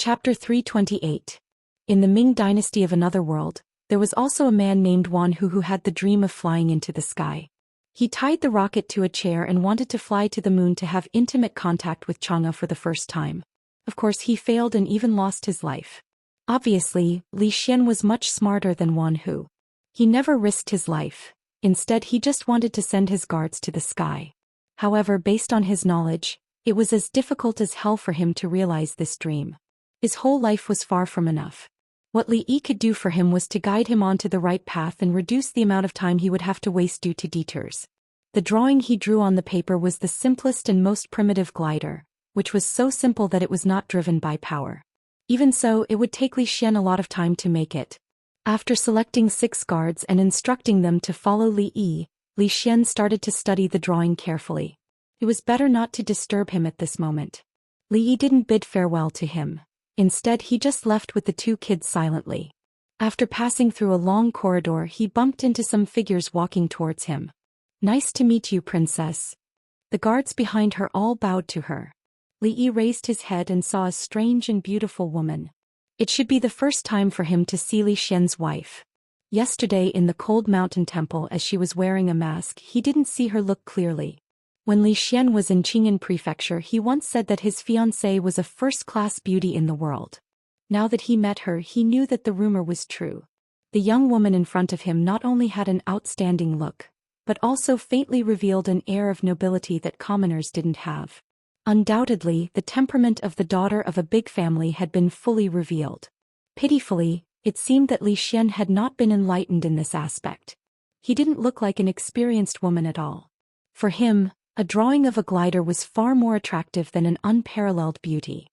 Chapter 328. In the Ming dynasty of another world, there was also a man named Wan who had the dream of flying into the sky. He tied the rocket to a chair and wanted to fly to the moon to have intimate contact with Chang'e for the first time. Of course he failed and even lost his life. Obviously, Li Xian was much smarter than Wan Hu. He never risked his life. Instead he just wanted to send his guards to the sky. However, based on his knowledge, it was as difficult as hell for him to realize this dream. His whole life was far from enough. What Li Yi could do for him was to guide him onto the right path and reduce the amount of time he would have to waste due to detours. The drawing he drew on the paper was the simplest and most primitive glider, which was so simple that it was not driven by power. Even so, it would take Li Xian a lot of time to make it. After selecting 6 guards and instructing them to follow Li Yi, Li Xian started to study the drawing carefully. It was better not to disturb him at this moment. Li Yi didn't bid farewell to him. Instead he just left with the 2 kids silently. After passing through a long corridor he bumped into some figures walking towards him. "Nice to meet you, princess." The guards behind her all bowed to her. Li Yi raised his head and saw a strange and beautiful woman. It should be the first time for him to see Li Xian's wife. Yesterday in the cold mountain temple as she was wearing a mask he didn't see her look clearly. When Li Xian was in Qing'an Prefecture he once said that his fiancée was a first-class beauty in the world. Now that he met her he knew that the rumor was true. The young woman in front of him not only had an outstanding look, but also faintly revealed an air of nobility that commoners didn't have. Undoubtedly, the temperament of the daughter of a big family had been fully revealed. Pitifully, it seemed that Li Xian had not been enlightened in this aspect. He didn't look like an experienced woman at all. For him, a drawing of a glider was far more attractive than an unparalleled beauty.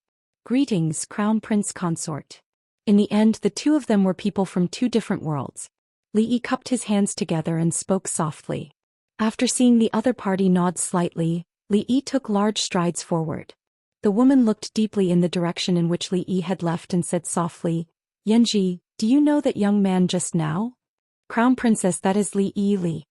"Greetings, Crown Prince Consort." In the end, the 2 of them were people from 2 different worlds. Li Yi cupped his hands together and spoke softly. After seeing the other party nod slightly, Li Yi took large strides forward. The woman looked deeply in the direction in which Li Yi had left and said softly, "Yanji, do you know that young man just now?" "Crown Princess, that is Li Yi Li.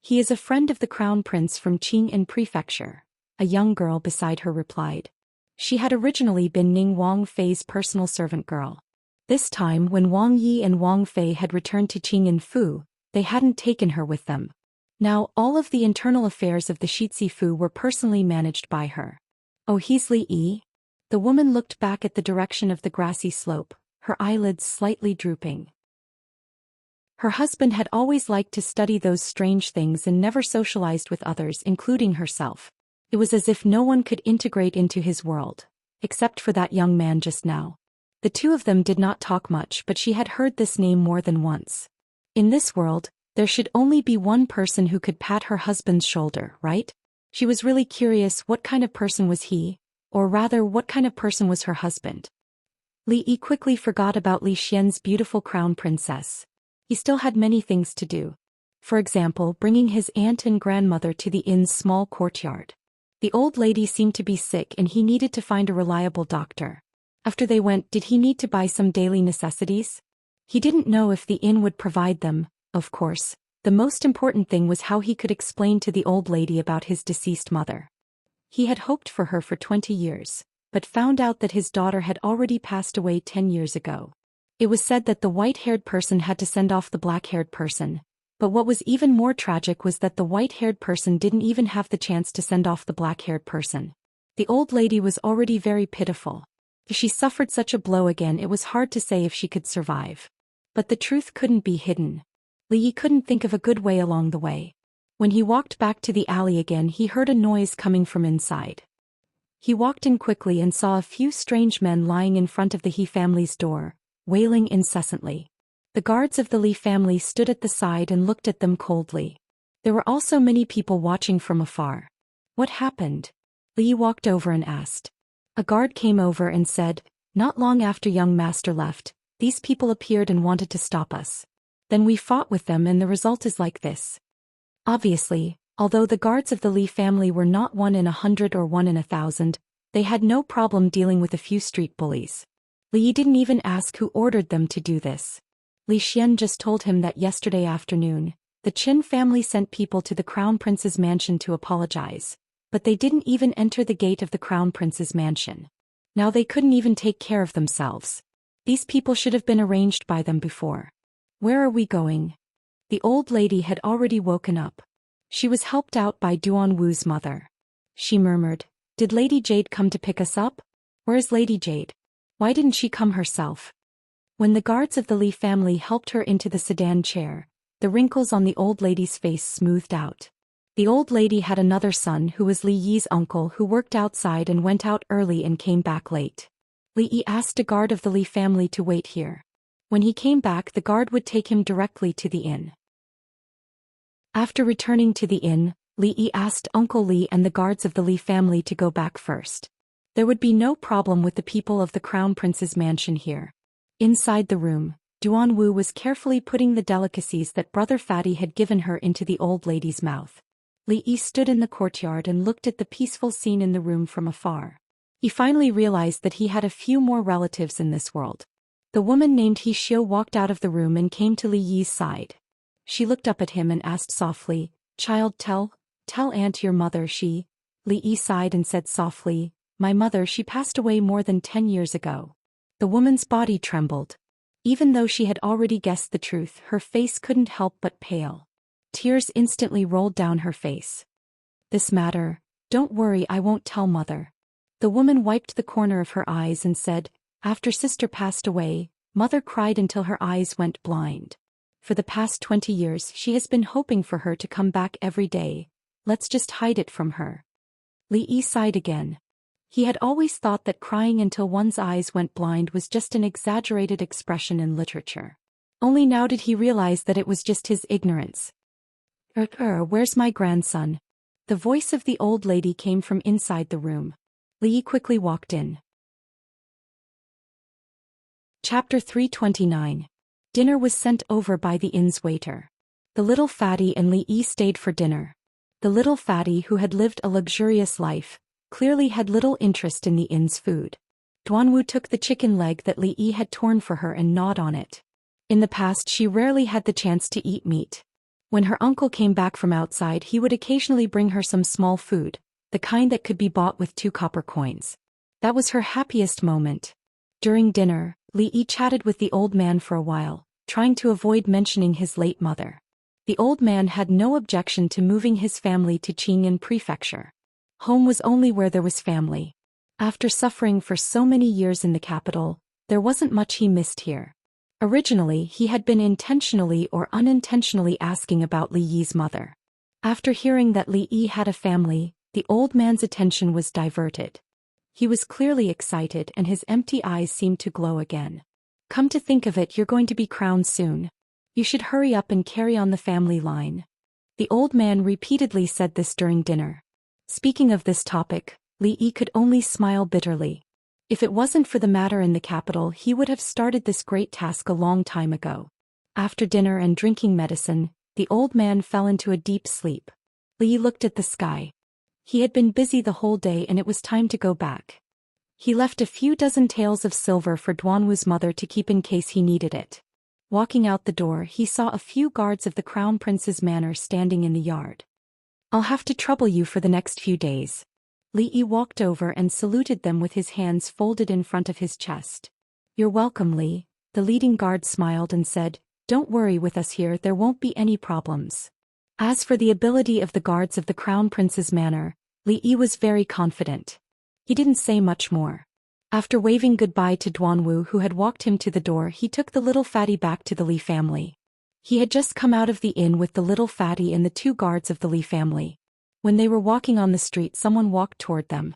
He is a friend of the Crown Prince from Qing'an Prefecture," a young girl beside her replied. She had originally been Ning Wang Fei's personal servant girl. This time when Wang Yi and Wang Fei had returned to Qing'an Fu, they hadn't taken her with them. Now all of the internal affairs of the Shitsi Fu were personally managed by her. "Oh, he's Li Yi?" The woman looked back at the direction of the grassy slope, her eyelids slightly drooping. Her husband had always liked to study those strange things and never socialized with others, including herself. It was as if no one could integrate into his world, except for that young man just now. The 2 of them did not talk much, but she had heard this name more than once. In this world, there should only be one person who could pat her husband's shoulder, right? She was really curious, what kind of person was he? Or rather, what kind of person was her husband? Li Yi quickly forgot about Li Xian's beautiful crown princess. He still had many things to do. For example, bringing his aunt and grandmother to the inn's small courtyard. The old lady seemed to be sick and he needed to find a reliable doctor. After they went, did he need to buy some daily necessities? He didn't know if the inn would provide them. Of course, the most important thing was how he could explain to the old lady about his deceased mother. He had hoped for her for 20 years, but found out that his daughter had already passed away 10 years ago. It was said that the white-haired person had to send off the black-haired person, but what was even more tragic was that the white-haired person didn't even have the chance to send off the black-haired person. The old lady was already very pitiful. If she suffered such a blow again, it was hard to say if she could survive. But the truth couldn't be hidden. Li Yi couldn't think of a good way along the way. When he walked back to the alley again, he heard a noise coming from inside. He walked in quickly and saw a few strange men lying in front of the He family's door, wailing incessantly. The guards of the Li family stood at the side and looked at them coldly. There were also many people watching from afar. "What happened?" Li Yi walked over and asked. A guard came over and said, "Not long after young master left, these people appeared and wanted to stop us. Then we fought with them and the result is like this." Obviously, although the guards of the Li family were not 1 in 100 or 1 in 1,000, they had no problem dealing with a few street bullies. Li Yi didn't even ask who ordered them to do this. Li Xian just told him that yesterday afternoon, the Qin family sent people to the Crown Prince's mansion to apologize, but they didn't even enter the gate of the Crown Prince's mansion. Now they couldn't even take care of themselves. These people should have been arranged by them before. Where are we going? The old lady had already woken up. She was helped out by Duanwu's mother. She murmured, "Did Lady Jade come to pick us up? Where's Lady Jade? Why didn't she come herself?" When the guards of the Li family helped her into the sedan chair, the wrinkles on the old lady's face smoothed out. The old lady had another son who was Li Yi's uncle who worked outside and went out early and came back late. Li Yi asked a guard of the Li family to wait here. When he came back, the guard would take him directly to the inn. After returning to the inn, Li Yi asked Uncle Li and the guards of the Li family to go back first. There would be no problem with the people of the Crown Prince's mansion here. Inside the room, Duanwu was carefully putting the delicacies that Brother Fatty had given her into the old lady's mouth. Li Yi stood in the courtyard and looked at the peaceful scene in the room from afar. He finally realized that he had a few more relatives in this world. The woman named He Xiu walked out of the room and came to Li Yi's side. She looked up at him and asked softly, "Child, tell Aunt your mother she." Li Yi sighed and said softly, "My mother, she passed away more than 10 years ago." The woman's body trembled. Even though she had already guessed the truth, her face couldn't help but pale. Tears instantly rolled down her face. "This matter, don't worry, I won't tell mother." The woman wiped the corner of her eyes and said, "After sister passed away, mother cried until her eyes went blind. For the past 20 years she has been hoping for her to come back every day. Let's just hide it from her." Li Yi sighed again. He had always thought that crying until one's eyes went blind was just an exaggerated expression in literature. Only now did he realize that it was just his ignorance. Where's my grandson?" The voice of the old lady came from inside the room. Li Yi quickly walked in. Chapter 329. Dinner was sent over by the inn's waiter. The little fatty and Li Yi stayed for dinner. The little fatty, who had lived a luxurious life, clearly had little interest in the inn's food. Duanwu took the chicken leg that Li Yi had torn for her and gnawed on it. In the past she rarely had the chance to eat meat. When her uncle came back from outside, he would occasionally bring her some small food, the kind that could be bought with 2 copper coins. That was her happiest moment. During dinner, Li Yi chatted with the old man for a while, trying to avoid mentioning his late mother. The old man had no objection to moving his family to Qingyan Prefecture. Home was only where there was family. After suffering for so many years in the capital, there wasn't much he missed here. Originally, he had been intentionally or unintentionally asking about Li Yi's mother. After hearing that Li Yi had a family, the old man's attention was diverted. He was clearly excited and his empty eyes seemed to glow again. "Come to think of it, you're going to be crowned soon. You should hurry up and carry on the family line." The old man repeatedly said this during dinner. Speaking of this topic, Li Yi could only smile bitterly. If it wasn't for the matter in the capital, he would have started this great task a long time ago. After dinner and drinking medicine, the old man fell into a deep sleep. Li Yi looked at the sky. He had been busy the whole day and it was time to go back. He left a few dozen taels of silver for Duanwu's mother to keep in case he needed it. Walking out the door, he saw a few guards of the Crown Prince's manor standing in the yard. "I'll have to trouble you for the next few days." Li Yi walked over and saluted them with his hands folded in front of his chest. "You're welcome, Li." The leading guard smiled and said, "Don't worry, with us here there won't be any problems." As for the ability of the guards of the Crown Prince's manor, Li Yi was very confident. He didn't say much more. After waving goodbye to Duanwu, who had walked him to the door, he took the little fatty back to the Li family. He had just come out of the inn with the little fatty and the 2 guards of the Li family. When they were walking on the street, someone walked toward them.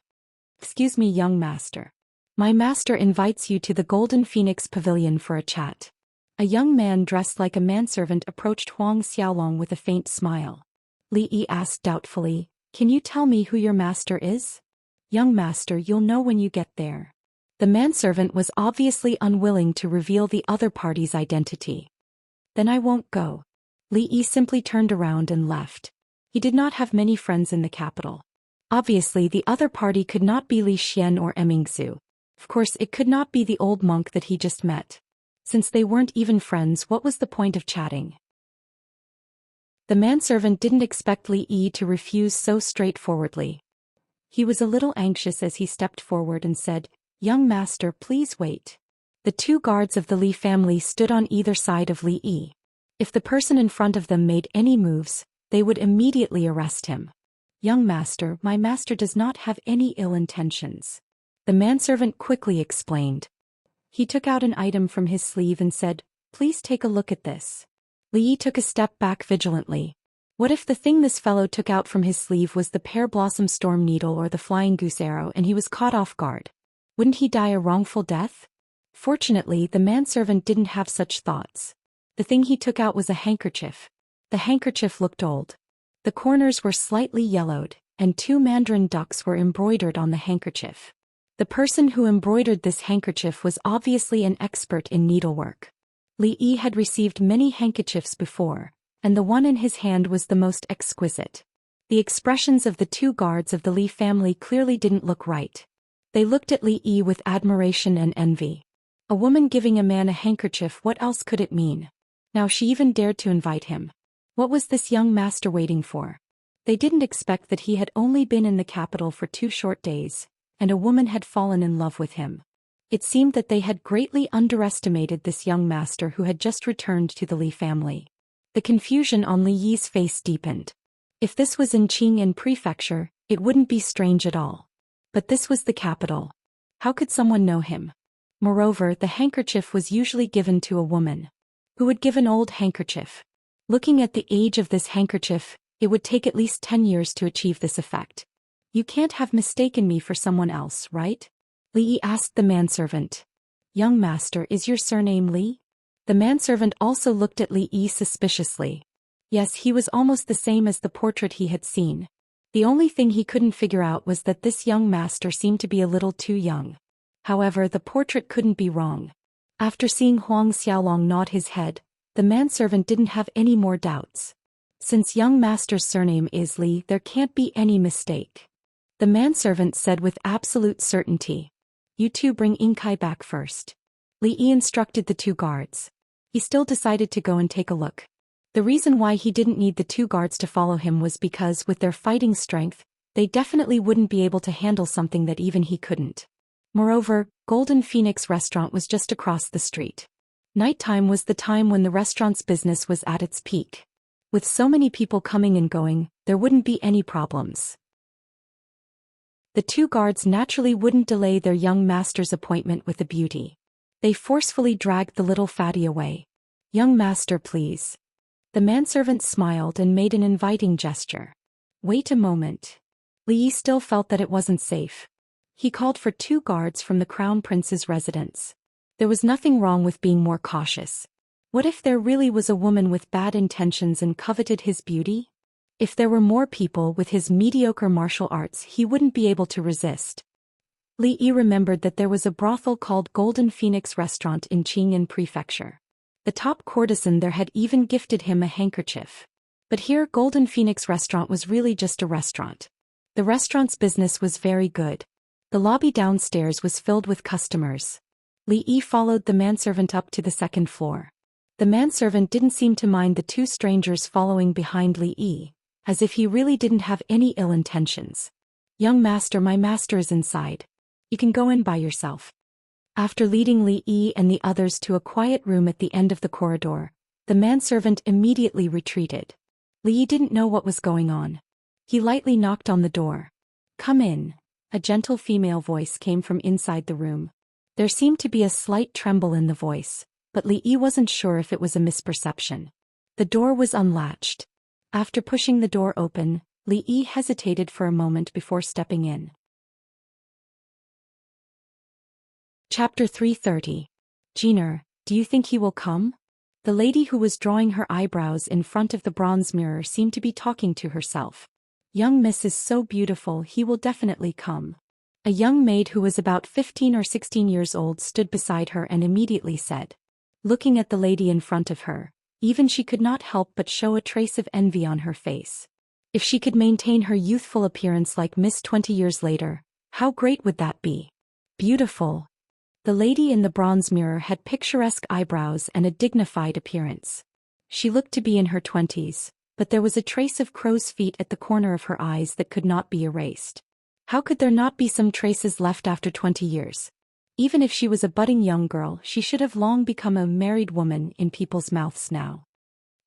"Excuse me, young master. My master invites you to the Golden Phoenix Pavilion for a chat." A young man dressed like a manservant approached Huang Xiaolong with a faint smile. Li Yi asked doubtfully, "Can you tell me who your master is?" "Young master, you'll know when you get there." The manservant was obviously unwilling to reveal the other party's identity. "Then I won't go." Li Yi simply turned around and left. He did not have many friends in the capital. Obviously the other party could not be Li Xian or Emingzu. Of course it could not be the old monk that he just met. Since they weren't even friends, what was the point of chatting? The manservant didn't expect Li Yi to refuse so straightforwardly. He was a little anxious as he stepped forward and said, Young master, please wait. The two guards of the Li family stood on either side of Li Yi. If the person in front of them made any moves, they would immediately arrest him. Young master, my master does not have any ill intentions. The manservant quickly explained. He took out an item from his sleeve and said, please take a look at this. Li Yi took a step back vigilantly. What if the thing this fellow took out from his sleeve was the pear blossom storm needle or the flying goose arrow and he was caught off guard? Wouldn't he die a wrongful death? Fortunately, the manservant didn't have such thoughts. The thing he took out was a handkerchief. The handkerchief looked old. The corners were slightly yellowed, and two mandarin ducks were embroidered on the handkerchief. The person who embroidered this handkerchief was obviously an expert in needlework. Li Yi had received many handkerchiefs before, and the one in his hand was the most exquisite. The expressions of the two guards of the Li family clearly didn't look right. They looked at Li Yi with admiration and envy. A woman giving a man a handkerchief, what else could it mean? Now she even dared to invite him. What was this young master waiting for? They didn't expect that he had only been in the capital for 2 short days, and a woman had fallen in love with him. It seemed that they had greatly underestimated this young master who had just returned to the Li family. The confusion on Li Yi's face deepened. If this was in Xianxia Prefecture, it wouldn't be strange at all. But this was the capital. How could someone know him? Moreover, the handkerchief was usually given to a woman. Who would give an old handkerchief? Looking at the age of this handkerchief, it would take at least 10 years to achieve this effect. You can't have mistaken me for someone else, right? Li Yi asked the manservant. Young master, is your surname Li? The manservant also looked at Li Yi suspiciously. Yes, he was almost the same as the portrait he had seen. The only thing he couldn't figure out was that this young master seemed to be a little too young. However, the portrait couldn't be wrong. After seeing Huang Xiaolong nod his head, the manservant didn't have any more doubts. Since young master's surname is Li, there can't be any mistake. The manservant said with absolute certainty. You two bring Inkai back first. Li Yi instructed the two guards. He still decided to go and take a look. The reason why he didn't need the two guards to follow him was because with their fighting strength, they definitely wouldn't be able to handle something that even he couldn't. Moreover, Golden Phoenix restaurant was just across the street. Nighttime was the time when the restaurant's business was at its peak. With so many people coming and going, there wouldn't be any problems. The two guards naturally wouldn't delay their young master's appointment with the beauty. They forcefully dragged the little fatty away. Young master, please. The manservant smiled and made an inviting gesture. Wait a moment. Li Yi still felt that it wasn't safe. He called for 2 guards from the crown prince's residence. There was nothing wrong with being more cautious. What if there really was a woman with bad intentions and coveted his beauty? If there were more people with his mediocre martial arts, he wouldn't be able to resist. Li Yi remembered that there was a brothel called Golden Phoenix Restaurant in Xianxia Prefecture. The top courtesan there had even gifted him a handkerchief. But here Golden Phoenix Restaurant was really just a restaurant. The restaurant's business was very good. The lobby downstairs was filled with customers. Li Yi followed the manservant up to the 2nd floor. The manservant didn't seem to mind the 2 strangers following behind Li Yi, as if he really didn't have any ill intentions. Young master, my master is inside. You can go in by yourself. After leading Li Yi and the others to a quiet room at the end of the corridor, the manservant immediately retreated. Li Yi didn't know what was going on. He lightly knocked on the door. Come in. A gentle female voice came from inside the room. There seemed to be a slight tremble in the voice, but Li Yi wasn't sure if it was a misperception. The door was unlatched. After pushing the door open, Li Yi hesitated for a moment before stepping in. Chapter 330. Jiner, do you think he will come? The lady who was drawing her eyebrows in front of the bronze mirror seemed to be talking to herself. Young miss is so beautiful, he will definitely come. A young maid who was about 15 or 16 years old stood beside her and immediately said. Looking at the lady in front of her, even she could not help but show a trace of envy on her face. If she could maintain her youthful appearance like Miss 20 years later, how great would that be? Beautiful. The lady in the bronze mirror had picturesque eyebrows and a dignified appearance. She looked to be in her 20s, but there was a trace of crow's feet at the corner of her eyes that could not be erased. How could there not be some traces left after 20 years? Even if she was a budding young girl, she should have long become a married woman in people's mouths now.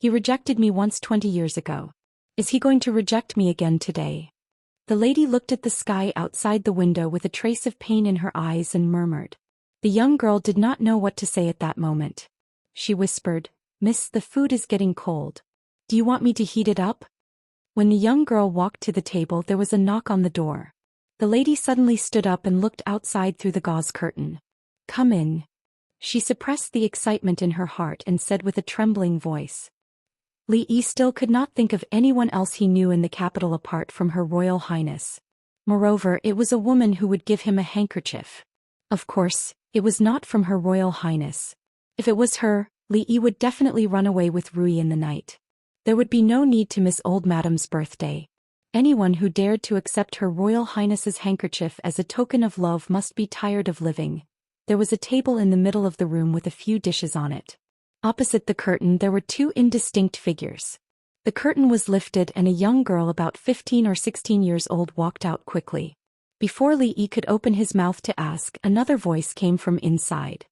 He rejected me once 20 years ago. Is he going to reject me again today? The lady looked at the sky outside the window with a trace of pain in her eyes and murmured. The young girl did not know what to say at that moment. She whispered, "Miss, the food is getting cold. Do you want me to heat it up?" When the young girl walked to the table, there was a knock on the door. The lady suddenly stood up and looked outside through the gauze curtain. "Come in." She suppressed the excitement in her heart and said with a trembling voice. Li Yi still could not think of anyone else he knew in the capital apart from Her Royal Highness. Moreover, it was a woman who would give him a handkerchief. Of course, it was not from Her Royal Highness. If it was her, Li Yi would definitely run away with Rui in the night. There would be no need to miss old Madame's birthday. Anyone who dared to accept Her Royal Highness's handkerchief as a token of love must be tired of living. There was a table in the middle of the room with a few dishes on it. Opposite the curtain there were two indistinct figures. The curtain was lifted and a young girl about 15 or 16 years old walked out quickly. Before Li Yi could open his mouth to ask, another voice came from inside.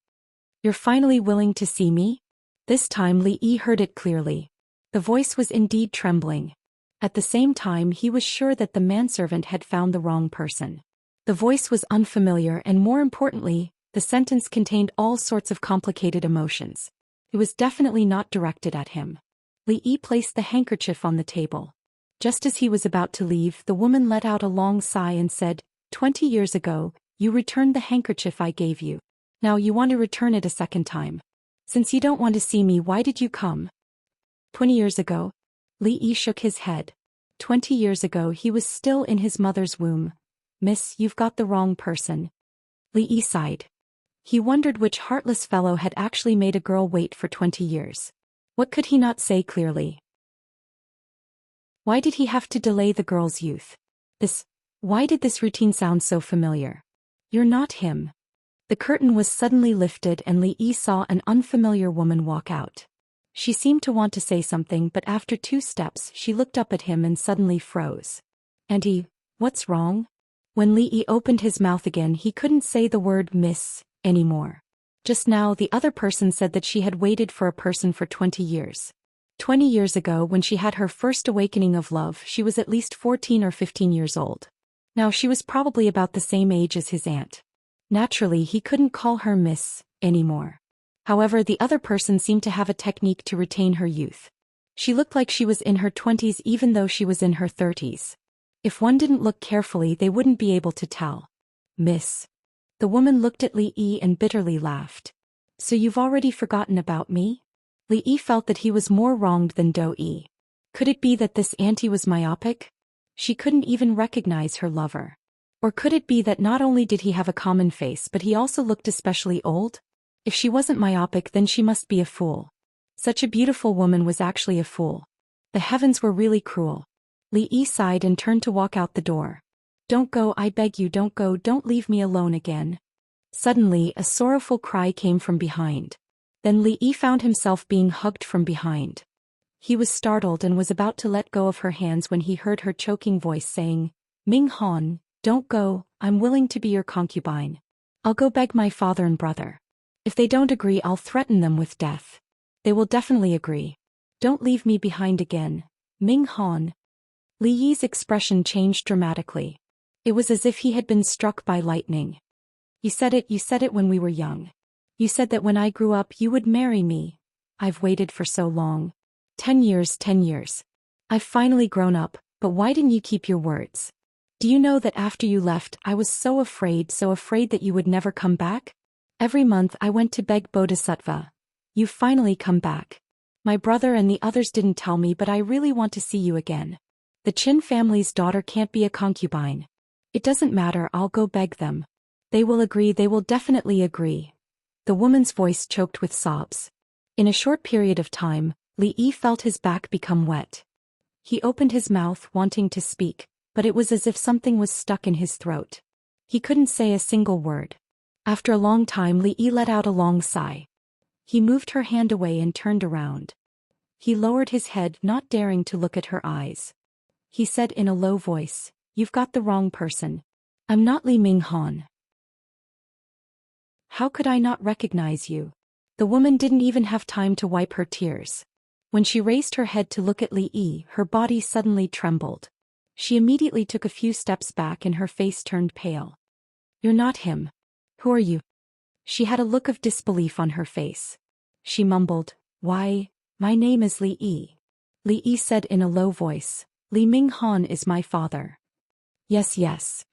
"You're finally willing to see me?" This time Li Yi heard it clearly. The voice was indeed trembling. At the same time he was sure that the manservant had found the wrong person. The voice was unfamiliar and more importantly, the sentence contained all sorts of complicated emotions. It was definitely not directed at him. Li Yi placed the handkerchief on the table. Just as he was about to leave, the woman let out a long sigh and said, 20 years ago, you returned the handkerchief I gave you. Now you want to return it a second time. Since you don't want to see me, why did you come? 20 years ago? Li Yi shook his head. 20 years ago he was still in his mother's womb. Miss, you've got the wrong person. Li Yi sighed. He wondered which heartless fellow had actually made a girl wait for 20 years. What could he not say clearly? Why did he have to delay the girl's youth? Why did this routine sound so familiar? You're not him. The curtain was suddenly lifted and Li Yi saw an unfamiliar woman walk out. She seemed to want to say something, but after 2 steps she looked up at him and suddenly froze. Auntie, what's wrong? When Li Yi opened his mouth again he couldn't say the word miss anymore. Just now the other person said that she had waited for a person for 20 years. 20 years ago when she had her first awakening of love she was at least 14 or 15 years old. Now she was probably about the same age as his aunt. Naturally he couldn't call her miss anymore. However, the other person seemed to have a technique to retain her youth. She looked like she was in her 20s even though she was in her 30s. If one didn't look carefully they wouldn't be able to tell. Miss. The woman looked at Li Yi and bitterly laughed. So you've already forgotten about me? Li Yi felt that he was more wronged than Daoist. Could it be that this auntie was myopic? She couldn't even recognize her lover. Or could it be that not only did he have a common face but he also looked especially old? If she wasn't myopic then she must be a fool. Such a beautiful woman was actually a fool. The heavens were really cruel. Li Yi sighed and turned to walk out the door. Don't go, I beg you, don't go, don't leave me alone again. Suddenly, a sorrowful cry came from behind. Then Li Yi found himself being hugged from behind. He was startled and was about to let go of her hands when he heard her choking voice saying, Ming Han, don't go, I'm willing to be your concubine. I'll go beg my father and brother. If they don't agree I'll threaten them with death. They will definitely agree. Don't leave me behind again, Ming Han. Li Yi's expression changed dramatically. It was as if he had been struck by lightning. You said it when we were young. You said that when I grew up you would marry me. I've waited for so long. 10 years. I've finally grown up, but why didn't you keep your words? Do you know that after you left I was so afraid that you would never come back? Every month I went to beg Bodhisattva. You've finally come back. My brother and the others didn't tell me but I really want to see you again. The Qin family's daughter can't be a concubine. It doesn't matter, I'll go beg them. They will agree, they will definitely agree. The woman's voice choked with sobs. In a short period of time, Li Yi felt his back become wet. He opened his mouth wanting to speak, but it was as if something was stuck in his throat. He couldn't say a single word. After a long time Li Yi let out a long sigh. He moved her hand away and turned around. He lowered his head, not daring to look at her eyes. He said in a low voice, You've got the wrong person. I'm not Li Ming Han. How could I not recognize you? The woman didn't even have time to wipe her tears. When she raised her head to look at Li Yi, her body suddenly trembled. She immediately took a few steps back and her face turned pale. You're not him. Who are you? She had a look of disbelief on her face. She mumbled, Why, my name is Li Yi. Li Yi said in a low voice, Li Minghan is my father. Yes, yes.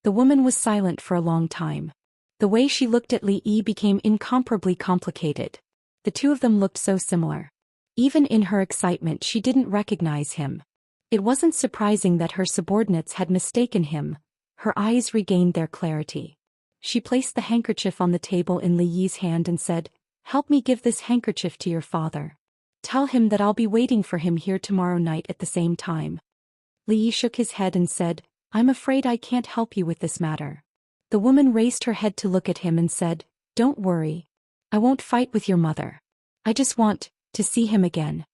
The woman was silent for a long time. The way she looked at Li Yi became incomparably complicated. The two of them looked so similar. Even in her excitement she didn't recognize him. It wasn't surprising that her subordinates had mistaken him. Her eyes regained their clarity. She placed the handkerchief on the table in Li Yi's hand and said, Help me give this handkerchief to your father. Tell him that I'll be waiting for him here tomorrow night at the same time. Li Yi shook his head and said, I'm afraid I can't help you with this matter. The woman raised her head to look at him and said, Don't worry. I won't fight with your mother. I just want to see him again.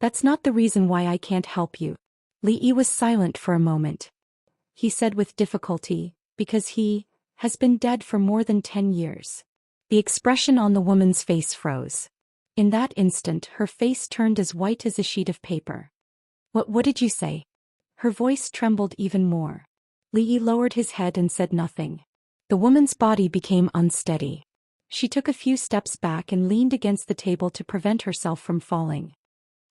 That's not the reason why I can't help you. Li Yi was silent for a moment. He said with difficulty, Because he has been dead for more than 10 years. The expression on the woman's face froze. In that instant her face turned as white as a sheet of paper. What did you say? Her voice trembled even more. Li Yi lowered his head and said nothing. The woman's body became unsteady. She took a few steps back and leaned against the table to prevent herself from falling.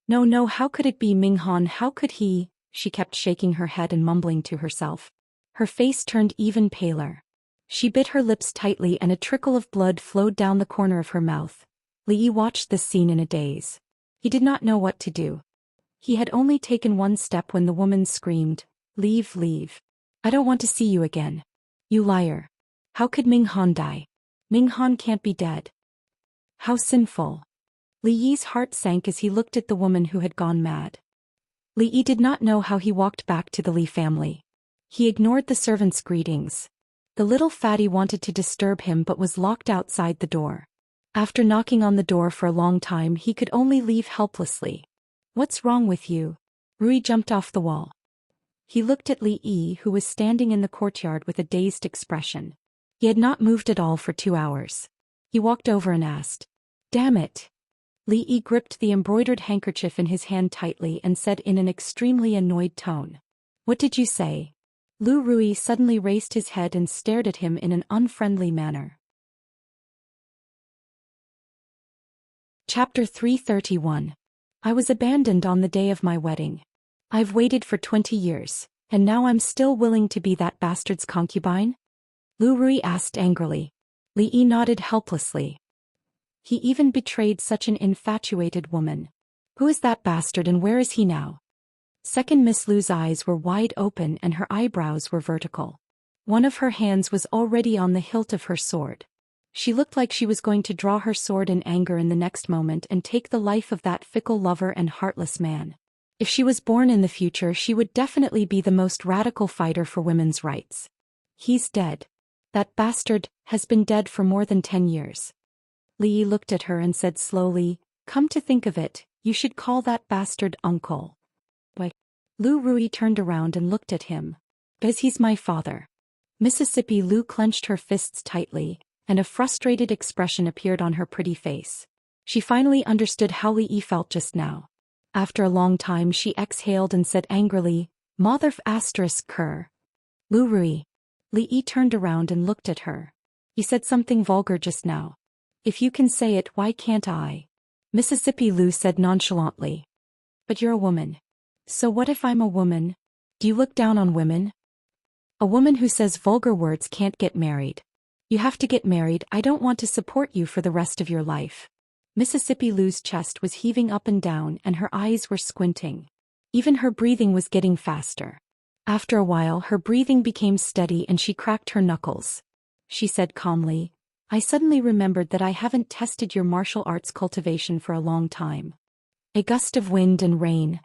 No, how could it be Minghan? How could he? She kept shaking her head and mumbling to herself. Her face turned even paler. She bit her lips tightly and a trickle of blood flowed down the corner of her mouth. Li Yi watched this scene in a daze. He did not know what to do. He had only taken one step when the woman screamed, Leave, leave. I don't want to see you again. You liar. How could Minghan die? Minghan can't be dead. How sinful. Li Yi's heart sank as he looked at the woman who had gone mad. Li Yi did not know how he walked back to the Li family. He ignored the servants' greetings. The little fatty wanted to disturb him but was locked outside the door. After knocking on the door for a long time he could only leave helplessly. What's wrong with you? Rui jumped off the wall. He looked at Li Yi who was standing in the courtyard with a dazed expression. He had not moved at all for 2 hours. He walked over and asked, Damn it. Li Yi gripped the embroidered handkerchief in his hand tightly and said in an extremely annoyed tone, What did you say? Lu Rui suddenly raised his head and stared at him in an unfriendly manner. Chapter 331. I was abandoned on the day of my wedding. I've waited for 20 years, and now I'm still willing to be that bastard's concubine? Lu Rui asked angrily. Li Yi nodded helplessly. He even betrayed such an infatuated woman. Who is that bastard and where is he now? Second Miss Lu's eyes were wide open and her eyebrows were vertical. One of her hands was already on the hilt of her sword. She looked like she was going to draw her sword in anger in the next moment and take the life of that fickle lover and heartless man. If she was born in the future she would definitely be the most radical fighter for women's rights. He's dead. That bastard has been dead for more than 10 years. Li Yi looked at her and said slowly, Come to think of it, you should call that bastard uncle. Why? Lu Rui turned around and looked at him. Because he's my father. Mississippi Lu clenched her fists tightly, and a frustrated expression appeared on her pretty face. She finally understood how Li Yi felt just now. After a long time she exhaled and said angrily, Motherf asterisk cur. Lu Rui. Li Yi turned around and looked at her. He said something vulgar just now. If you can say it, why can't I? Mississippi Lu said nonchalantly. But you're a woman. So what if I'm a woman? Do you look down on women? A woman who says vulgar words can't get married. You have to get married. I don't want to support you for the rest of your life. Mississippi Lu's chest was heaving up and down and her eyes were squinting. Even her breathing was getting faster. After a while her breathing became steady and she cracked her knuckles. She said calmly, I suddenly remembered that I haven't tested your martial arts cultivation for a long time. A gust of wind and rain.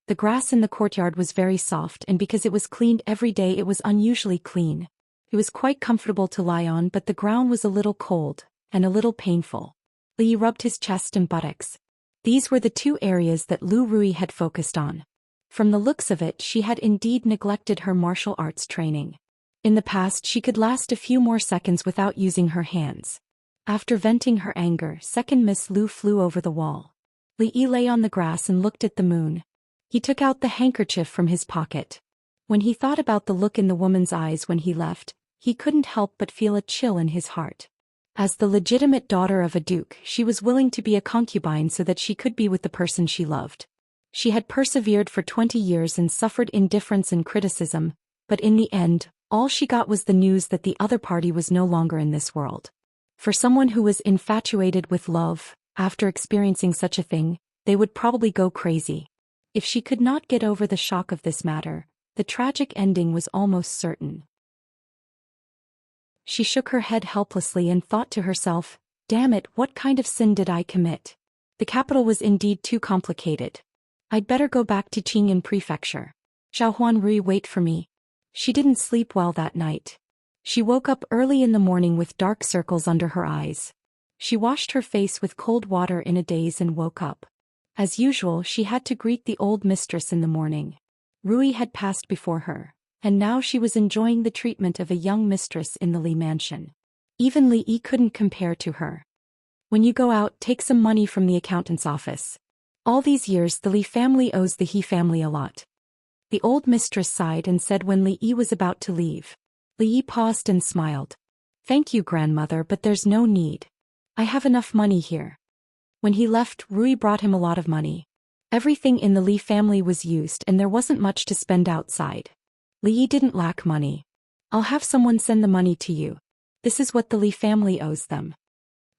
The grass in the courtyard was very soft and because it was cleaned every day it was unusually clean. It was quite comfortable to lie on but the ground was a little cold, and a little painful. Li rubbed his chest and buttocks. These were the two areas that Lu Rui had focused on. From the looks of it she had indeed neglected her martial arts training. In the past she could last a few more seconds without using her hands. After venting her anger, second Miss Lu flew over the wall. Li Yi lay on the grass and looked at the moon. He took out the handkerchief from his pocket. When he thought about the look in the woman's eyes when he left, he couldn't help but feel a chill in his heart. As the legitimate daughter of a duke, she was willing to be a concubine so that she could be with the person she loved. She had persevered for 20 years and suffered indifference and criticism, but in the end, all she got was the news that the other party was no longer in this world. For someone who was infatuated with love, after experiencing such a thing, they would probably go crazy. If she could not get over the shock of this matter, the tragic ending was almost certain. She shook her head helplessly and thought to herself, damn it, what kind of sin did I commit? The capital was indeed too complicated. I'd better go back to Qingyan Prefecture. Xiao Huanrui, wait for me. She didn't sleep well that night. She woke up early in the morning with dark circles under her eyes. She washed her face with cold water in a daze and woke up. As usual, she had to greet the old mistress in the morning. Rui had passed before her, and now she was enjoying the treatment of a young mistress in the Li mansion. Even Li Yi couldn't compare to her. When you go out, take some money from the accountant's office. All these years the Li family owes the He family a lot. The old mistress sighed and said when Li Yi was about to leave. Li Yi paused and smiled. Thank you, grandmother, but there's no need. I have enough money here. When he left, Rui brought him a lot of money. Everything in the Li family was used and there wasn't much to spend outside. Li Yi didn't lack money. I'll have someone send the money to you. This is what the Li family owes them.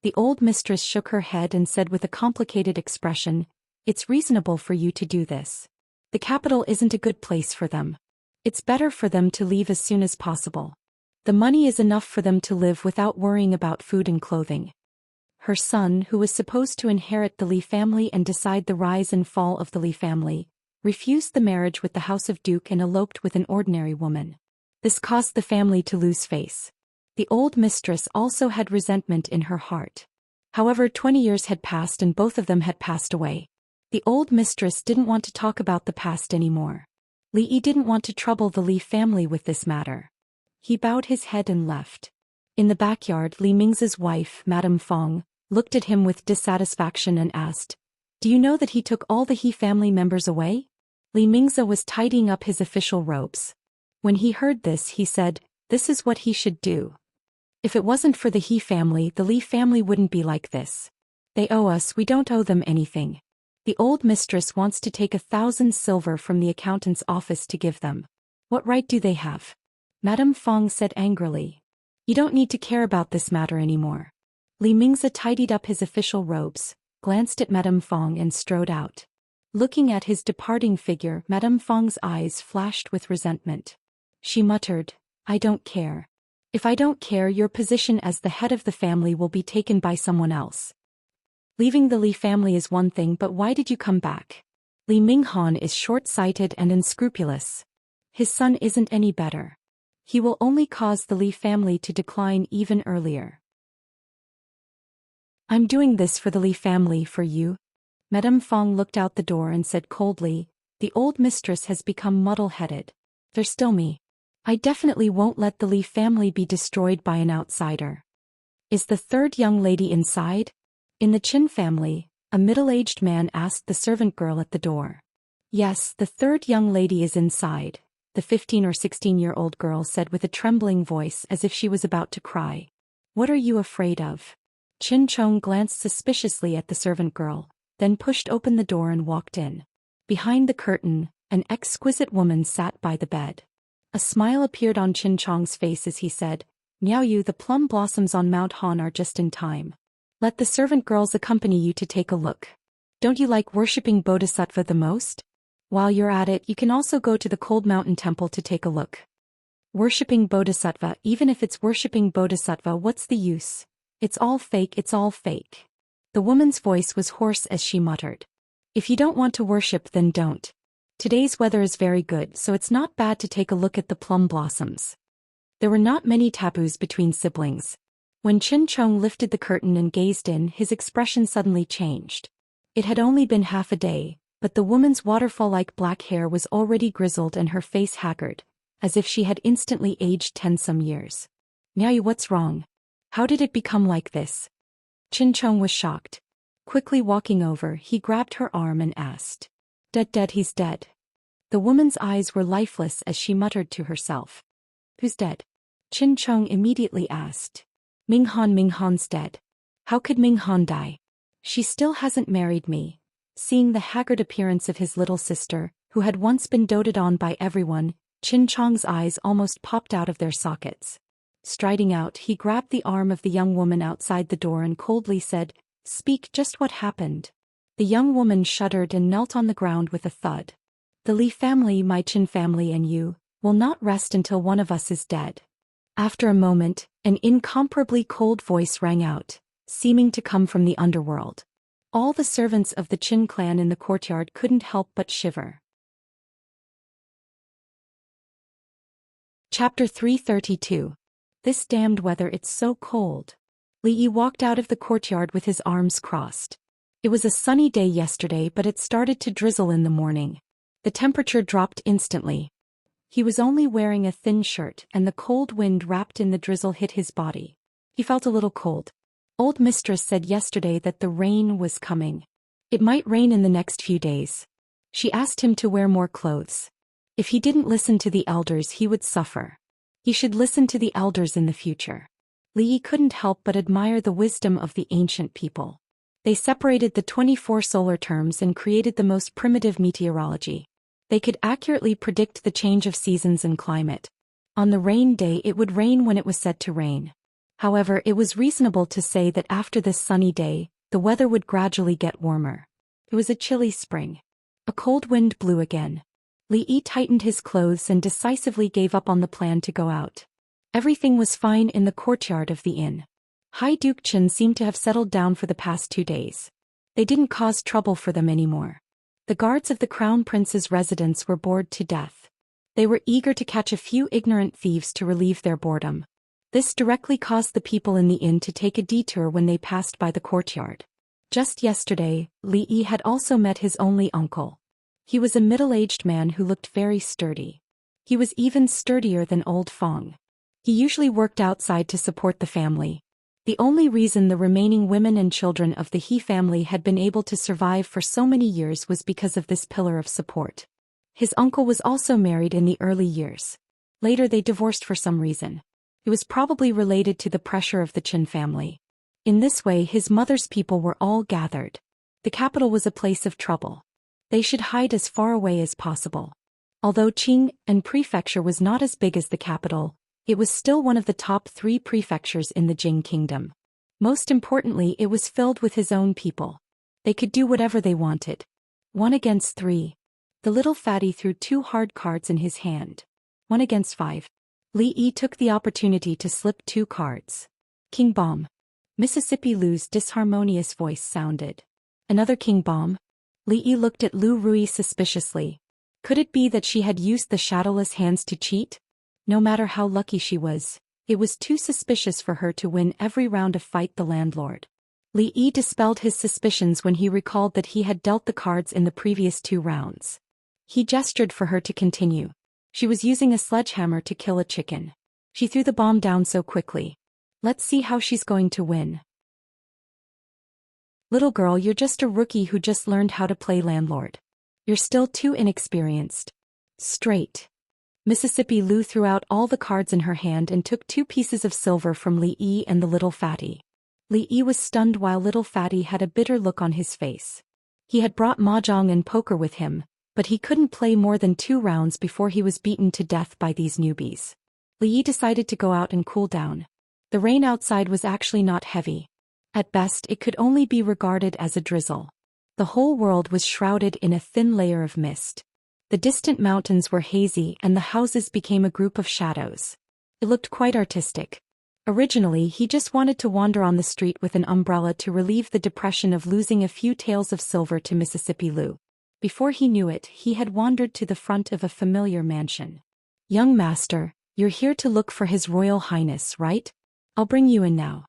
The old mistress shook her head and said with a complicated expression, it's reasonable for you to do this. The capital isn't a good place for them. It's better for them to leave as soon as possible. The money is enough for them to live without worrying about food and clothing. Her son, who was supposed to inherit the Li family and decide the rise and fall of the Li family, refused the marriage with the House of Duke and eloped with an ordinary woman. This caused the family to lose face. The old mistress also had resentment in her heart. However, 20 years had passed and both of them had passed away. The old mistress didn't want to talk about the past anymore. Li Yi didn't want to trouble the Li family with this matter. He bowed his head and left. In the backyard, Li Mingze's wife, Madame Fong, looked at him with dissatisfaction and asked, do you know that he took all the He family members away? Li Mingze was tidying up his official robes. When he heard this, he said, this is what he should do. If it wasn't for the He family, the Li family wouldn't be like this. They owe us, we don't owe them anything. The old mistress wants to take 1,000 silver from the accountant's office to give them. What right do they have? Madame Fong said angrily. You don't need to care about this matter anymore. Li Mingze tidied up his official robes, glanced at Madame Fong and strode out. Looking at his departing figure, Madame Fong's eyes flashed with resentment. She muttered, I don't care. If I don't care, your position as the head of the family will be taken by someone else. Leaving the Li family is one thing, but why did you come back? Li Minghan is short-sighted and unscrupulous. His son isn't any better. He will only cause the Li family to decline even earlier. I'm doing this for the Li family, for you. Madame Fong looked out the door and said coldly, the old mistress has become muddle-headed. There's still me. I definitely won't let the Li family be destroyed by an outsider. Is the third young lady inside? In the Qin family, a middle-aged man asked the servant girl at the door. Yes, the third young lady is inside, the 15 or 16-year-old girl said with a trembling voice as if she was about to cry. What are you afraid of? Qin Chong glanced suspiciously at the servant girl, then pushed open the door and walked in. Behind the curtain, an exquisite woman sat by the bed. A smile appeared on Qin Chong's face as he said, Miao Yu, the plum blossoms on Mount Han are just in time. Let the servant girls accompany you to take a look. Don't you like worshipping Bodhisattva the most? While you're at it, you can also go to the Cold Mountain Temple to take a look. Worshipping Bodhisattva, even if it's worshipping Bodhisattva, what's the use? It's all fake, it's all fake. The woman's voice was hoarse as she muttered. If you don't want to worship, then don't. Today's weather is very good, so it's not bad to take a look at the plum blossoms. There were not many taboos between siblings. When Qin Chong lifted the curtain and gazed in, his expression suddenly changed. It had only been half a day, but the woman's waterfall-like black hair was already grizzled and her face haggard, as if she had instantly aged 10-some years. Niao, what's wrong? How did it become like this? Qin Cheng was shocked. Quickly walking over, he grabbed her arm and asked. Dead, he's dead. The woman's eyes were lifeless as she muttered to herself. Who's dead? Qin Cheng immediately asked. Minghan's dead. How could Minghan die? She still hasn't married me. Seeing the haggard appearance of his little sister, who had once been doted on by everyone, Qin Cheng's eyes almost popped out of their sockets. Striding out, he grabbed the arm of the young woman outside the door and coldly said, Speak, just what happened? The young woman shuddered and knelt on the ground with a thud. The Li family, my Qin family and you, will not rest until one of us is dead. After a moment, an incomparably cold voice rang out, seeming to come from the underworld. All the servants of the Qin clan in the courtyard couldn't help but shiver. Chapter 332. This damned weather, it's so cold. Li Yi walked out of the courtyard with his arms crossed. It was a sunny day yesterday, but it started to drizzle in the morning. The temperature dropped instantly. He was only wearing a thin shirt, and the cold wind wrapped in the drizzle hit his body. He felt a little cold. Old mistress said yesterday that the rain was coming. It might rain in the next few days. She asked him to wear more clothes. If he didn't listen to the elders, he would suffer. He should listen to the elders in the future. Li Yi couldn't help but admire the wisdom of the ancient people. They separated the 24 solar terms and created the most primitive meteorology. They could accurately predict the change of seasons and climate. On the rain day, it would rain when it was said to rain. However, it was reasonable to say that after this sunny day, the weather would gradually get warmer. It was a chilly spring. A cold wind blew again. Li Yi tightened his clothes and decisively gave up on the plan to go out. Everything was fine in the courtyard of the inn. High Duke Qin seemed to have settled down for the past 2 days. They didn't cause trouble for them anymore. The guards of the Crown Prince's residence were bored to death. They were eager to catch a few ignorant thieves to relieve their boredom. This directly caused the people in the inn to take a detour when they passed by the courtyard. Just yesterday, Li Yi had also met his only uncle. He was a middle-aged man who looked very sturdy. He was even sturdier than old Feng. He usually worked outside to support the family. The only reason the remaining women and children of the He family had been able to survive for so many years was because of this pillar of support. His uncle was also married in the early years. Later they divorced for some reason. It was probably related to the pressure of the Qin family. In this way, his mother's people were all gathered. The capital was a place of trouble. They should hide as far away as possible. Although Qing and prefecture was not as big as the capital, it was still one of the top 3 prefectures in the Jing kingdom. Most importantly, it was filled with his own people. They could do whatever they wanted. 1 against 3. The little fatty threw 2 hard cards in his hand. 1 against 5. Li Yi took the opportunity to slip 2 cards. King Bomb. Mississippi Lu's disharmonious voice sounded. Another King Bomb? Li Yi looked at Lu Rui suspiciously. Could it be that she had used the shadowless hands to cheat? No matter how lucky she was, it was too suspicious for her to win every round of Fight the Landlord. Li Yi dispelled his suspicions when he recalled that he had dealt the cards in the previous 2 rounds. He gestured for her to continue. She was using a sledgehammer to kill a chicken. She threw the bomb down so quickly. Let's see how she's going to win. Little girl, you're just a rookie who just learned how to play landlord. You're still too inexperienced. Straight. Mississippi Lu threw out all the cards in her hand and took 2 pieces of silver from Li Yi and the little fatty. Li Yi was stunned while little fatty had a bitter look on his face. He had brought mahjong and poker with him, but he couldn't play more than 2 rounds before he was beaten to death by these newbies. Li Yi decided to go out and cool down. The rain outside was actually not heavy. At best, it could only be regarded as a drizzle. The whole world was shrouded in a thin layer of mist. The distant mountains were hazy and the houses became a group of shadows. It looked quite artistic. Originally, he just wanted to wander on the street with an umbrella to relieve the depression of losing a few taels of silver to Mississippi Lu. Before he knew it, he had wandered to the front of a familiar mansion. Young master, you're here to look for His Royal Highness, right? I'll bring you in now.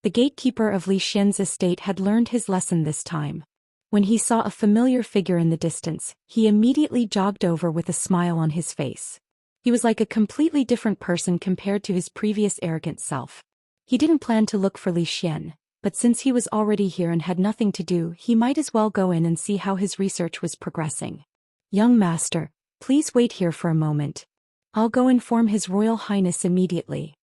The gatekeeper of Li Xian's estate had learned his lesson this time. When he saw a familiar figure in the distance, he immediately jogged over with a smile on his face. He was like a completely different person compared to his previous arrogant self. He didn't plan to look for Zhou Xian, but since he was already here and had nothing to do, he might as well go in and see how his research was progressing. Young master, please wait here for a moment. I'll go inform His Royal Highness immediately.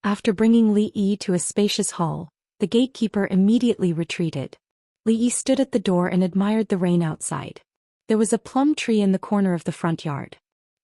After bringing Li Yi to a spacious hall, the gatekeeper immediately retreated. Li Yi stood at the door and admired the rain outside. There was a plum tree in the corner of the front yard.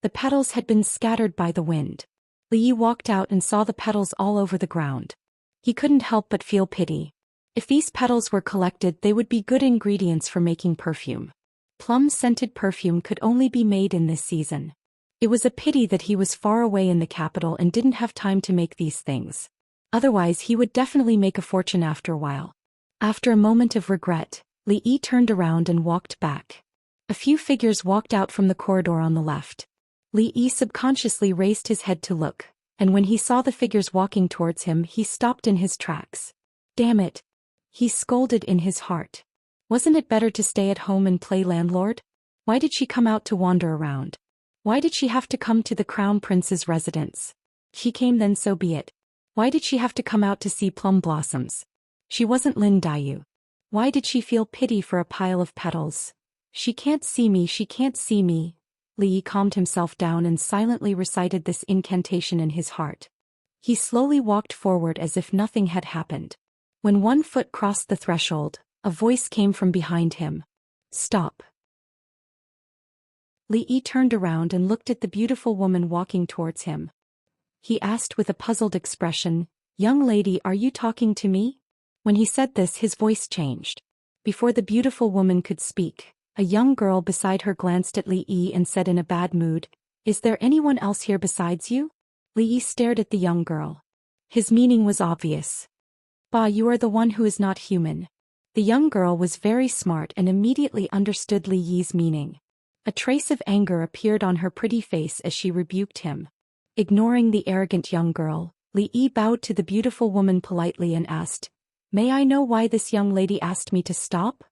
The petals had been scattered by the wind. Li Yi walked out and saw the petals all over the ground. He couldn't help but feel pity. If these petals were collected, they would be good ingredients for making perfume. Plum-scented perfume could only be made in this season. It was a pity that he was far away in the capital and didn't have time to make these things. Otherwise he would definitely make a fortune after a while. After a moment of regret, Li Yi turned around and walked back. A few figures walked out from the corridor on the left. Li Yi subconsciously raised his head to look, and when he saw the figures walking towards him, he stopped in his tracks. Damn it! He scolded in his heart. Wasn't it better to stay at home and play landlord? Why did she come out to wander around? Why did she have to come to the crown prince's residence? She came, then so be it. Why did she have to come out to see plum blossoms? She wasn't Lin Daiyu. Why did she feel pity for a pile of petals? She can't see me, she can't see me. Li Yi calmed himself down and silently recited this incantation in his heart. He slowly walked forward as if nothing had happened. When one foot crossed the threshold, a voice came from behind him. Stop. Li Yi turned around and looked at the beautiful woman walking towards him. He asked with a puzzled expression, Young lady, are you talking to me? When he said this, his voice changed. Before the beautiful woman could speak, a young girl beside her glanced at Li Yi and said in a bad mood, Is there anyone else here besides you? Li Yi stared at the young girl. His meaning was obvious. Bah, you are the one who is not human. The young girl was very smart and immediately understood Li Yi's meaning. A trace of anger appeared on her pretty face as she rebuked him. Ignoring the arrogant young girl, Li Yi bowed to the beautiful woman politely and asked, May I know why this young lady asked me to stop?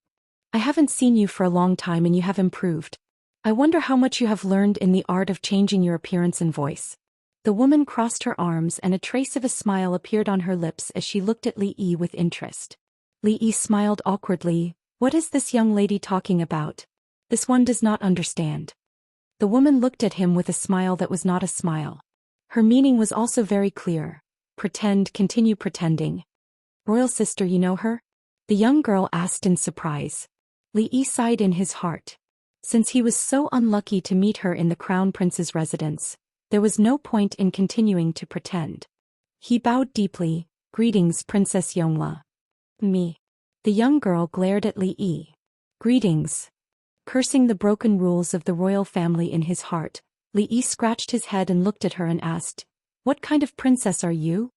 I haven't seen you for a long time and you have improved. I wonder how much you have learned in the art of changing your appearance and voice. The woman crossed her arms and a trace of a smile appeared on her lips as she looked at Li Yi with interest. Li Yi smiled awkwardly. What is this young lady talking about? This one does not understand. The woman looked at him with a smile that was not a smile. Her meaning was also very clear. Pretend, continue pretending. Royal sister, you know her? The young girl asked in surprise. Li Yi sighed in his heart. Since he was so unlucky to meet her in the crown prince's residence, there was no point in continuing to pretend. He bowed deeply. Greetings, Princess Yonghua. Me. The young girl glared at Li Yi. Greetings. Cursing the broken rules of the royal family in his heart, Li Yi scratched his head and looked at her and asked, What kind of princess are you?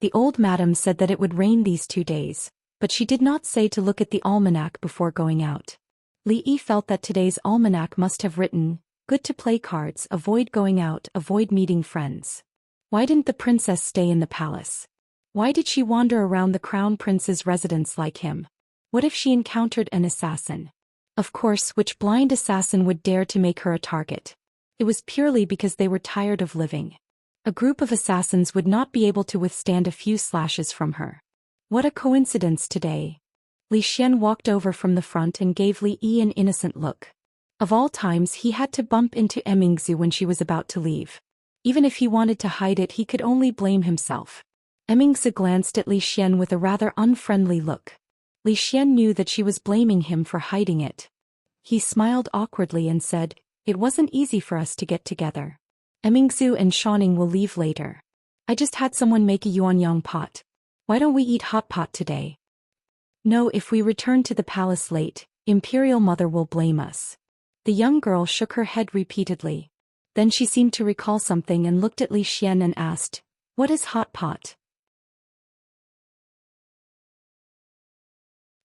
The old madam said that it would rain these 2 days, but she did not say to look at the almanac before going out. Li Yi felt that today's almanac must have written, Good to play cards, avoid going out, avoid meeting friends. Why didn't the princess stay in the palace? Why did she wander around the crown prince's residence like him? What if she encountered an assassin? Of course, which blind assassin would dare to make her a target? It was purely because they were tired of living. A group of assassins would not be able to withstand a few slashes from her. What a coincidence today. Zhou Xian walked over from the front and gave Li Yi an innocent look. Of all times, he had to bump into Immorse when she was about to leave. Even if he wanted to hide it, he could only blame himself. Immorse glanced at Zhou Xian with a rather unfriendly look. Zhou Xian knew that she was blaming him for hiding it. He smiled awkwardly and said, It wasn't easy for us to get together. Immorse and Xianing will leave later. I just had someone make a yuanyang pot. Why don't we eat hot pot today? No, if we return to the palace late, Imperial Mother will blame us. The young girl shook her head repeatedly. Then she seemed to recall something and looked at Zhou Xian and asked, What is hot pot?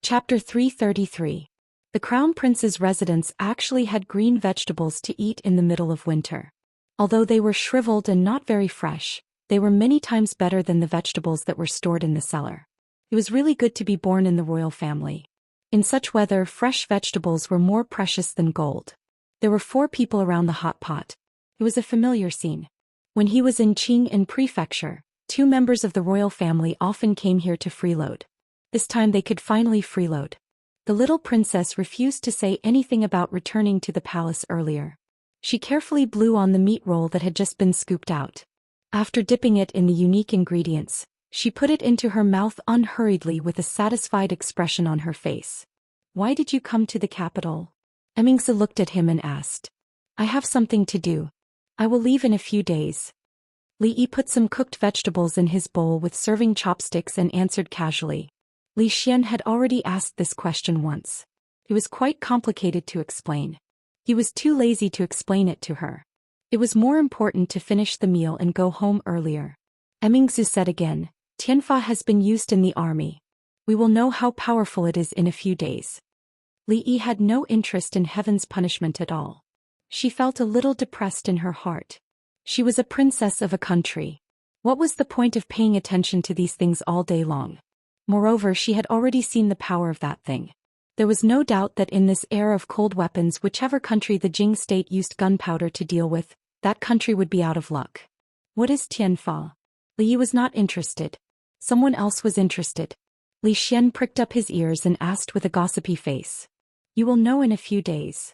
Chapter 333. The Crown Prince's residence actually had green vegetables to eat in the middle of winter. Although they were shriveled and not very fresh, they were many times better than the vegetables that were stored in the cellar. It was really good to be born in the royal family. In such weather, fresh vegetables were more precious than gold. There were 4 people around the hot pot. It was a familiar scene. When he was in Qing'an Prefecture, 2 members of the royal family often came here to freeload. This time they could finally freeload. The little princess refused to say anything about returning to the palace earlier. She carefully blew on the meat roll that had just been scooped out. After dipping it in the unique ingredients, she put it into her mouth unhurriedly with a satisfied expression on her face. "Why did you come to the capital?" Emmingse looked at him and asked. "I have something to do. I will leave in a few days." Li Yi put some cooked vegetables in his bowl with serving chopsticks and answered casually. Li Xian had already asked this question once. It was quite complicated to explain. He was too lazy to explain it to her. It was more important to finish the meal and go home earlier. Emmingse said again, "Tianfa has been used in the army. We will know how powerful it is in a few days." Li Yi had no interest in heaven's punishment at all. She felt a little depressed in her heart. She was a princess of a country. What was the point of paying attention to these things all day long? Moreover, she had already seen the power of that thing. There was no doubt that in this era of cold weapons, whichever country the Jing state used gunpowder to deal with, that country would be out of luck. What is Tianfa? Li Yi was not interested. Someone else was interested. Li Xian pricked up his ears and asked with a gossipy face. "You will know in a few days."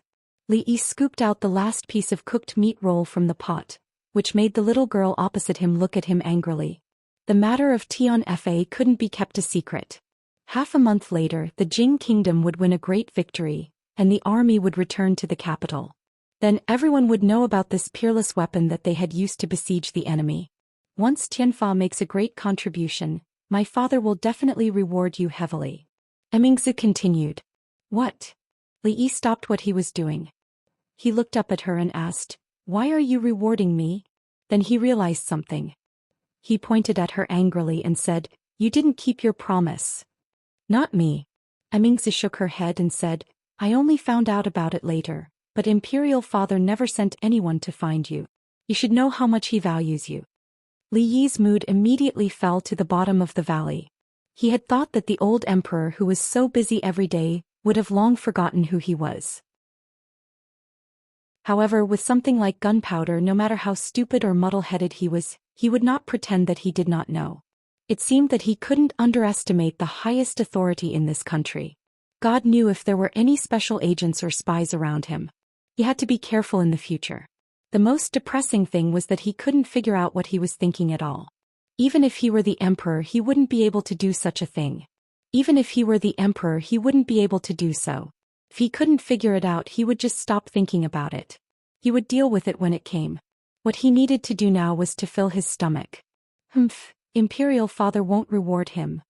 Li Yi scooped out the last piece of cooked meat roll from the pot, which made the little girl opposite him look at him angrily. The matter of Tianfa couldn't be kept a secret. Half a month later, the Jing kingdom would win a great victory, and the army would return to the capital. Then everyone would know about this peerless weapon that they had used to besiege the enemy. "Once Tianfa makes a great contribution, my father will definitely reward you heavily." Emmingse continued. "What?" Li Yi stopped what he was doing. He looked up at her and asked, "Why are you rewarding me?" Then he realized something. He pointed at her angrily and said, "You didn't keep your promise." "Not me." Emmingse shook her head and said, "I only found out about it later, but Imperial Father never sent anyone to find you. You should know how much he values you." Li Yi's mood immediately fell to the bottom of the valley. He had thought that the old emperor who was so busy every day would have long forgotten who he was. However, with something like gunpowder, no matter how stupid or muddle-headed he was, he would not pretend that he did not know. It seemed that he couldn't underestimate the highest authority in this country. God knew if there were any special agents or spies around him. He had to be careful in the future. The most depressing thing was that he couldn't figure out what he was thinking at all. Even if he were the emperor, he wouldn't be able to do such a thing. Even if he were the emperor, he wouldn't be able to do so. If he couldn't figure it out, he would just stop thinking about it. He would deal with it when it came. What he needed to do now was to fill his stomach. "Humph, Imperial Father won't reward him."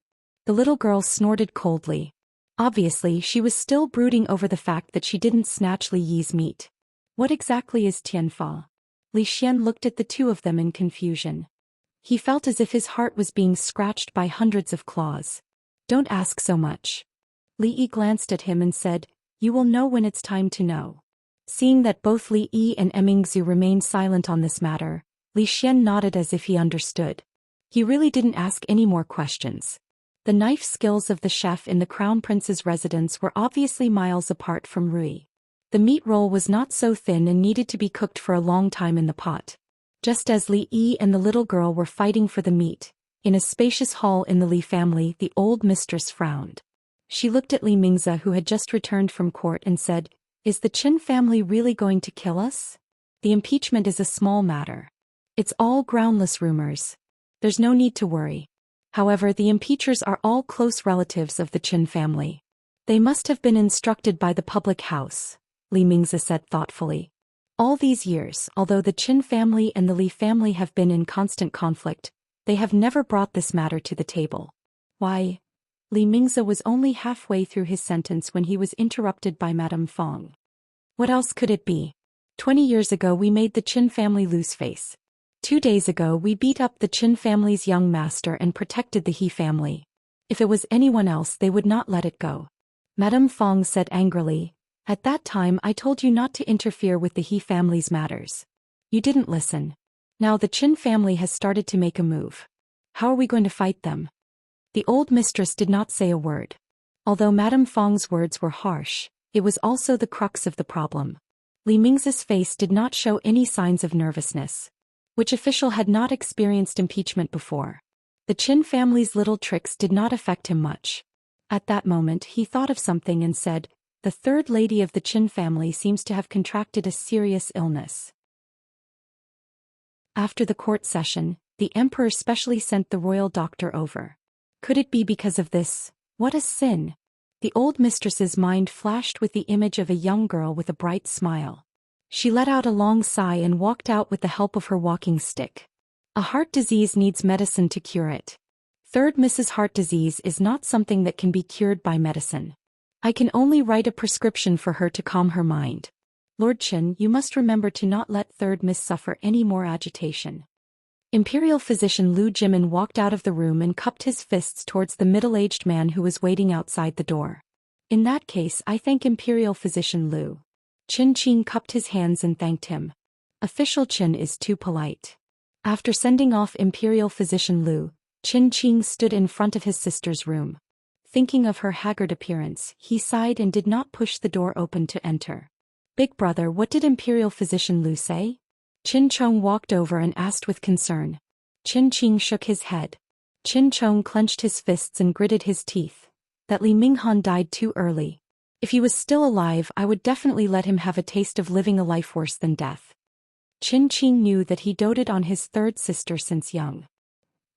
The little girl snorted coldly. Obviously, she was still brooding over the fact that she didn't snatch Li Yi's meat. What exactly is Tianfa? Li Xian looked at the two of them in confusion. He felt as if his heart was being scratched by hundreds of claws. "Don't ask so much." Li Yi glanced at him and said, "You will know when it's time to know." Seeing that both Li Yi and Emmingse remained silent on this matter, Li Xian nodded as if he understood. He really didn't ask any more questions. The knife skills of the chef in the Crown Prince's residence were obviously miles apart from Rui. The meat roll was not so thin and needed to be cooked for a long time in the pot. Just as Li Yi and the little girl were fighting for the meat, in a spacious hall in the Li family, the old mistress frowned. She looked at Li Mingze, who had just returned from court, and said, "Is the Qin family really going to kill us? The impeachment is a small matter. It's all groundless rumors. There's no need to worry. However, the impeachers are all close relatives of the Qin family. They must have been instructed by the public house," Li Mingze said thoughtfully. "All these years, although the Qin family and the Li family have been in constant conflict, they have never brought this matter to the table." "Why?" Li Mingze was only halfway through his sentence when he was interrupted by Madame Fong. "What else could it be? 20 years ago we made the Qin family lose face. 2 days ago we beat up the Qin family's young master and protected the He family. If it was anyone else, they would not let it go." Madame Fong said angrily, "At that time I told you not to interfere with the He family's matters. You didn't listen. Now the Qin family has started to make a move. How are we going to fight them?" The old mistress did not say a word. Although Madame Fong's words were harsh, it was also the crux of the problem. Li Ming's face did not show any signs of nervousness. Which official had not experienced impeachment before? The Qin family's little tricks did not affect him much. At that moment he thought of something and said, "The third lady of the Qin family seems to have contracted a serious illness." After the court session, the emperor specially sent the royal doctor over. Could it be because of this? What a sin! The old mistress's mind flashed with the image of a young girl with a bright smile. She let out a long sigh and walked out with the help of her walking stick. A heart disease needs medicine to cure it. Third Mrs. Heart disease is not something that can be cured by medicine. I can only write a prescription for her to calm her mind. Lord Qin, you must remember to not let third Miss suffer any more agitation. Imperial physician Lu Jimin walked out of the room and cupped his fists towards the middle-aged man who was waiting outside the door. In that case, I thank Imperial physician Lu. Qin Qing cupped his hands and thanked him. Official Qin is too polite. After sending off Imperial physician Lu, Qin Qing stood in front of his sister's room. Thinking of her haggard appearance, he sighed and did not push the door open to enter. Big brother, what did Imperial physician Lu say? Qin Chong walked over and asked with concern. Qin Qing shook his head. Qin Chong clenched his fists and gritted his teeth. That Li Minghan died too early. If he was still alive, I would definitely let him have a taste of living a life worse than death. Qin Qing knew that he doted on his third sister since young.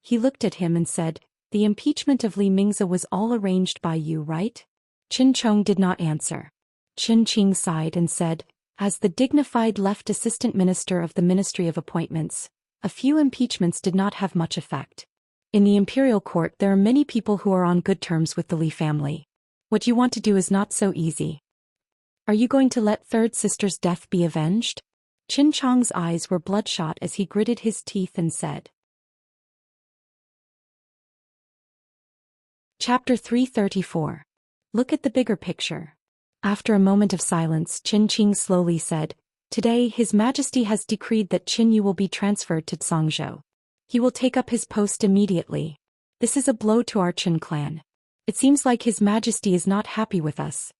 He looked at him and said, "The impeachment of Li Mingza was all arranged by you, right?" Qin Chong did not answer. Qin Qing sighed and said, "As the dignified left assistant minister of the Ministry of Appointments, a few impeachments did not have much effect. In the imperial court there are many people who are on good terms with the Li family. What you want to do is not so easy. Are you going to let third sister's death be avenged?" Qin Chong's eyes were bloodshot as he gritted his teeth and said. Chapter 334. Look at the bigger picture. After a moment of silence, Qin Qing slowly said, "Today His Majesty has decreed that Qin Yu will be transferred to Zhangzhou. He will take up his post immediately. This is a blow to our Qin clan. It seems like His Majesty is not happy with us.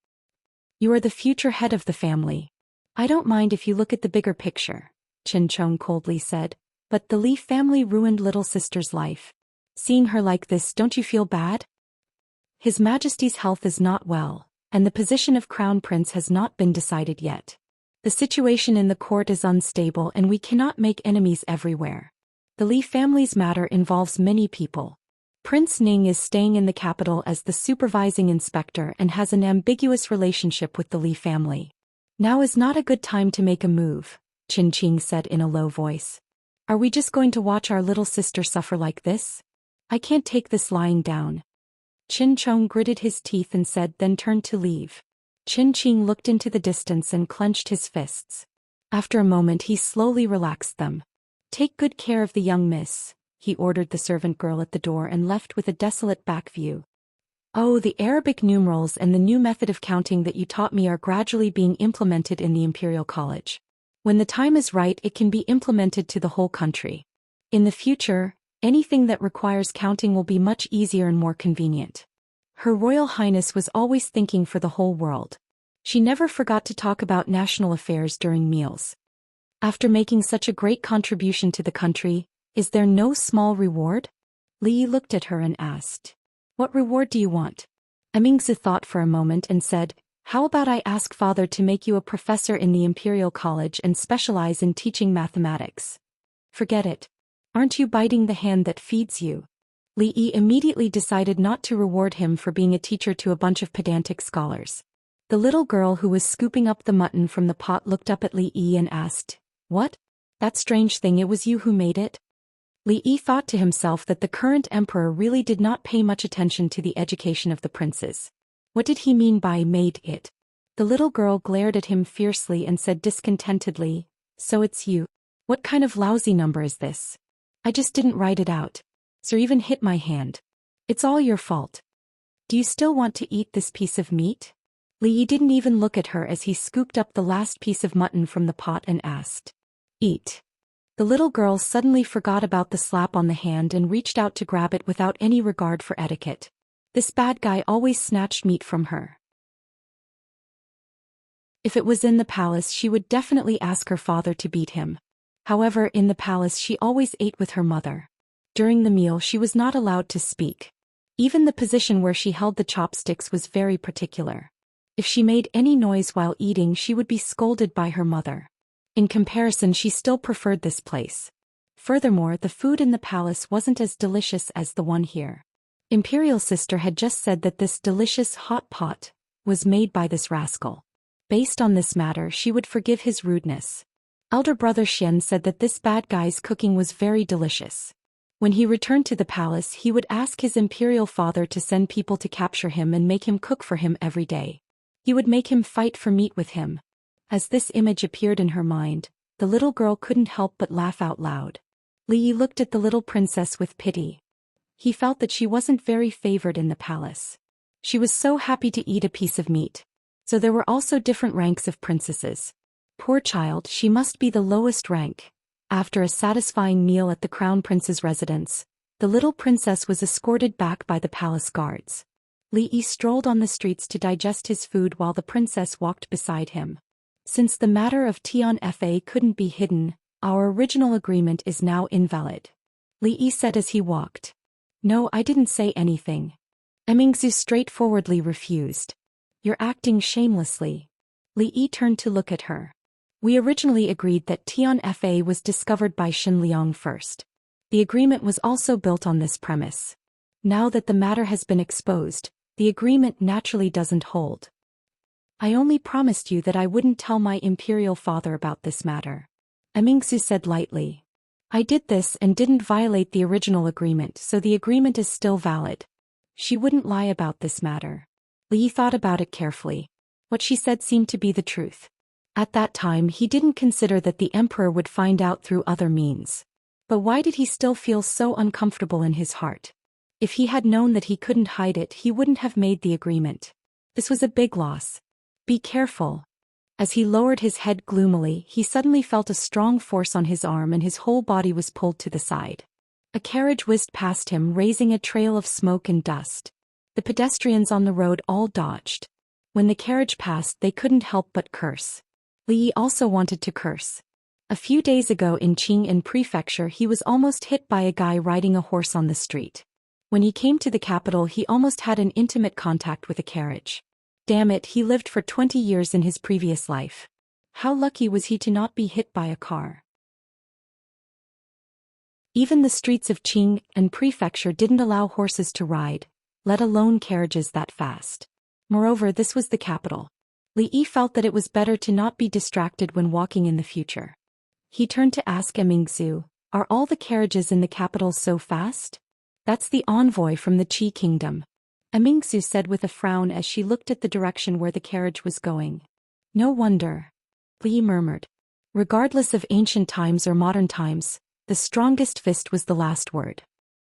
You are the future head of the family. I don't mind if you look at the bigger picture," Qin Chong coldly said, "but the Li family ruined little sister's life. Seeing her like this, don't you feel bad? His Majesty's health is not well, and the position of Crown Prince has not been decided yet. The situation in the court is unstable and we cannot make enemies everywhere. The Li family's matter involves many people. Prince Ning is staying in the capital as the supervising inspector and has an ambiguous relationship with the Li family. Now is not a good time to make a move," Qin Qing said in a low voice. "Are we just going to watch our little sister suffer like this? I can't take this lying down." Qin Chong gritted his teeth and said, then turned to leave. Qin Qing looked into the distance and clenched his fists. After a moment he slowly relaxed them. "Take good care of the young miss," he ordered the servant girl at the door and left with a desolate back view. "Oh, the Arabic numerals and the new method of counting that you taught me are gradually being implemented in the Imperial College. When the time is right, it can be implemented to the whole country. In the future, anything that requires counting will be much easier and more convenient." Her Royal Highness was always thinking for the whole world. She never forgot to talk about national affairs during meals. After making such a great contribution to the country, is there no small reward? Li looked at her and asked, "What reward do you want?" Amingzi thought for a moment and said, "How about I ask father to make you a professor in the Imperial College and specialize in teaching mathematics?" "Forget it. Aren't you biting the hand that feeds you?" Li Yi immediately decided not to reward him for being a teacher to a bunch of pedantic scholars. The little girl who was scooping up the mutton from the pot looked up at Li Yi and asked, "What? That strange thing, it was you who made it?" Li Yi thought to himself that the current emperor really did not pay much attention to the education of the princes. What did he mean by made it? The little girl glared at him fiercely and said discontentedly, "So it's you. What kind of lousy number is this? I just didn't write it out. Sir even hit my hand. It's all your fault. Do you still want to eat this piece of meat?" Li Yi didn't even look at her as he scooped up the last piece of mutton from the pot and asked, "Eat." The little girl suddenly forgot about the slap on the hand and reached out to grab it without any regard for etiquette. This bad guy always snatched meat from her. If it was in the palace, she would definitely ask her father to beat him. However, in the palace she always ate with her mother. During the meal she was not allowed to speak. Even the position where she held the chopsticks was very particular. If she made any noise while eating, she would be scolded by her mother. In comparison, she still preferred this place. Furthermore, the food in the palace wasn't as delicious as the one here. Imperial sister had just said that this delicious hot pot was made by this rascal. Based on this matter, she would forgive his rudeness. Elder brother Xian said that this bad guy's cooking was very delicious. When he returned to the palace, he would ask his imperial father to send people to capture him and make him cook for him every day. He would make him fight for meat with him. As this image appeared in her mind, the little girl couldn't help but laugh out loud. Li Yi looked at the little princess with pity. He felt that she wasn't very favored in the palace. She was so happy to eat a piece of meat. So there were also different ranks of princesses. Poor child, she must be the lowest rank. After a satisfying meal at the crown prince's residence, the little princess was escorted back by the palace guards. Li Yi strolled on the streets to digest his food while the princess walked beside him. Since the matter of Tian Fa couldn't be hidden, our original agreement is now invalid. Li Yi said as he walked. No, I didn't say anything. Emingzu straightforwardly refused. You're acting shamelessly. Li Yi turned to look at her. We originally agreed that Tian Fa was discovered by Shen Liang first. The agreement was also built on this premise. Now that the matter has been exposed, the agreement naturally doesn't hold. I only promised you that I wouldn't tell my imperial father about this matter. Emingzu said lightly. I did this and didn't violate the original agreement, so the agreement is still valid. She wouldn't lie about this matter. Li Yi thought about it carefully. What she said seemed to be the truth. At that time he didn't consider that the emperor would find out through other means. But why did he still feel so uncomfortable in his heart? If he had known that he couldn't hide it, he wouldn't have made the agreement. This was a big loss. Be careful. As he lowered his head gloomily, he suddenly felt a strong force on his arm and his whole body was pulled to the side. A carriage whizzed past him, raising a trail of smoke and dust. The pedestrians on the road all dodged. When the carriage passed, they couldn't help but curse. Li Yi also wanted to curse. A few days ago in Qing'an Prefecture, he was almost hit by a guy riding a horse on the street. When he came to the capital, he almost had an intimate contact with a carriage. Damn it, he lived for 20 years in his previous life. How lucky was he to not be hit by a car? Even the streets of Qing'an Prefecture didn't allow horses to ride, let alone carriages that fast. Moreover, this was the capital. Li Yi felt that it was better to not be distracted when walking in the future. He turned to ask Emingzu, are all the carriages in the capital so fast? That's the envoy from the Qi kingdom. Emingzu said with a frown as she looked at the direction where the carriage was going. No wonder. Li Yi murmured. Regardless of ancient times or modern times, the strongest fist was the last word.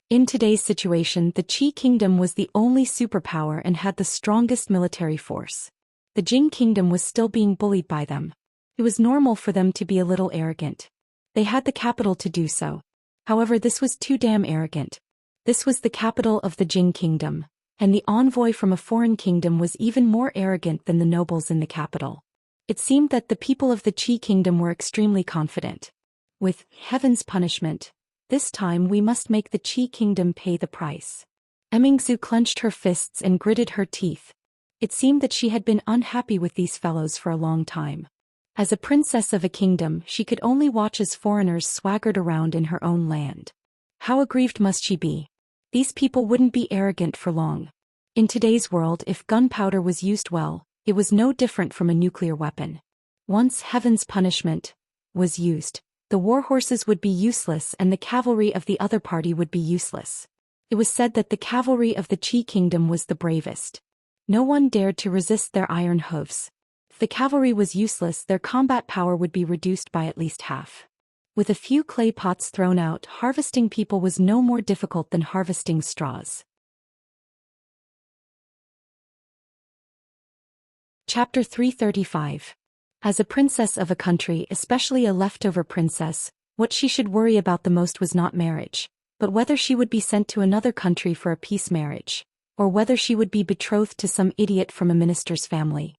In today's situation, the Qi kingdom was the only superpower and had the strongest military force. The Jing kingdom was still being bullied by them. It was normal for them to be a little arrogant. They had the capital to do so. However, this was too damn arrogant. This was the capital of the Jing kingdom, and the envoy from a foreign kingdom was even more arrogant than the nobles in the capital. It seemed that the people of the Qi kingdom were extremely confident. With heaven's punishment, this time we must make the Qi kingdom pay the price. Emingzu clenched her fists and gritted her teeth. It seemed that she had been unhappy with these fellows for a long time. As a princess of a kingdom, she could only watch as foreigners swaggered around in her own land. How aggrieved must she be? These people wouldn't be arrogant for long. In today's world, if gunpowder was used well, it was no different from a nuclear weapon. Once heaven's punishment was used, the war horses would be useless and the cavalry of the other party would be useless. It was said that the cavalry of the Qi kingdom was the bravest. No one dared to resist their iron hooves. If the cavalry was useless, their combat power would be reduced by at least half. With a few clay pots thrown out, harvesting people was no more difficult than harvesting straws. Chapter 335. As a princess of a country, especially a leftover princess, what she should worry about the most was not marriage, but whether she would be sent to another country for a peace marriage, or whether she would be betrothed to some idiot from a minister's family.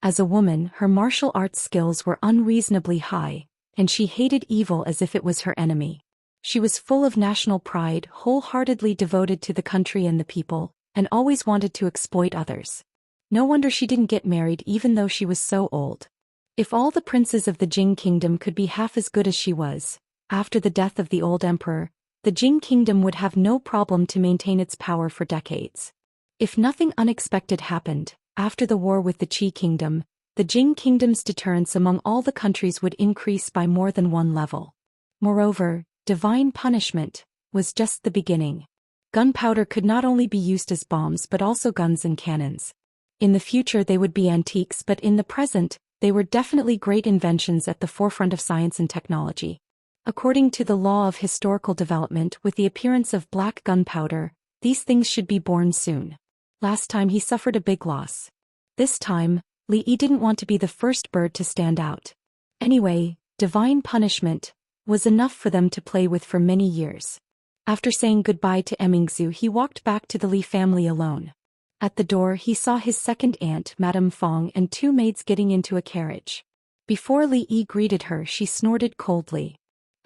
As a woman, her martial arts skills were unreasonably high, and she hated evil as if it was her enemy. She was full of national pride, wholeheartedly devoted to the country and the people, and always wanted to exploit others. No wonder she didn't get married even though she was so old. If all the princes of the Jing kingdom could be half as good as she was, after the death of the old emperor, the Jing kingdom would have no problem to maintain its power for decades. If nothing unexpected happened, after the war with the Qi kingdom, the Jing kingdom's deterrence among all the countries would increase by more than one level. Moreover, divine punishment was just the beginning. Gunpowder could not only be used as bombs but also guns and cannons. In the future they would be antiques, but in the present, they were definitely great inventions at the forefront of science and technology. According to the law of historical development, with the appearance of black gunpowder, these things should be born soon. Last time he suffered a big loss. This time, Li Yi didn't want to be the first bird to stand out. Anyway, divine punishment was enough for them to play with for many years. After saying goodbye to Emingzu, he walked back to the Li family alone. At the door he saw his second aunt, Madame Fong, and two maids getting into a carriage. Before Li Yi greeted her, she snorted coldly.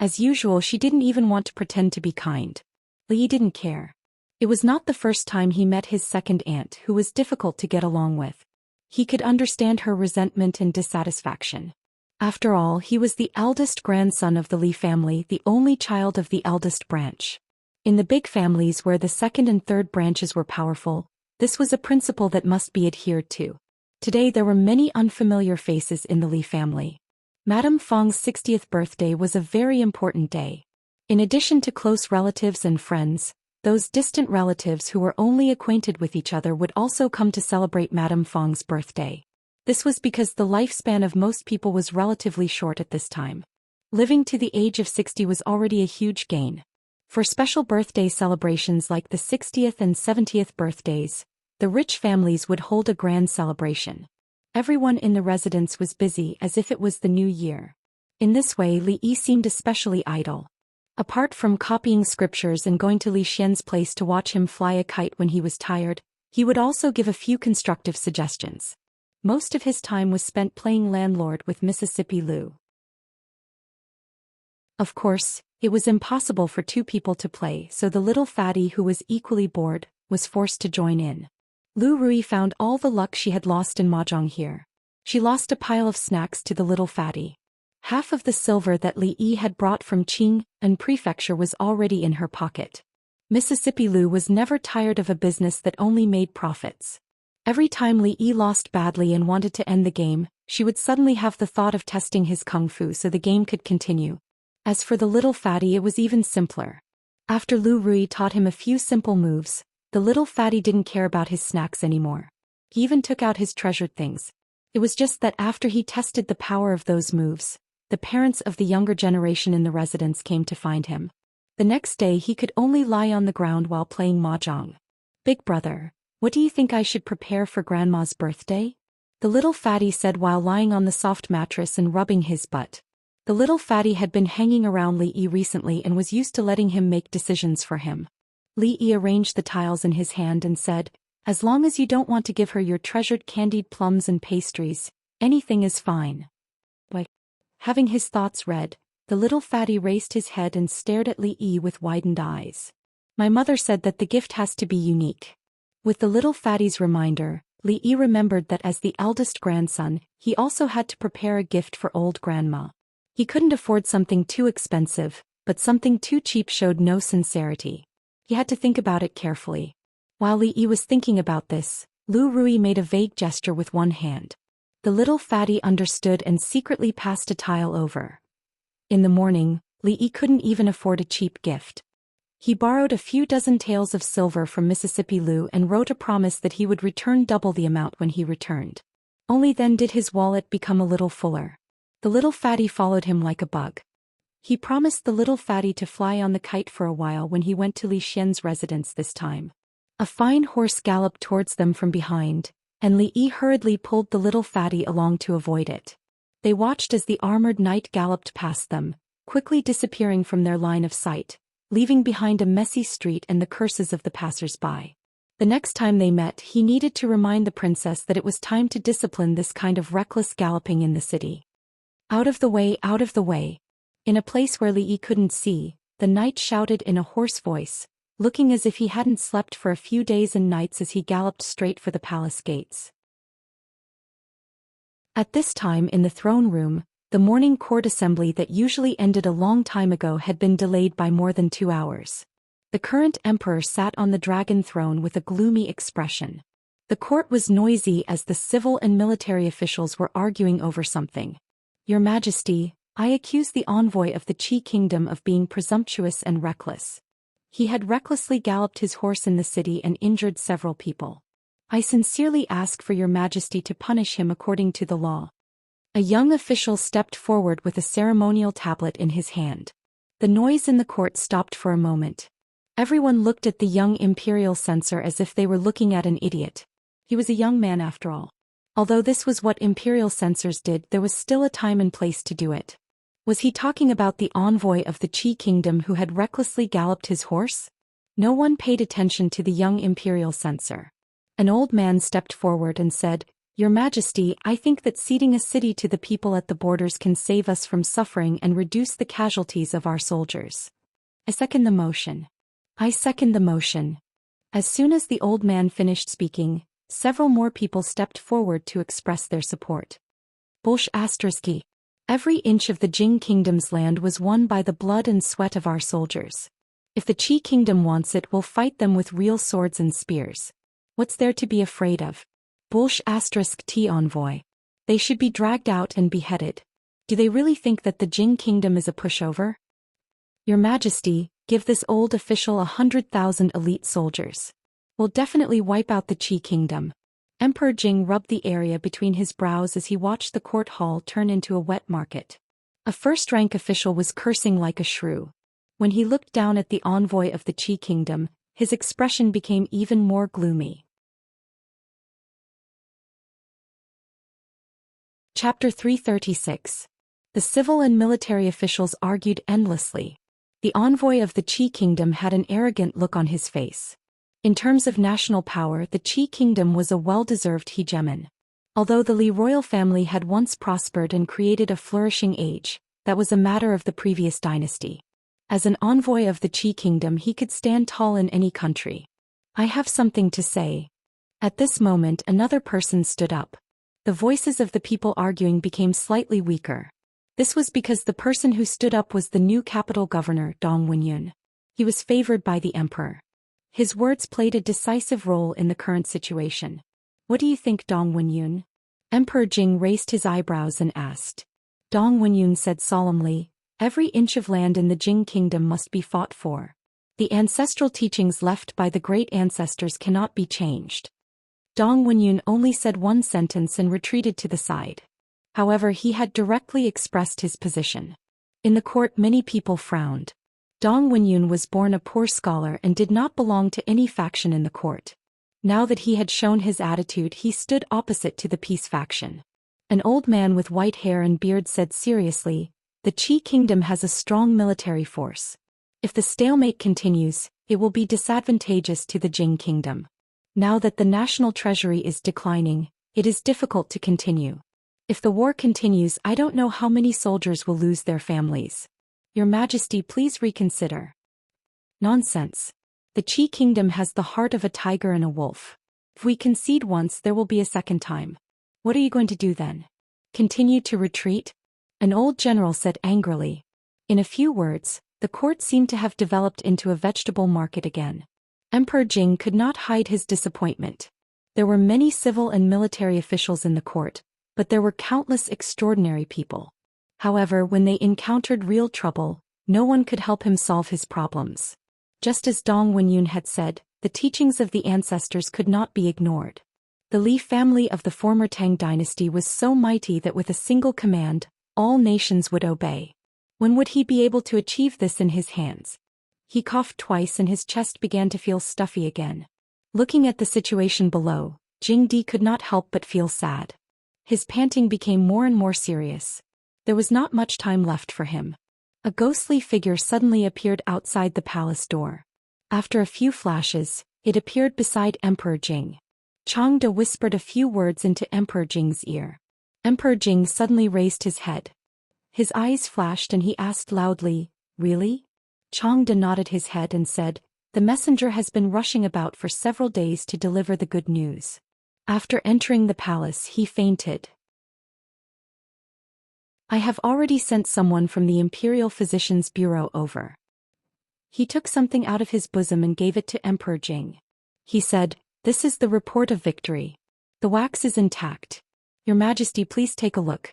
As usual, she didn't even want to pretend to be kind. Li Yi didn't care. It was not the first time he met his second aunt, who was difficult to get along with. He could understand her resentment and dissatisfaction. After all, he was the eldest grandson of the Li family, the only child of the eldest branch. In the big families where the second and third branches were powerful, this was a principle that must be adhered to. Today there were many unfamiliar faces in the Li family. Madame Fong's 60th birthday was a very important day. In addition to close relatives and friends, those distant relatives who were only acquainted with each other would also come to celebrate Madame Fong's birthday. This was because the lifespan of most people was relatively short at this time. Living to the age of 60 was already a huge gain. For special birthday celebrations like the 60th and 70th birthdays, the rich families would hold a grand celebration. Everyone in the residence was busy as if it was the new year. In this way, Li Yi seemed especially idle. Apart from copying scriptures and going to Li Xian's place to watch him fly a kite when he was tired, he would also give a few constructive suggestions. Most of his time was spent playing landlord with Mississippi Lu. Of course, it was impossible for two people to play, so the little fatty, who was equally bored, was forced to join in. Lu Rui found all the luck she had lost in mahjong here. She lost a pile of snacks to the little fatty. Half of the silver that Li Yi had brought from Qing and Prefecture was already in her pocket. Mississippi Lu was never tired of a business that only made profits. Every time Li Yi lost badly and wanted to end the game, she would suddenly have the thought of testing his kung fu so the game could continue. As for the little fatty, it was even simpler. After Lu Rui taught him a few simple moves, the little fatty didn't care about his snacks anymore. He even took out his treasured things. It was just that after he tested the power of those moves, the parents of the younger generation in the residence came to find him. The next day he could only lie on the ground while playing mahjong. "Big brother, what do you think I should prepare for Grandma's birthday?" the little fatty said while lying on the soft mattress and rubbing his butt. The little fatty had been hanging around Li Yi recently and was used to letting him make decisions for him. Li Yi arranged the tiles in his hand and said, "As long as you don't want to give her your treasured candied plums and pastries, anything is fine." Having his thoughts read, the little fatty raised his head and stared at Li Yi with widened eyes. "My mother said that the gift has to be unique." With the little fatty's reminder, Li Yi remembered that as the eldest grandson, he also had to prepare a gift for old grandma. He couldn't afford something too expensive, but something too cheap showed no sincerity. He had to think about it carefully. While Li Yi was thinking about this, Lu Rui made a vague gesture with one hand. The little fatty understood and secretly passed a tile over. In the morning, Li Yi couldn't even afford a cheap gift. He borrowed a few dozen taels of silver from Mississippi Lu and wrote a promise that he would return double the amount when he returned. Only then did his wallet become a little fuller. The little fatty followed him like a bug. He promised the little fatty to fly on the kite for a while when he went to Li Xian's residence this time. A fine horse galloped towards them from behind, and Li Yi hurriedly pulled the little fatty along to avoid it. They watched as the armored knight galloped past them, quickly disappearing from their line of sight, leaving behind a messy street and the curses of the passers-by. The next time they met, he needed to remind the princess that it was time to discipline this kind of reckless galloping in the city. Out of the way, out of the way. In a place where Li Yi couldn't see, the knight shouted in a hoarse voice, looking as if he hadn't slept for a few days and nights as he galloped straight for the palace gates. At this time in the throne room, the morning court assembly that usually ended a long time ago had been delayed by more than 2 hours. The current emperor sat on the dragon throne with a gloomy expression. The court was noisy as the civil and military officials were arguing over something. Your Majesty, I accuse the envoy of the Qi kingdom of being presumptuous and reckless. He had recklessly galloped his horse in the city and injured several people. I sincerely ask for your Majesty to punish him according to the law. A young official stepped forward with a ceremonial tablet in his hand. The noise in the court stopped for a moment. Everyone looked at the young imperial censor as if they were looking at an idiot. He was a young man after all. Although this was what imperial censors did, there was still a time and place to do it. Was he talking about the envoy of the Qi kingdom who had recklessly galloped his horse? No one paid attention to the young imperial censor. An old man stepped forward and said, Your Majesty, I think that ceding a city to the people at the borders can save us from suffering and reduce the casualties of our soldiers. I second the motion. I second the motion. As soon as the old man finished speaking, several more people stepped forward to express their support. ***. Every inch of the Jing kingdom's land was won by the blood and sweat of our soldiers. If the Qi kingdom wants it, we'll fight them with real swords and spears. What's there to be afraid of? ***T envoy. They should be dragged out and beheaded. Do they really think that the Jing kingdom is a pushover? Your Majesty, give this old official 100,000 elite soldiers. We'll definitely wipe out the Qi kingdom. Emperor Jing rubbed the area between his brows as he watched the court hall turn into a wet market. A first-rank official was cursing like a shrew. When he looked down at the envoy of the Qi kingdom, his expression became even more gloomy. Chapter 336. The civil and military officials argued endlessly. The envoy of the Qi kingdom had an arrogant look on his face. In terms of national power, the Qi kingdom was a well-deserved hegemon. Although the Li royal family had once prospered and created a flourishing age, that was a matter of the previous dynasty. As an envoy of the Qi kingdom, he could stand tall in any country. I have something to say. At this moment, another person stood up. The voices of the people arguing became slightly weaker. This was because the person who stood up was the new capital governor, Dong Wenyun. He was favored by the emperor. His words played a decisive role in the current situation. What do you think, Dong Wenyun? Emperor Jing raised his eyebrows and asked. Dong Wenyun said solemnly, every inch of land in the Jing kingdom must be fought for. The ancestral teachings left by the great ancestors cannot be changed. Dong Wenyun only said one sentence and retreated to the side. However, he had directly expressed his position. In the court, many people frowned. Dong Wenyun was born a poor scholar and did not belong to any faction in the court. Now that he had shown his attitude, he stood opposite to the peace faction. An old man with white hair and beard said seriously, the Qi kingdom has a strong military force. If the stalemate continues, it will be disadvantageous to the Jing kingdom. Now that the national treasury is declining, it is difficult to continue. If the war continues, I don't know how many soldiers will lose their families. Your Majesty, please reconsider. Nonsense. The Qi kingdom has the heart of a tiger and a wolf. If we concede once, there will be a second time. What are you going to do then? Continue to retreat? An old general said angrily. In a few words, the court seemed to have developed into a vegetable market again. Emperor Jing could not hide his disappointment. There were many civil and military officials in the court, but there were countless extraordinary people. However, when they encountered real trouble, no one could help him solve his problems. Just as Dong Wenyun had said, the teachings of the ancestors could not be ignored. The Li family of the former Tang dynasty was so mighty that with a single command, all nations would obey. When would he be able to achieve this in his hands? He coughed twice and his chest began to feel stuffy again. Looking at the situation below, Jing Di could not help but feel sad. His panting became more and more serious. There was not much time left for him. A ghostly figure suddenly appeared outside the palace door. After a few flashes, It appeared beside Emperor Jing. Changde whispered a few words into Emperor Jing's ear. Emperor Jing suddenly raised his head. His eyes flashed and he asked loudly, "Really?" Changde nodded his head and said, "The messenger has been rushing about for several days to deliver the good news." After entering the palace, he fainted. "I have already sent someone from the Imperial Physician's Bureau over." He took something out of his bosom and gave it to Emperor Jing. He said, "This is the report of victory. The wax is intact. Your Majesty, please take a look."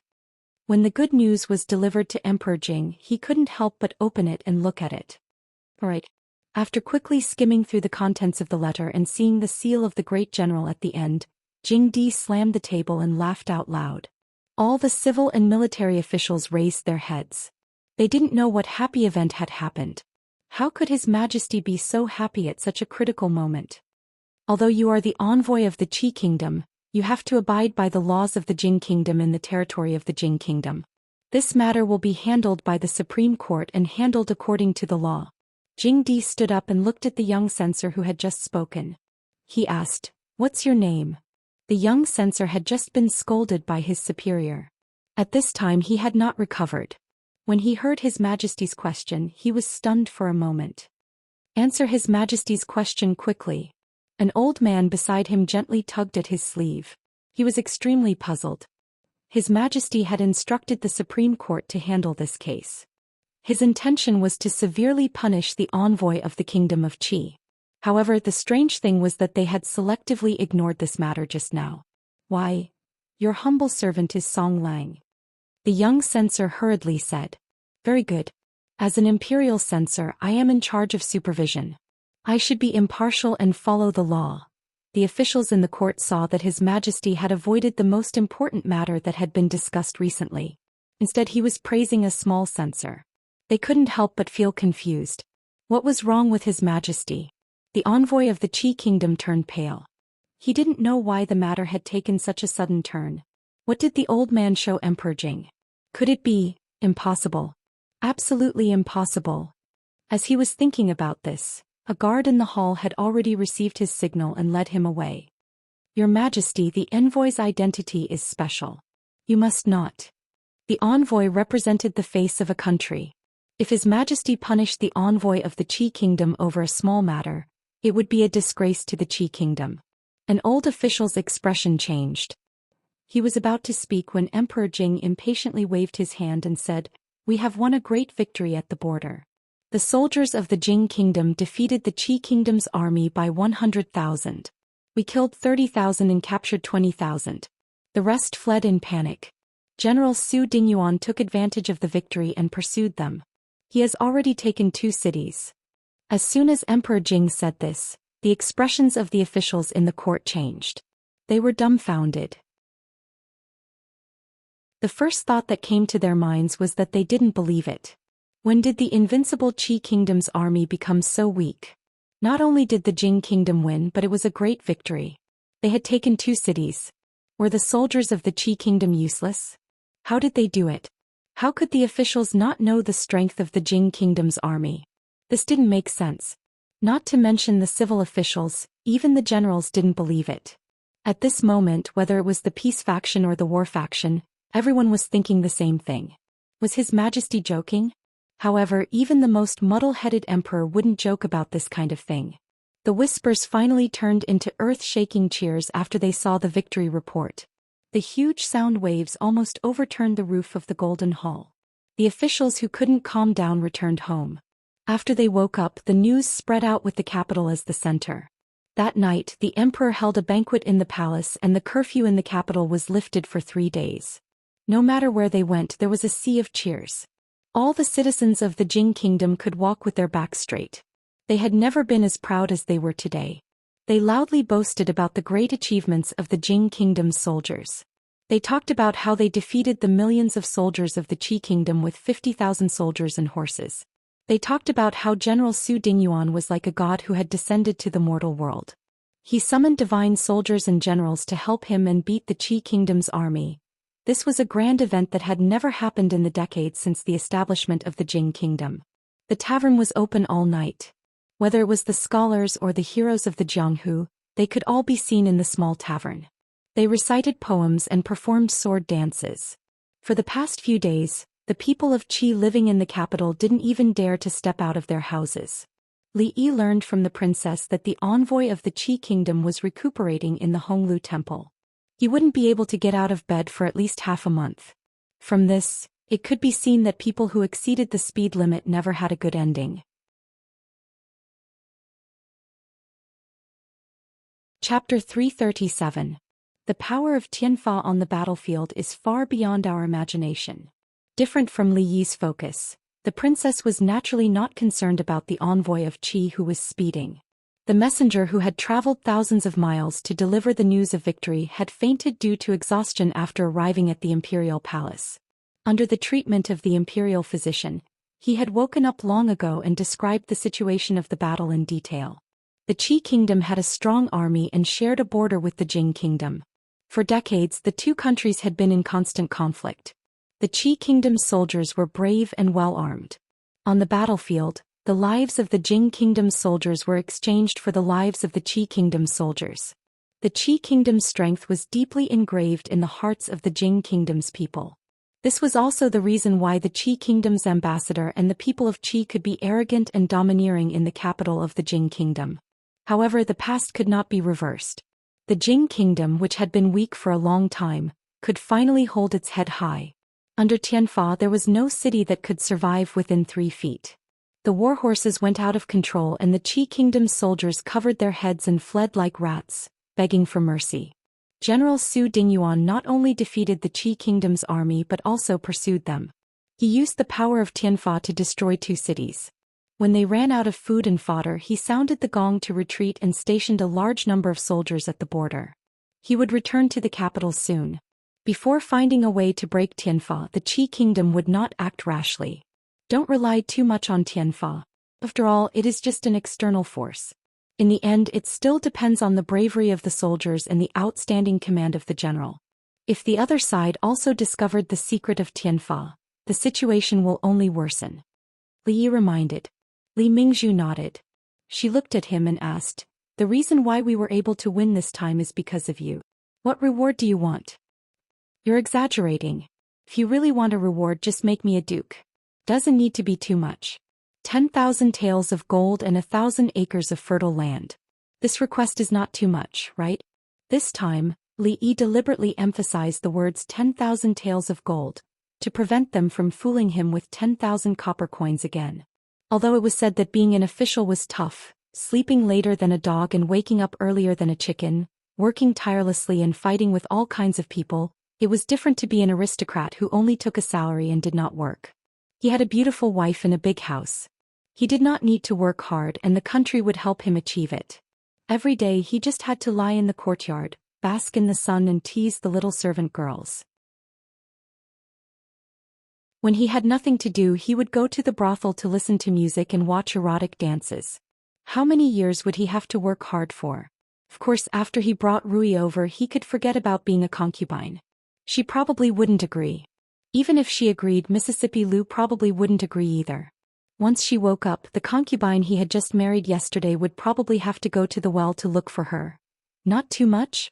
When the good news was delivered to Emperor Jing, he couldn't help but open it and look at it. Right. After quickly skimming through the contents of the letter and seeing the seal of the great general at the end, Jing Di slammed the table and laughed out loud. All the civil and military officials raised their heads. They didn't know what happy event had happened. How could His Majesty be so happy at such a critical moment? Although you are the envoy of the Qi Kingdom, you have to abide by the laws of the Jing Kingdom in the territory of the Jing Kingdom. This matter will be handled by the Supreme Court and handled according to the law. Jing Di stood up and looked at the young censor who had just spoken. He asked, "What's your name?" The young censor had just been scolded by his superior. At this time he had not recovered. When he heard His Majesty's question, he was stunned for a moment. "Answer His Majesty's question quickly." An old man beside him gently tugged at his sleeve. He was extremely puzzled. His Majesty had instructed the Supreme Court to handle this case. His intention was to severely punish the envoy of the Kingdom of Qi. However, the strange thing was that they had selectively ignored this matter just now. "Why, your humble servant is Song Lang." The young censor hurriedly said. "Very good. As an imperial censor, I am in charge of supervision. I should be impartial and follow the law." The officials in the court saw that His Majesty had avoided the most important matter that had been discussed recently. Instead, he was praising a small censor. They couldn't help but feel confused. What was wrong with His Majesty? The envoy of the Qi Kingdom turned pale. He didn't know why the matter had taken such a sudden turn. What did the old man show Emperor Jing? Could it be impossible? Absolutely impossible. As he was thinking about this, a guard in the hall had already received his signal and led him away. "Your Majesty, the envoy's identity is special. You must not." The envoy represented the face of a country. If His Majesty punished the envoy of the Qi Kingdom over a small matter, it would be a disgrace to the Qi Kingdom. An old official's expression changed. He was about to speak when Emperor Jing impatiently waved his hand and said, "We have won a great victory at the border. The soldiers of the Jing Kingdom defeated the Qi Kingdom's army by 100,000. We killed 30,000 and captured 20,000. The rest fled in panic. General Su Dingyuan took advantage of the victory and pursued them. He has already taken 2 cities." As soon as Emperor Jing said this, the expressions of the officials in the court changed. They were dumbfounded. The first thought that came to their minds was that they didn't believe it. When did the invincible Qi Kingdom's army become so weak? Not only did the Jing Kingdom win, but it was a great victory. They had taken 2 cities. Were the soldiers of the Qi Kingdom useless? How did they do it? How could the officials not know the strength of the Jing Kingdom's army? This didn't make sense. Not to mention the civil officials, even the generals didn't believe it. At this moment, whether it was the peace faction or the war faction, everyone was thinking the same thing. Was His Majesty joking? However, even the most muddle-headed emperor wouldn't joke about this kind of thing. The whispers finally turned into earth-shaking cheers after they saw the victory report. The huge sound waves almost overturned the roof of the Golden Hall. The officials who couldn't calm down returned home. After they woke up, the news spread out with the capital as the center. That night, the emperor held a banquet in the palace and the curfew in the capital was lifted for 3 days. No matter where they went, there was a sea of cheers. All the citizens of the Jing Kingdom could walk with their backs straight. They had never been as proud as they were today. They loudly boasted about the great achievements of the Jing Kingdom's soldiers. They talked about how they defeated the millions of soldiers of the Qi Kingdom with 50,000 soldiers and horses. They talked about how General Su Dingyuan was like a god who had descended to the mortal world. He summoned divine soldiers and generals to help him and beat the Qi Kingdom's army. This was a grand event that had never happened in the decades since the establishment of the Jing Kingdom. The tavern was open all night. Whether it was the scholars or the heroes of the Jianghu, they could all be seen in the small tavern. They recited poems and performed sword dances. For the past few days, the people of Qi living in the capital didn't even dare to step out of their houses. Li Yi learned from the princess that the envoy of the Qi kingdom was recuperating in the Honglu temple. He wouldn't be able to get out of bed for at least half a month. From this, it could be seen that people who exceeded the speed limit never had a good ending. Chapter 337. The power of Tianfa on the battlefield is far beyond our imagination. Different from Li Yi's focus, the princess was naturally not concerned about the envoy of Qi who was speeding. The messenger who had traveled thousands of miles to deliver the news of victory had fainted due to exhaustion after arriving at the imperial palace. Under the treatment of the imperial physician, he had woken up long ago and described the situation of the battle in detail. The Qi kingdom had a strong army and shared a border with the Jing kingdom. For decades, the two countries had been in constant conflict. The Qi kingdom's soldiers were brave and well-armed. On the battlefield, the lives of the Jing kingdom's soldiers were exchanged for the lives of the Qi kingdom's soldiers. The Qi kingdom's strength was deeply engraved in the hearts of the Jing kingdom's people. This was also the reason why the Qi kingdom's ambassador and the people of Qi could be arrogant and domineering in the capital of the Jing kingdom. However, the past could not be reversed. The Jing kingdom, which had been weak for a long time, could finally hold its head high. Under Tianfa there was no city that could survive within 3 feet. The war horses went out of control and the Qi kingdom's soldiers covered their heads and fled like rats, begging for mercy. General Su Dingyuan not only defeated the Qi kingdom's army but also pursued them. He used the power of Tianfa to destroy 2 cities. When they ran out of food and fodder, he sounded the gong to retreat and stationed a large number of soldiers at the border. He would return to the capital soon. Before finding a way to break Tianfa, the Qi kingdom would not act rashly. Don't rely too much on Tianfa. After all, it is just an external force. In the end, it still depends on the bravery of the soldiers and the outstanding command of the general. If the other side also discovered the secret of Tianfa, the situation will only worsen. Li Yi reminded. Li Mingzhu nodded. She looked at him and asked, "The reason why we were able to win this time is because of you. What reward do you want?" "You're exaggerating. If you really want a reward, just make me a duke. Doesn't need to be too much. 10,000 taels of gold and 1,000 acres of fertile land. This request is not too much, right?" This time, Li Yi deliberately emphasized the words 10,000 taels of gold, to prevent them from fooling him with 10,000 copper coins again. Although it was said that being an official was tough, sleeping later than a dog and waking up earlier than a chicken, working tirelessly and fighting with all kinds of people, it was different to be an aristocrat who only took a salary and did not work. He had a beautiful wife and a big house. He did not need to work hard and the country would help him achieve it. Every day he just had to lie in the courtyard, bask in the sun and tease the little servant girls. When he had nothing to do, he would go to the brothel to listen to music and watch erotic dances. How many years would he have to work hard for? Of course, after he brought Rui over, he could forget about being a concubine. She probably wouldn't agree. Even if she agreed, Mississippi Lu probably wouldn't agree either. Once she woke up, the concubine he had just married yesterday would probably have to go to the well to look for her. Not too much?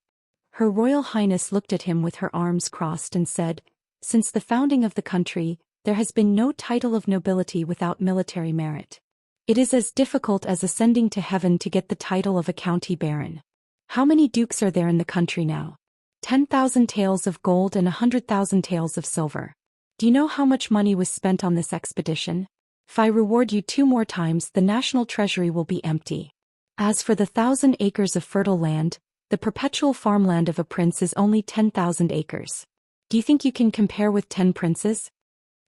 Her Royal Highness looked at him with her arms crossed and said, "Since the founding of the country, there has been no title of nobility without military merit. It is as difficult as ascending to heaven to get the title of a county baron. How many dukes are there in the country now? 10,000 taels of gold and 100,000 taels of silver. Do you know how much money was spent on this expedition? If I reward you 2 more times, the national treasury will be empty. As for the 1,000 acres of fertile land, the perpetual farmland of a prince is only 10,000 acres. Do you think you can compare with 10 princes?"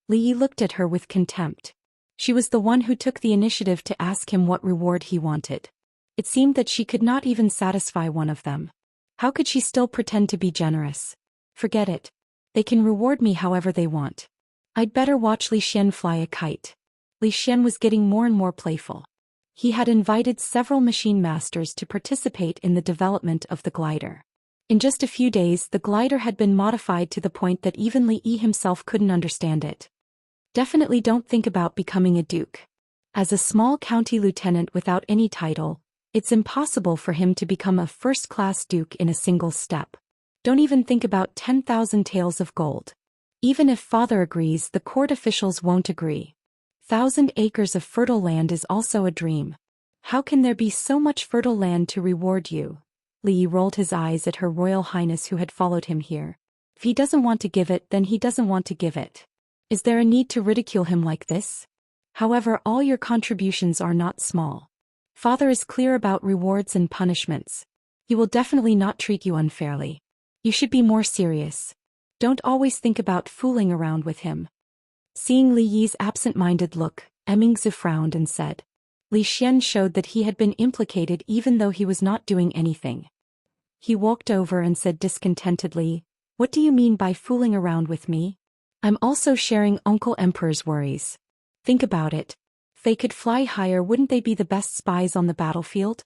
Li Yi looked at her with contempt. She was the one who took the initiative to ask him what reward he wanted. It seemed that she could not even satisfy one of them. How could she still pretend to be generous? Forget it. They can reward me however they want. I'd better watch Li Xian fly a kite. Li Xian was getting more and more playful. He had invited several machine masters to participate in the development of the glider. In just a few days, the glider had been modified to the point that even Li Yi himself couldn't understand it. "Definitely don't think about becoming a duke. As a small county lieutenant without any title, it's impossible for him to become a first-class duke in a single step. Don't even think about 10,000 taels of gold. Even if father agrees, the court officials won't agree. 1,000 acres of fertile land is also a dream. How can there be so much fertile land to reward you? Li rolled his eyes at Her Royal Highness who had followed him here. If he doesn't want to give it, then he doesn't want to give it. Is there a need to ridicule him like this? However, all your contributions are not small. Father is clear about rewards and punishments. He will definitely not treat you unfairly. You should be more serious. Don't always think about fooling around with him. Seeing Li Yi's absent-minded look, Emmingzi frowned and said. Li Xian showed that he had been implicated even though he was not doing anything. He walked over and said discontentedly, "What do you mean by fooling around with me? I'm also sharing Uncle Emperor's worries. Think about it. If they could fly higher, wouldn't they be the best spies on the battlefield?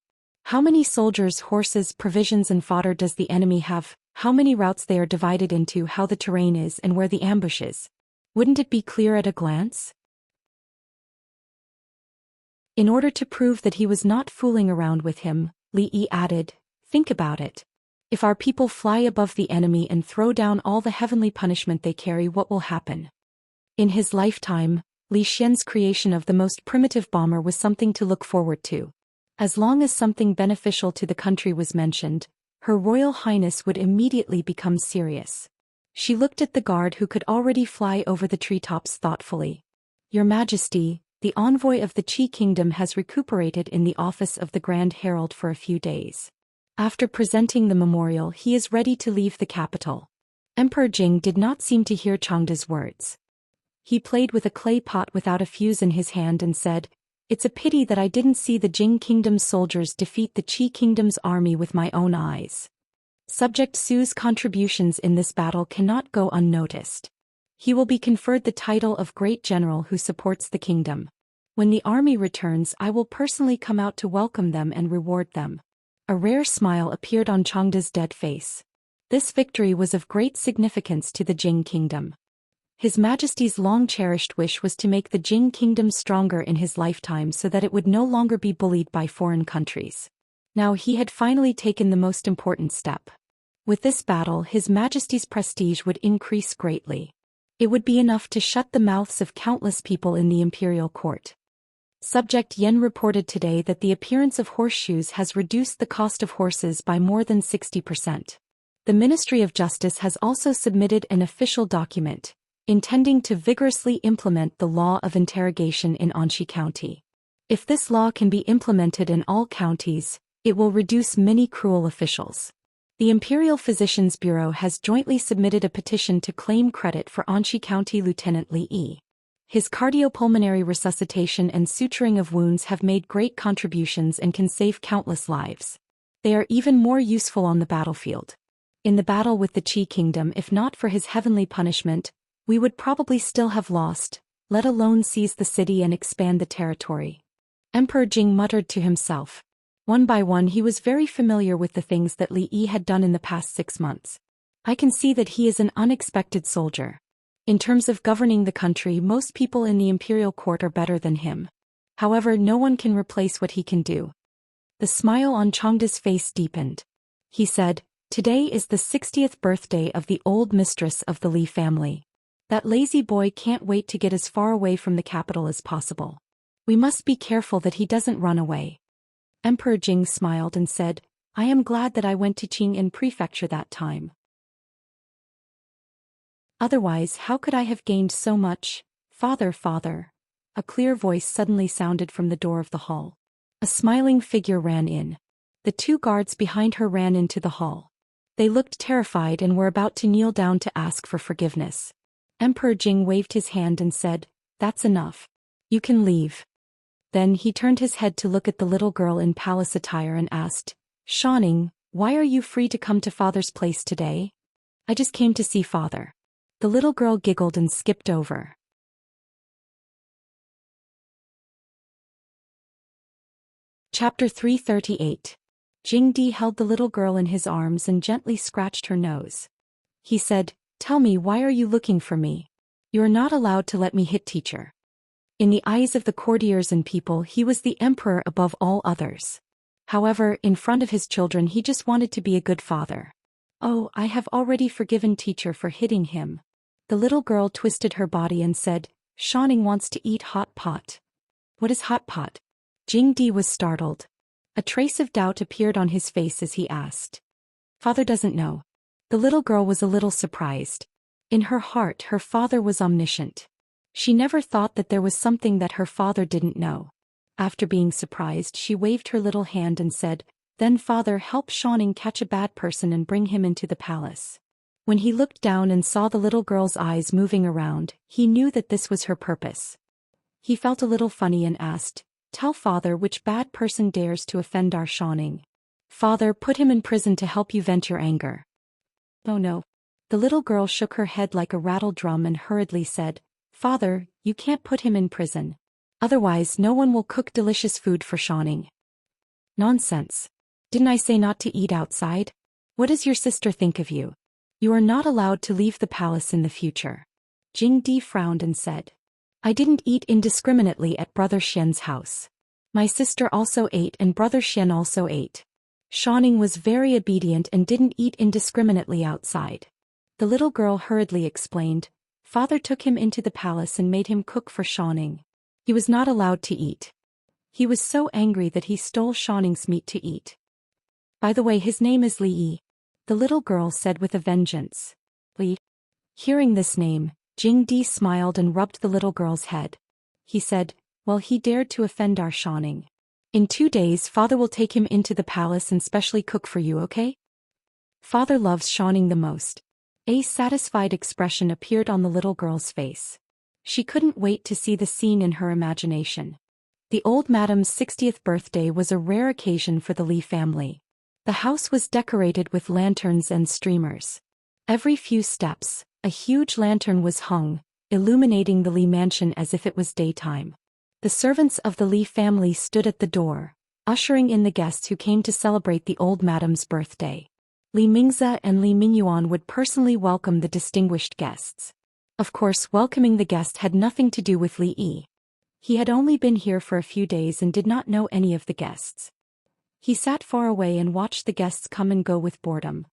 How many soldiers, horses, provisions and fodder does the enemy have? How many routes they are divided into, how the terrain is and where the ambush is? Wouldn't it be clear at a glance?" In order to prove that he was not fooling around with him, Li Yi added, "Think about it. If our people fly above the enemy and throw down all the heavenly punishment they carry, what will happen?" In his lifetime, Li Xian's creation of the most primitive bomber was something to look forward to. As long as something beneficial to the country was mentioned, Her Royal Highness would immediately become serious. She looked at the guard who could already fly over the treetops thoughtfully. "Your Majesty, the envoy of the Qi Kingdom has recuperated in the office of the Grand Herald for a few days. After presenting the memorial, he is ready to leave the capital." Emperor Jing did not seem to hear Changda's words. He played with a clay pot without a fuse in his hand and said, "It's a pity that I didn't see the Jing Kingdom's soldiers defeat the Qi Kingdom's army with my own eyes." Subject Su's contributions in this battle cannot go unnoticed. He will be conferred the title of Great General who supports the kingdom. When the army returns, I will personally come out to welcome them and reward them. A rare smile appeared on Changda's dead face. This victory was of great significance to the Jing Kingdom. His Majesty's long-cherished wish was to make the Jing Kingdom stronger in his lifetime so that it would no longer be bullied by foreign countries. Now he had finally taken the most important step. With this battle, His Majesty's prestige would increase greatly. It would be enough to shut the mouths of countless people in the imperial court. Subject Yen reported today that the appearance of horseshoes has reduced the cost of horses by more than 60%. The Ministry of Justice has also submitted an official document, intending to vigorously implement the law of interrogation in Anxi County. If this law can be implemented in all counties, it will reduce many cruel officials. The Imperial Physicians Bureau has jointly submitted a petition to claim credit for Anxi County Lieutenant Li Yi. His cardiopulmonary resuscitation and suturing of wounds have made great contributions and can save countless lives. They are even more useful on the battlefield. In the battle with the Qi Kingdom, if not for his heavenly punishment, we would probably still have lost, let alone seize the city and expand the territory. Emperor Jing muttered to himself. One by one he was very familiar with the things that Li Yi had done in the past 6 months. I can see that he is an unexpected soldier. In terms of governing the country, most people in the imperial court are better than him. However, no one can replace what he can do. The smile on Changda's face deepened. He said, "Today is the 60th birthday of the old mistress of the Li family. That lazy boy can't wait to get as far away from the capital as possible. We must be careful that he doesn't run away." Emperor Jing smiled and said, "I am glad that I went to Qing'an Prefecture that time. Otherwise, how could I have gained so much? Father, father." A clear voice suddenly sounded from the door of the hall. A smiling figure ran in. The 2 guards behind her ran into the hall. They looked terrified and were about to kneel down to ask for forgiveness. Emperor Jing waved his hand and said, "That's enough. You can leave." Then he turned his head to look at the little girl in palace attire and asked, "Xianing, why are you free to come to father's place today?" "I just came to see father." The little girl giggled and skipped over. Chapter 338. Jing Di held the little girl in his arms and gently scratched her nose. He said, "Tell me, why are you looking for me? You are not allowed to let me hit teacher." In the eyes of the courtiers and people, he was the emperor above all others. However, in front of his children he just wanted to be a good father. "Oh, I have already forgiven teacher for hitting him." The little girl twisted her body and said, "Xianxia wants to eat hot pot." "What is hot pot?" Jingdi was startled. A trace of doubt appeared on his face as he asked. "Father doesn't know." The little girl was a little surprised. In her heart, her father was omniscient. She never thought that there was something that her father didn't know. After being surprised, she waved her little hand and said, "Then father, help Xianxia catch a bad person and bring him into the palace." When he looked down and saw the little girl's eyes moving around, he knew that this was her purpose. He felt a little funny and asked, "Tell father which bad person dares to offend our Xianxia. Father, put him in prison to help you vent your anger." "Oh no." The little girl shook her head like a rattle drum and hurriedly said, "Father, you can't put him in prison. Otherwise no one will cook delicious food for Xianxia." "Nonsense. Didn't I say not to eat outside? What does your sister think of you? You are not allowed to leave the palace in the future." Jingdi frowned and said, "I didn't eat indiscriminately at Brother Xian's house. My sister also ate and Brother Xian also ate." Xianxia was very obedient and didn't eat indiscriminately outside. The little girl hurriedly explained, "Father took him into the palace and made him cook for Xianxia. He was not allowed to eat. He was so angry that he stole Xianxia's meat to eat. By the way, his name is Li Yi," the little girl said with a vengeance. "Li." Hearing this name, Jingdi smiled and rubbed the little girl's head. He said, "Well, he dared to offend our Xianxia. In 2 days father will take him into the palace and specially cook for you, okay? Father loves Xianxia the most." A satisfied expression appeared on the little girl's face. She couldn't wait to see the scene in her imagination. The old madam's 60th birthday was a rare occasion for the Li family. The house was decorated with lanterns and streamers. Every few steps, a huge lantern was hung, illuminating the Li mansion as if it was daytime. The servants of the Li family stood at the door, ushering in the guests who came to celebrate the old madam's birthday. Li Mingze and Li Mingyuan would personally welcome the distinguished guests. Of course, welcoming the guest had nothing to do with Li Yi. He had only been here for a few days and did not know any of the guests. He sat far away and watched the guests come and go with boredom.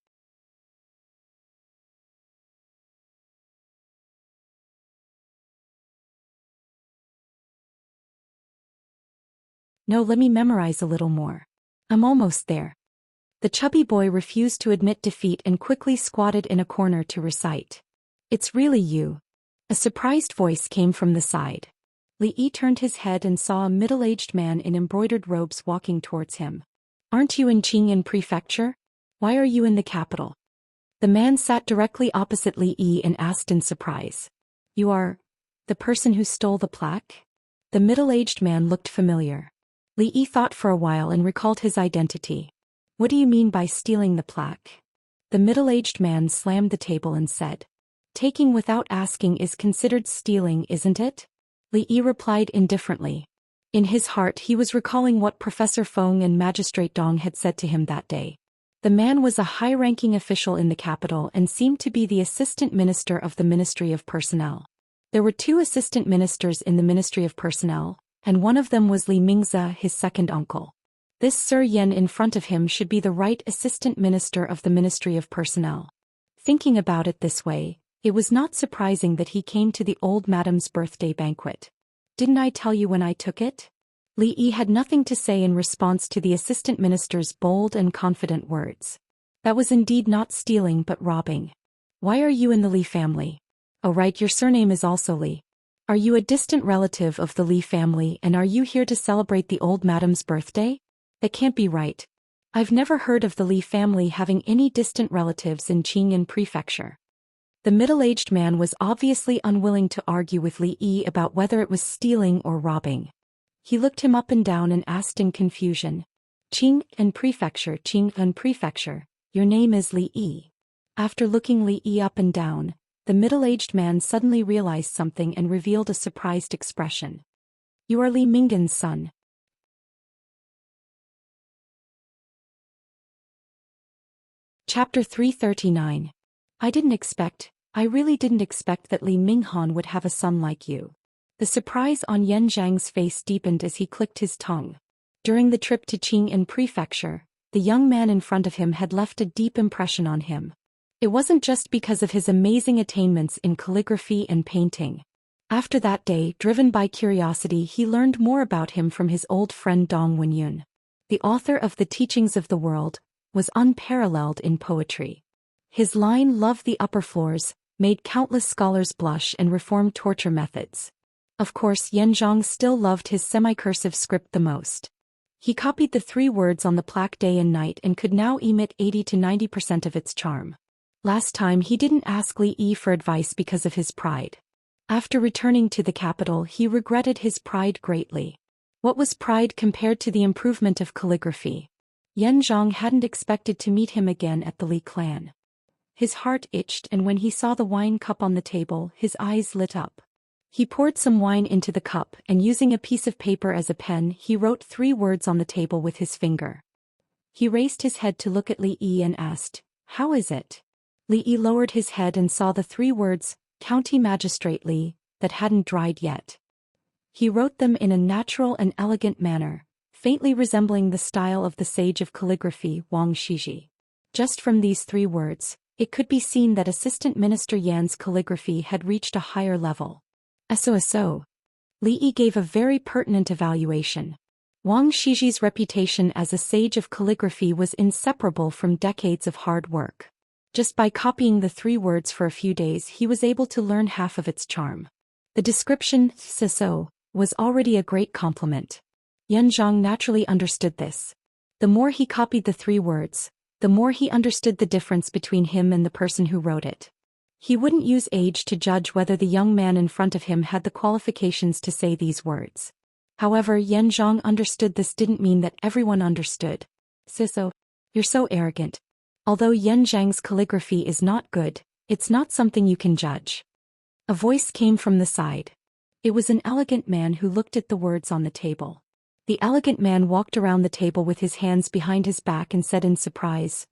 "No, let me memorize a little more. I'm almost there." The chubby boy refused to admit defeat and quickly squatted in a corner to recite. "It's really you." A surprised voice came from the side. Li Yi turned his head and saw a middle-aged man in embroidered robes walking towards him. "Aren't you in Qingyan Prefecture? Why are you in the capital?" The man sat directly opposite Li Yi and asked in surprise. "You are the person who stole the plaque?" The middle-aged man looked familiar. Li Yi thought for a while and recalled his identity. "What do you mean by stealing the plaque?" The middle-aged man slammed the table and said, "Taking without asking is considered stealing, isn't it?" Li Yi replied indifferently. In his heart he was recalling what Professor Feng and Magistrate Dong had said to him that day. The man was a high-ranking official in the capital and seemed to be the assistant minister of the Ministry of Personnel. There were 2 assistant ministers in the Ministry of Personnel, and one of them was Li Mingze, his second uncle. This Sir Yan in front of him should be the right assistant minister of the Ministry of Personnel. Thinking about it this way, it was not surprising that he came to the old madam's birthday banquet. "Didn't I tell you when I took it?" Li Yi had nothing to say in response to the assistant minister's bold and confident words. "That was indeed not stealing but robbing. Why are you in the Li family? Oh right, your surname is also Li. Are you a distant relative of the Li family and are you here to celebrate the old madam's birthday? That can't be right. I've never heard of the Li family having any distant relatives in Qingyan Prefecture." The middle-aged man was obviously unwilling to argue with Li Yi about whether it was stealing or robbing. He looked him up and down and asked in confusion, Qingyan Prefecture, your name is Li Yi." After looking Li Yi up and down, the middle-aged man suddenly realized something and revealed a surprised expression. "You are Li Minggen's son." Chapter 339. I really didn't expect that Li Minghan would have a son like you." The surprise on Yan Zhang's face deepened as he clicked his tongue. During the trip to Qing'an Prefecture, the young man in front of him had left a deep impression on him. It wasn't just because of his amazing attainments in calligraphy and painting. After that day, driven by curiosity, he learned more about him from his old friend Dong Wenyun. The author of The Teachings of the World was unparalleled in poetry. His line "Love the upper floors" made countless scholars blush and reformed torture methods. Of course, Yan Zhang still loved his semi-cursive script the most. He copied the 3 words on the plaque day and night and could now emit 80 to 90% of its charm. Last time he didn't ask Li Yi for advice because of his pride. After returning to the capital, he regretted his pride greatly. What was pride compared to the improvement of calligraphy? Yan Zhang hadn't expected to meet him again at the Li clan. His heart itched, and when he saw the wine cup on the table, his eyes lit up. He poured some wine into the cup, and using a piece of paper as a pen, he wrote 3 words on the table with his finger. He raised his head to look at Li Yi and asked, "How is it?" Li Yi lowered his head and saw the 3 words, "County Magistrate Li," that hadn't dried yet. He wrote them in a natural and elegant manner, faintly resembling the style of the sage of calligraphy, Wang Shiji. Just from these 3 words, it could be seen that Assistant Minister Yan's calligraphy had reached a higher level. So. Li Yi gave a very pertinent evaluation. Wang Shiji's reputation as a sage of calligraphy was inseparable from decades of hard work. Just by copying the 3 words for a few days, he was able to learn half of its charm. The description, "so," was already a great compliment. Yan Zhang naturally understood this. The more he copied the 3 words, the more he understood the difference between him and the person who wrote it. He wouldn't use age to judge whether the young man in front of him had the qualifications to say these words. However, Yan Zhang understood this didn't mean that everyone understood. "So, you're so arrogant." Although Yan Zhang's calligraphy is not good, it's not something you can judge. A voice came from the side. It was an elegant man who looked at the words on the table. The elegant man walked around the table with his hands behind his back and said in surprise,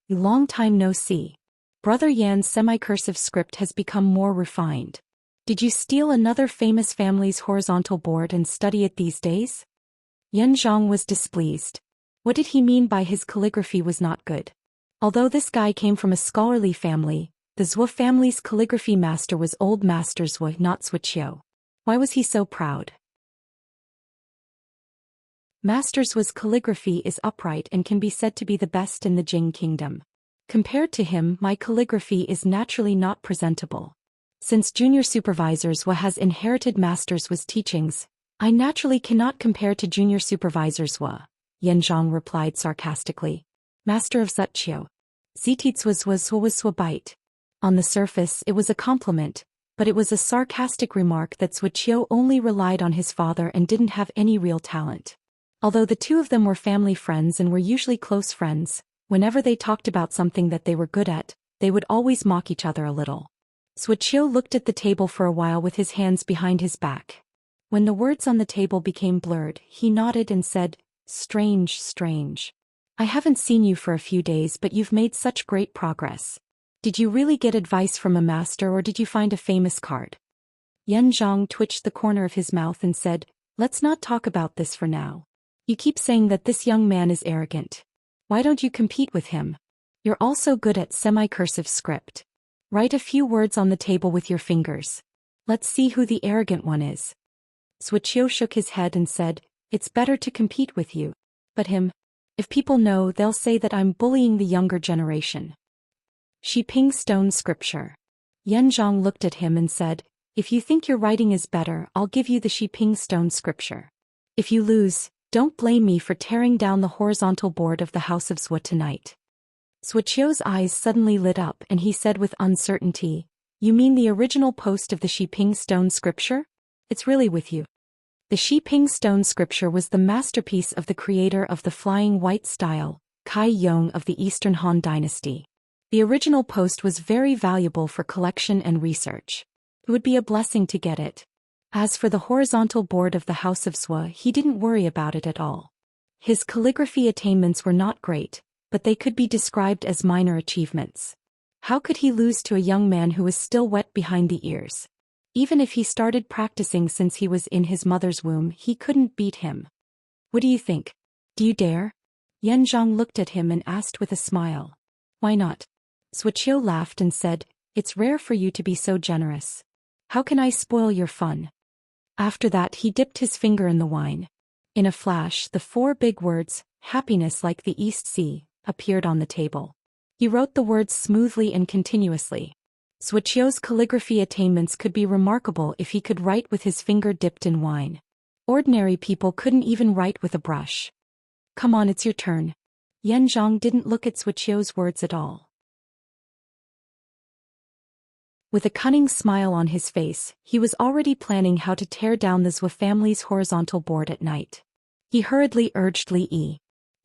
"Long time no see. Brother Yan's semi-cursive script has become more refined. Did you steal another famous family's horizontal board and study it these days?" Yan Zhang was displeased. What did he mean by his calligraphy was not good? Although this guy came from a scholarly family, the Zhou family's calligraphy master was Old Master Zhou, not Zhou Qiu. Why was he so proud? Master Zhuo's calligraphy is upright and can be said to be the best in the Jing kingdom. Compared to him, my calligraphy is naturally not presentable. Since Junior Supervisor Zhou has inherited Master Zhuo's teachings, I naturally cannot compare to Junior Supervisor Zhou, Yan Zhang replied sarcastically. Master of Zhou Qiu. Zitits was bite. On the surface, it was a compliment, but it was a sarcastic remark that Zhou Qiu only relied on his father and didn't have any real talent. Although the 2 of them were family friends and were usually close friends, whenever they talked about something that they were good at, they would always mock each other a little. Zhou Qiu looked at the table for a while with his hands behind his back. When the words on the table became blurred, he nodded and said, Strange. I haven't seen you for a few days, but you've made such great progress. Did you really get advice from a master, or did you find a famous card?" Yan Zhang twitched the corner of his mouth and said, "Let's not talk about this for now. You keep saying that this young man is arrogant. Why don't you compete with him? You're also good at semi-cursive script. Write a few words on the table with your fingers. Let's see who the arrogant one is." Zhou Qiu shook his head and said, "It's better to compete with you. But him? If people know, they'll say that I'm bullying the younger generation." Xiping Stone Scripture. Yan Zhang looked at him and said, "If you think your writing is better, I'll give you the Xiping Stone Scripture. If you lose, don't blame me for tearing down the horizontal board of the House of Zhou tonight." Zhou Qiu's eyes suddenly lit up and he said with uncertainty, "You mean the original post of the Xiping Stone Scripture? It's really with you." The Xiping Stone Scripture was the masterpiece of the creator of the flying white style, Kai Yong of the Eastern Han Dynasty. The original post was very valuable for collection and research. It would be a blessing to get it. As for the horizontal board of the House of Zhou, he didn't worry about it at all. His calligraphy attainments were not great, but they could be described as minor achievements. How could he lose to a young man who was still wet behind the ears? Even if he started practicing since he was in his mother's womb, he couldn't beat him. What do you think? Do you dare? Yanzhang looked at him and asked with a smile. Why not? Zhou laughed and said, it's rare for you to be so generous. How can I spoil your fun? After that he dipped his finger in the wine. In a flash the 4 big words, happiness like the East Sea, appeared on the table. He wrote the words smoothly and continuously. Zhu's calligraphy attainments could be remarkable if he could write with his finger dipped in wine. Ordinary people couldn't even write with a brush. Come on, it's your turn. Yanzhang didn't look at Zhu's words at all. With a cunning smile on his face, he was already planning how to tear down the Zhou family's horizontal board at night. He hurriedly urged Li Yi.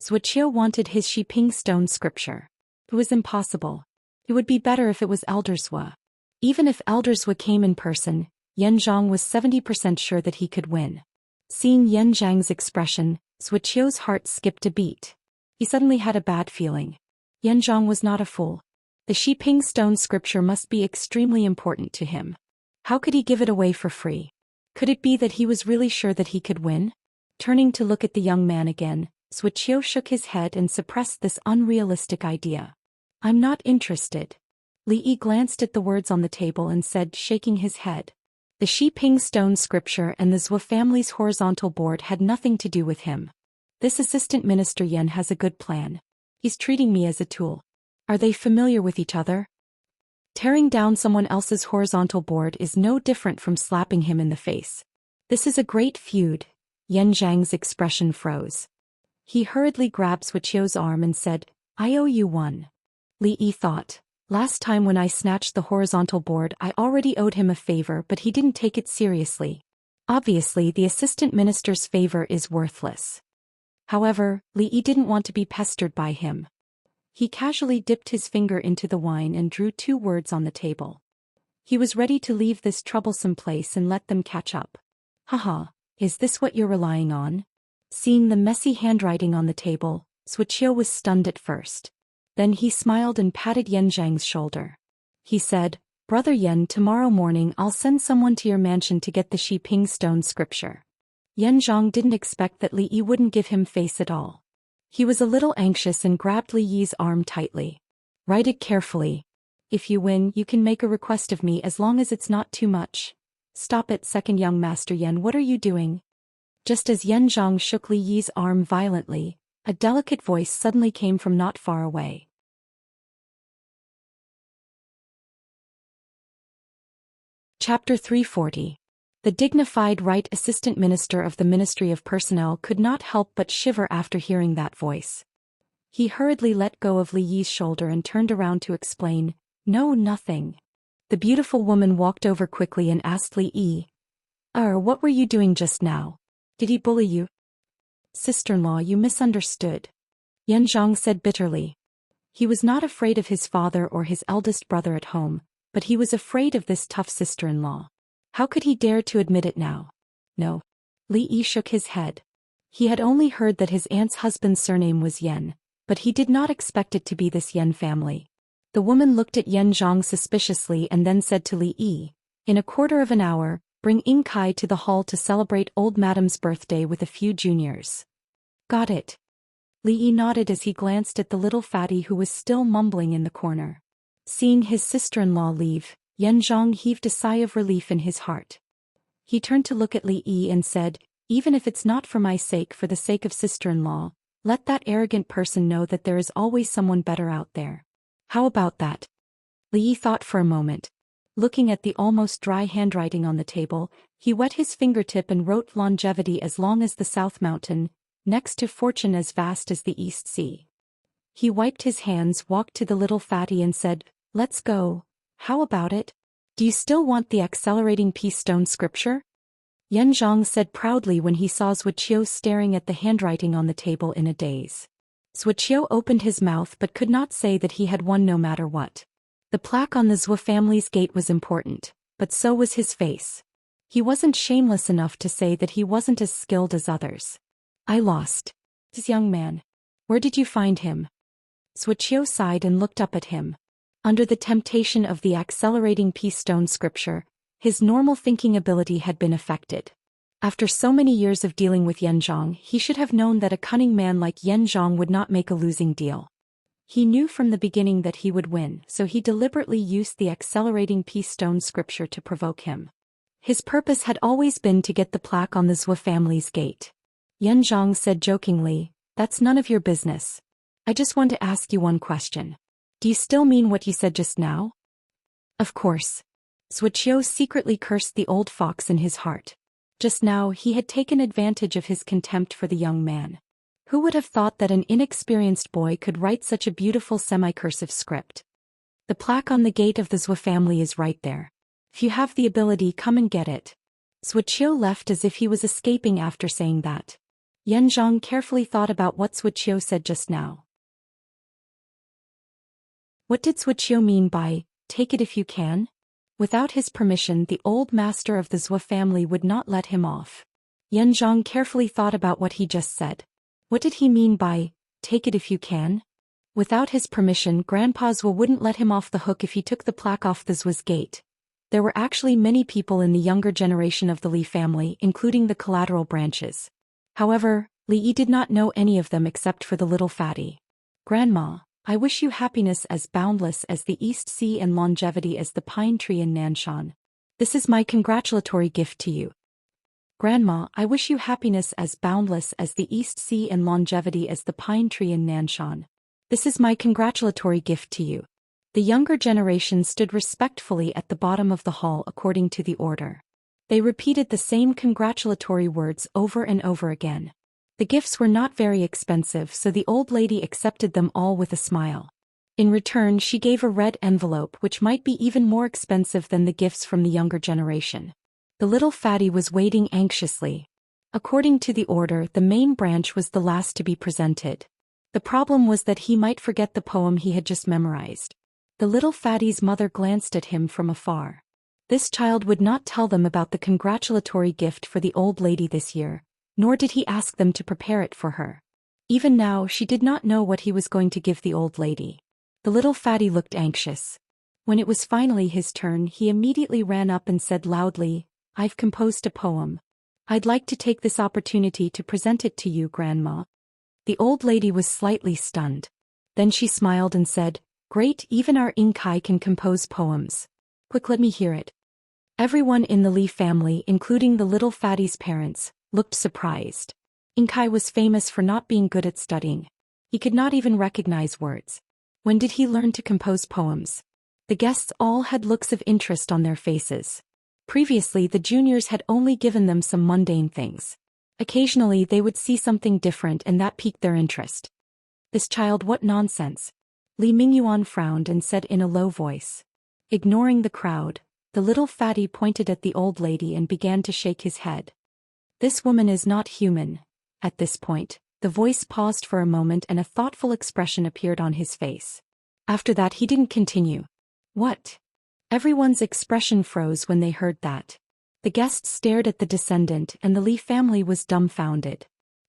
Zhu wanted his Xiping stone scripture. It was impossible. It would be better if it was Elder Zhou. Even if Elder Zhou came in person, Yanzhang was 70% sure that he could win. Seeing Yanzhang's expression, Zhu's heart skipped a beat. He suddenly had a bad feeling. Yanzhang was not a fool. The Xiping stone scripture must be extremely important to him. How could he give it away for free? Could it be that he was really sure that he could win? Turning to look at the young man again, Zhu shook his head and suppressed this unrealistic idea. I'm not interested. Li Yi glanced at the words on the table and said, shaking his head. The Xiping stone scripture and the Zhou family's horizontal board had nothing to do with him. This assistant minister Yan has a good plan. He's treating me as a tool. Are they familiar with each other? Tearing down someone else's horizontal board is no different from slapping him in the face. This is a great feud. Yanzhang's expression froze. He hurriedly grabbed Zhu's arm and said, I owe you one. Li Yi thought, last time when I snatched the horizontal board I already owed him a favor, but he didn't take it seriously. Obviously the assistant minister's favor is worthless. However, Li Yi didn't want to be pestered by him. He casually dipped his finger into the wine and drew 2 words on the table. He was ready to leave this troublesome place and let them catch up. Haha, is this what you're relying on? Seeing the messy handwriting on the table, Zhu was stunned at first. Then he smiled and patted Yanzhang's shoulder. He said, Brother Yan, tomorrow morning I'll send someone to your mansion to get the Xiping stone scripture. Yanzhang didn't expect that Li Yi wouldn't give him face at all. He was a little anxious and grabbed Li Yi's arm tightly. Write it carefully. If you win, you can make a request of me as long as it's not too much. Stop it, second young Master Yan, what are you doing? Just as Yanzhang shook Li Yi's arm violently, a delicate voice suddenly came from not far away. Chapter 340. The dignified right assistant minister of the Ministry of Personnel could not help but shiver after hearing that voice. He hurriedly let go of Li Yi's shoulder and turned around to explain, No, nothing. The beautiful woman walked over quickly and asked Li Yi, what were you doing just now? Did he bully you? Sister-in-law, you misunderstood. Yanzhang said bitterly. He was not afraid of his father or his eldest brother at home, but he was afraid of this tough sister-in-law. How could he dare to admit it now? No. Li Yi shook his head. He had only heard that his aunt's husband's surname was Yan, but he did not expect it to be this Yan family. The woman looked at Yanzhang suspiciously and then said to Li Yi, In a quarter of an hour, bring Ying Kai to the hall to celebrate old madam's birthday with a few juniors. Got it. Li Yi nodded as he glanced at the little fatty who was still mumbling in the corner. Seeing his sister-in-law leave, Yanzhang heaved a sigh of relief in his heart. He turned to look at Li Yi and said, Even if it's not for my sake, for the sake of sister-in-law, let that arrogant person know that there is always someone better out there. How about that? Li Yi thought for a moment. Looking at the almost dry handwriting on the table, he wet his fingertip and wrote longevity as long as the South Mountain, next to fortune as vast as the East Sea. He wiped his hands, walked to the little fatty and said, Let's go. How about it? Do you still want the accelerating peace stone scripture? Yanzhang said proudly when he saw Zhuo staring at the handwriting on the table in a daze. Zhuo opened his mouth but could not say that he had won no matter what. The plaque on the Zhou family's gate was important, but so was his face. He wasn't shameless enough to say that he wasn't as skilled as others. I lost. This young man. Where did you find him? Zhuo sighed and looked up at him. Under the temptation of the accelerating peace stone scripture, His normal thinking ability had been affected. After so many years of dealing with Yanzhong, he should have known that a cunning man like Yanzhong would not make a losing deal. He knew from the beginning that he would win, so he deliberately used the accelerating peace stone scripture to provoke him. His purpose had always been to get the plaque on the Zhou family's gate. Yanzhong said jokingly, "That's none of your business. I just want to ask you one question. Do you still mean what you said just now?" Of course. Zhou secretly cursed the old fox in his heart. Just now he had taken advantage of his contempt for the young man. Who would have thought that an inexperienced boy could write such a beautiful semi-cursive script? The plaque on the gate of the Zhou family is right there. If you have the ability, come and get it. Zhou left as if he was escaping after saying that. Yanzhong carefully thought about what Zhou said just now. What did Zhou mean by, "take it if you can"? Without his permission, the old master of the Zhou family would not let him off. Yanzhong carefully thought about what he just said. What did he mean by, "take it if you can"? Without his permission, Grandpa Zhou wouldn't let him off the hook if he took the plaque off the Zhou's gate. There were actually many people in the younger generation of the Li family, including the collateral branches. However, Li Yi did not know any of them except for the little fatty. "Grandma, I wish you happiness as boundless as the East Sea and longevity as the pine tree in Nanshan. This is my congratulatory gift to you." "Grandma, I wish you happiness as boundless as the East Sea and longevity as the pine tree in Nanshan. This is my congratulatory gift to you." The younger generation stood respectfully at the bottom of the hall according to the order. They repeated the same congratulatory words over and over again. The gifts were not very expensive, so the old lady accepted them all with a smile. In return, she gave a red envelope which might be even more expensive than the gifts from the younger generation. The little fatty was waiting anxiously. According to the order, the main branch was the last to be presented. The problem was that he might forget the poem he had just memorized. The little fatty's mother glanced at him from afar. This child would not tell them about the congratulatory gift for the old lady this year, nor did he ask them to prepare it for her. Even now she did not know what he was going to give the old lady. The little fatty looked anxious. When it was finally his turn, he immediately ran up and said loudly, "I've composed a poem. I'd like to take this opportunity to present it to you, Grandma." The old lady was slightly stunned. Then she smiled and said, "Great, even our Inkai can compose poems. Quick, let me hear it." Everyone in the Li family, including the little fatty's parents, looked surprised. Inkai was famous for not being good at studying. He could not even recognize words. When did he learn to compose poems? The guests all had looks of interest on their faces. Previously, the juniors had only given them some mundane things. Occasionally, they would see something different and that piqued their interest. "This child, what nonsense." Li Mingyuan frowned and said in a low voice. Ignoring the crowd, the little fatty pointed at the old lady and began to shake his head. "This woman is not human." At this point, the voice paused for a moment and a thoughtful expression appeared on his face. After that he didn't continue. "What?" Everyone's expression froze when they heard that. The guests stared at the descendant and the Li family was dumbfounded.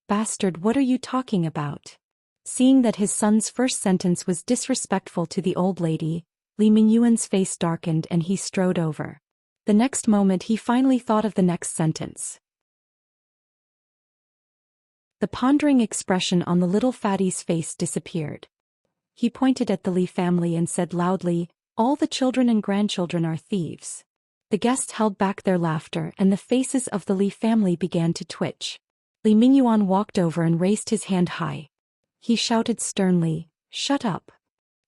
"Bastard, what are you talking about?" Seeing that his son's first sentence was disrespectful to the old lady, Li Mingyuan's face darkened and he strode over. The next moment he finally thought of the next sentence. The pondering expression on the little fatty's face disappeared. He pointed at the Li family and said loudly, "All the children and grandchildren are thieves." The guests held back their laughter and the faces of the Li family began to twitch. Li Mingyuan walked over and raised his hand high. He shouted sternly, "Shut up."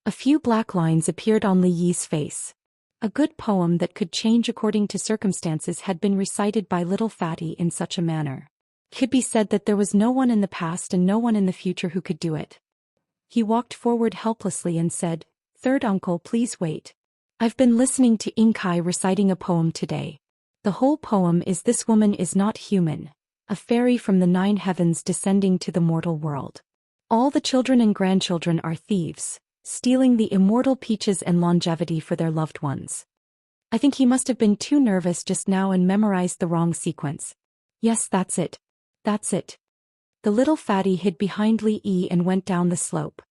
A few black lines appeared on Li Yi's face. A good poem that could change according to circumstances had been recited by little fatty in such a manner. It could be said that there was no one in the past and no one in the future who could do it. He walked forward helplessly and said, "Third uncle, please wait. I've been listening to Inkai reciting a poem today. The whole poem is this woman is not human, a fairy from the 9 heavens descending to the mortal world. All the children and grandchildren are thieves, stealing the immortal peaches and longevity for their loved ones." I think he must have been too nervous just now and memorized the wrong sequence. "Yes, that's it. That's it." The little fatty hid behind Li Yi and went down the slope.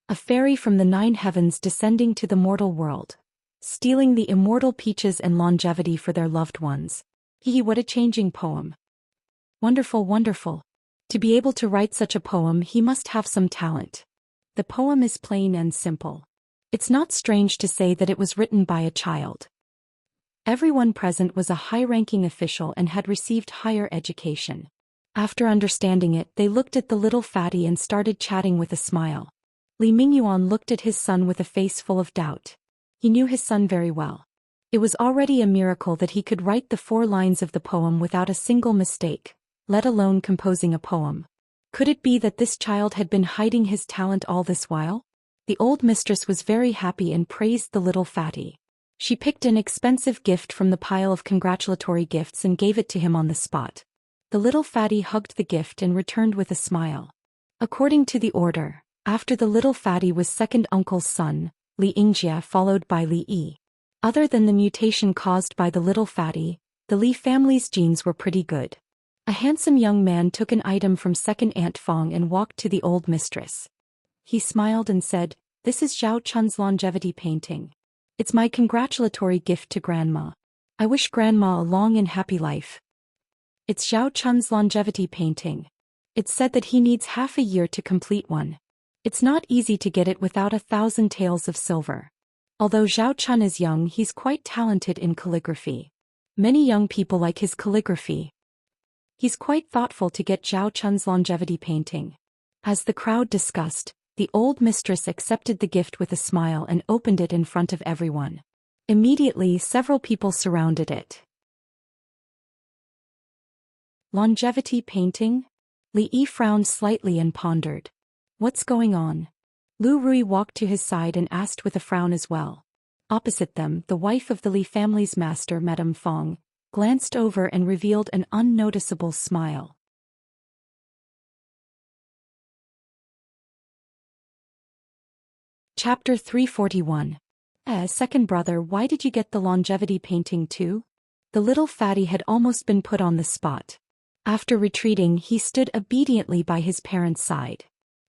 "A fairy from the 9 heavens descending to the mortal world. stealing the immortal peaches and longevity for their loved ones. What a changing poem. Wonderful, wonderful. To be able to write such a poem, he must have some talent. The poem is plain and simple. It's not strange to say that it was written by a child. Everyone present was a high-ranking official and had received higher education. After understanding it, they looked at the little fatty and started chatting with a smile. Li Mingyuan looked at his son with a face full of doubt. He knew his son very well. It was already a miracle that he could write the 4 lines of the poem without a single mistake, let alone composing a poem. Could it be that this child had been hiding his talent all this while? The old mistress was very happy and praised the little fatty. She picked an expensive gift from the pile of congratulatory gifts and gave it to him on the spot. The little fatty hugged the gift and returned with a smile. According to the order, after the little fatty was second uncle's son, Xianxia followed by Li Yi. Other than the mutation caused by the little fatty, the Li family's genes were pretty good. A handsome young man took an item from second Aunt Fong and walked to the old mistress. He smiled and said, "This is Zhao Chun's longevity painting. It's my congratulatory gift to Grandma. I wish Grandma a long and happy life." It's Zhao Chun's longevity painting. It's said that he needs half a year to complete one. It's not easy to get it without 1,000 taels of silver. Although Zhao Chun is young, he's quite talented in calligraphy. Many young people like his calligraphy. He's quite thoughtful to get Zhao Chun's longevity painting. As the crowd discussed, the old mistress accepted the gift with a smile and opened it in front of everyone. Immediately, several people surrounded it. Longevity painting? Li Yi frowned slightly and pondered. What's going on? Lu Rui walked to his side and asked with a frown as well. Opposite them, the wife of the Li family's master, Madame Fong, glanced over and revealed an unnoticeable smile. Chapter 341. Second brother, why did you get the longevity painting too? The little fatty had almost been put on the spot. After retreating, he stood obediently by his parents' side.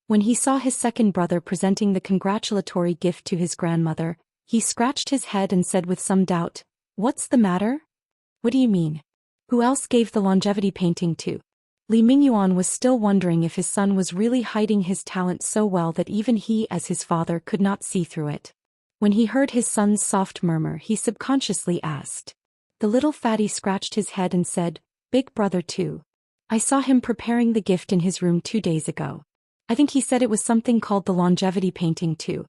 When he saw his second brother presenting the congratulatory gift to his grandmother, he scratched his head and said with some doubt, "What's the matter? What do you mean? Who else gave the longevity painting to?" Li Mingyuan was still wondering if his son was really hiding his talent so well that even he as his father could not see through it. When he heard his son's soft murmur, he subconsciously asked. The little fatty scratched his head and said, "Big brother too. I saw him preparing the gift in his room 2 days ago. I think he said it was something called the longevity painting too."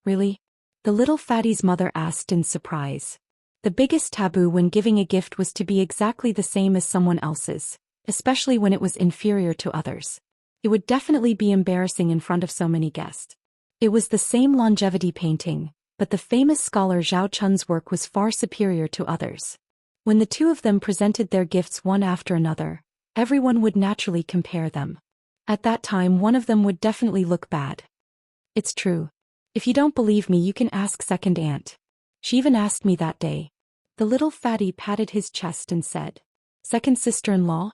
Really? The little fatty's mother asked in surprise. The biggest taboo when giving a gift was to be exactly the same as someone else's, especially when it was inferior to others. It would definitely be embarrassing in front of so many guests. It was the same longevity painting, but the famous scholar Zhao Chun's work was far superior to others. When the two of them presented their gifts one after another, everyone would naturally compare them. At that time, one of them would definitely look bad. It's true. If you don't believe me, you can ask second aunt. She even asked me that day. The little fatty patted his chest and said, "Second sister-in-law?"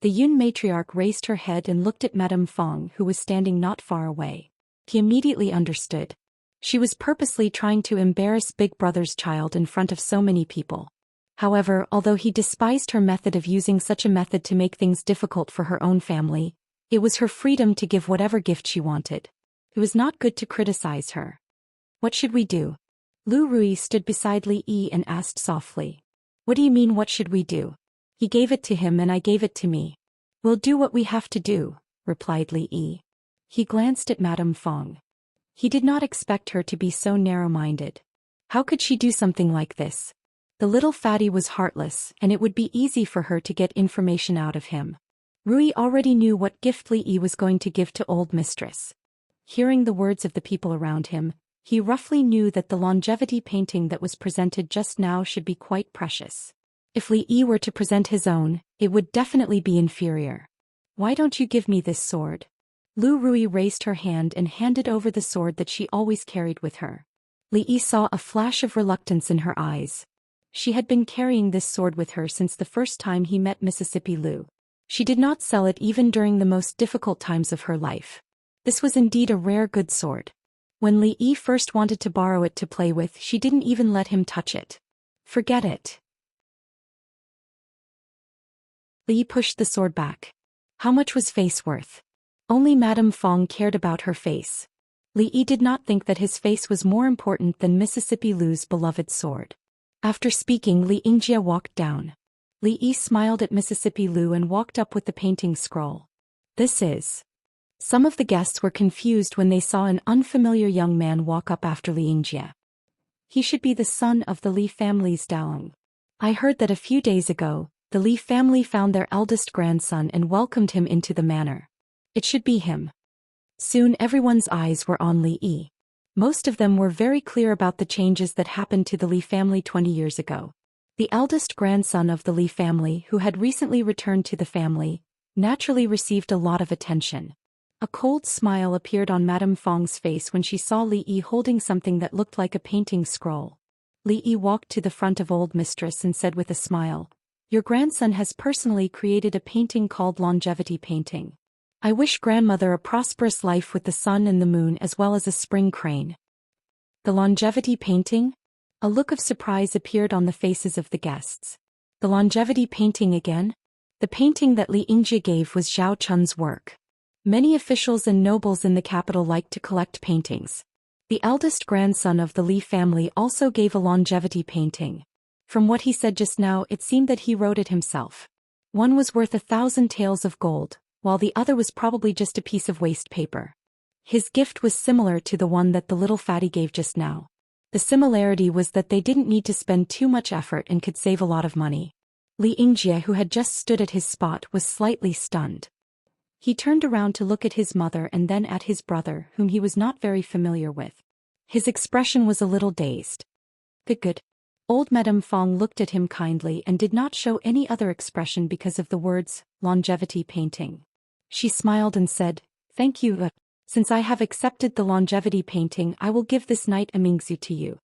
The Yun matriarch raised her head and looked at Madame Fong, who was standing not far away. He immediately understood. She was purposely trying to embarrass Big Brother's child in front of so many people. However, although he despised her method of using such a method to make things difficult for her own family, it was her freedom to give whatever gift she wanted. It was not good to criticize her. "What should we do?" Lu Rui stood beside Li Yi and asked softly. "What do you mean, what should we do? He gave it to him and I gave it to me. We'll do what we have to do," replied Li Yi. He glanced at Madame Fong. He did not expect her to be so narrow-minded. How could she do something like this? The little fatty was heartless, and it would be easy for her to get information out of him. Rui already knew what gift Li Yi was going to give to old mistress. Hearing the words of the people around him, he roughly knew that the longevity painting that was presented just now should be quite precious. If Li Yi were to present his own, it would definitely be inferior. "Why don't you give me this sword?" Lu Rui raised her hand and handed over the sword that she always carried with her. Li Yi saw a flash of reluctance in her eyes. She had been carrying this sword with her since the first time he met Mississippi Lu. She did not sell it even during the most difficult times of her life. This was indeed a rare good sword. When Li Yi first wanted to borrow it to play with, she didn't even let him touch it. Forget it. Li Yi pushed the sword back. How much was face worth? Only Madame Fong cared about her face. Li Yi did not think that his face was more important than Mississippi Lu's beloved sword. After speaking, Xianxia walked down. Li Yi smiled at Mississippi Lu and walked up with the painting scroll. This is. Some of the guests were confused when they saw an unfamiliar young man walk up after Xianxia. He should be the son of the Li family's Daoist. I heard that a few days ago, the Li family found their eldest grandson and welcomed him into the manor. It should be him. Soon everyone's eyes were on Li Yi. Most of them were very clear about the changes that happened to the Li family 20 years ago. The eldest grandson of the Li family, who had recently returned to the family, naturally received a lot of attention. A cold smile appeared on Madame Fong's face when she saw Li Yi holding something that looked like a painting scroll. Li Yi walked to the front of old mistress and said with a smile, "Your grandson has personally created a painting called Longevity Painting. I wish grandmother a prosperous life with the sun and the moon as well as a spring crane." The Longevity Painting? A look of surprise appeared on the faces of the guests. The Longevity Painting again? The painting that Xianxia gave was Zhou Xian's work. Many officials and nobles in the capital liked to collect paintings. The eldest grandson of the Li family also gave a longevity painting. From what he said just now, it seemed that he wrote it himself. One was worth 1,000 taels of gold, while the other was probably just a piece of waste paper. His gift was similar to the one that the little fatty gave just now. The similarity was that they didn't need to spend too much effort and could save a lot of money. Xianxia, who had just stood at his spot, was slightly stunned. He turned around to look at his mother and then at his brother, whom he was not very familiar with. His expression was a little dazed. Good. Old Madame Fong looked at him kindly and did not show any other expression because of the words, longevity painting. She smiled and said, "Thank you. Since I have accepted the longevity painting, I will give this night Immingsu to you."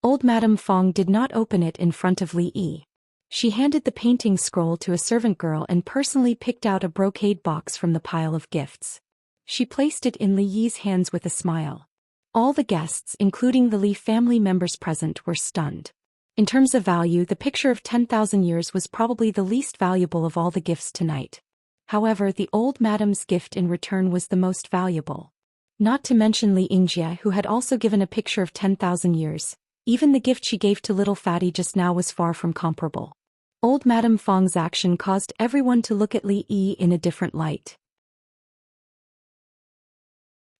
Old Madame Fong did not open it in front of Li Yi. She handed the painting scroll to a servant girl and personally picked out a brocade box from the pile of gifts. She placed it in Li Yi's hands with a smile. All the guests, including the Li family members present, were stunned. In terms of value, the picture of 10,000 years was probably the least valuable of all the gifts tonight. However, the old madame's gift in return was the most valuable. Not to mention Xianxia, who had also given a picture of 10,000 years. Even the gift she gave to little fatty just now was far from comparable. Old Madame Fong's action caused everyone to look at Li Yi in a different light.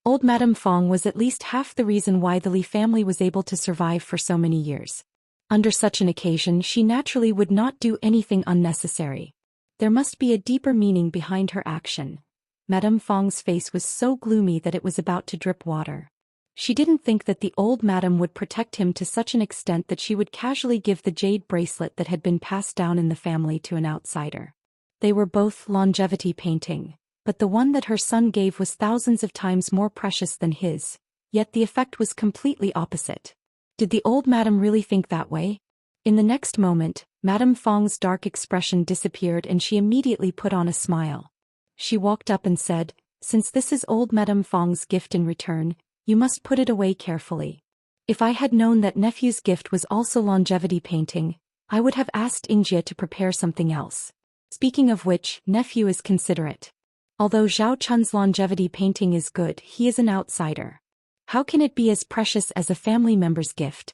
Old Madame Fong was at least half the reason why the Li family was able to survive for so many years. Under such an occasion, she naturally would not do anything unnecessary. There must be a deeper meaning behind her action. Madame Fong's face was so gloomy that it was about to drip water. She didn't think that the old madam would protect him to such an extent that she would casually give the jade bracelet that had been passed down in the family to an outsider. They were both longevity painting, but the one that her son gave was thousands of times more precious than his, yet the effect was completely opposite. Did the old madam really think that way? In the next moment, Madame Fong's dark expression disappeared and she immediately put on a smile. She walked up and said, "Since this is old Madame Fong's gift in return, you must put it away carefully. If I had known that nephew's gift was also longevity painting, I would have asked Xianxia to prepare something else. Speaking of which, nephew is considerate. Although Zhou Xian's longevity painting is good, he is an outsider. How can it be as precious as a family member's gift?"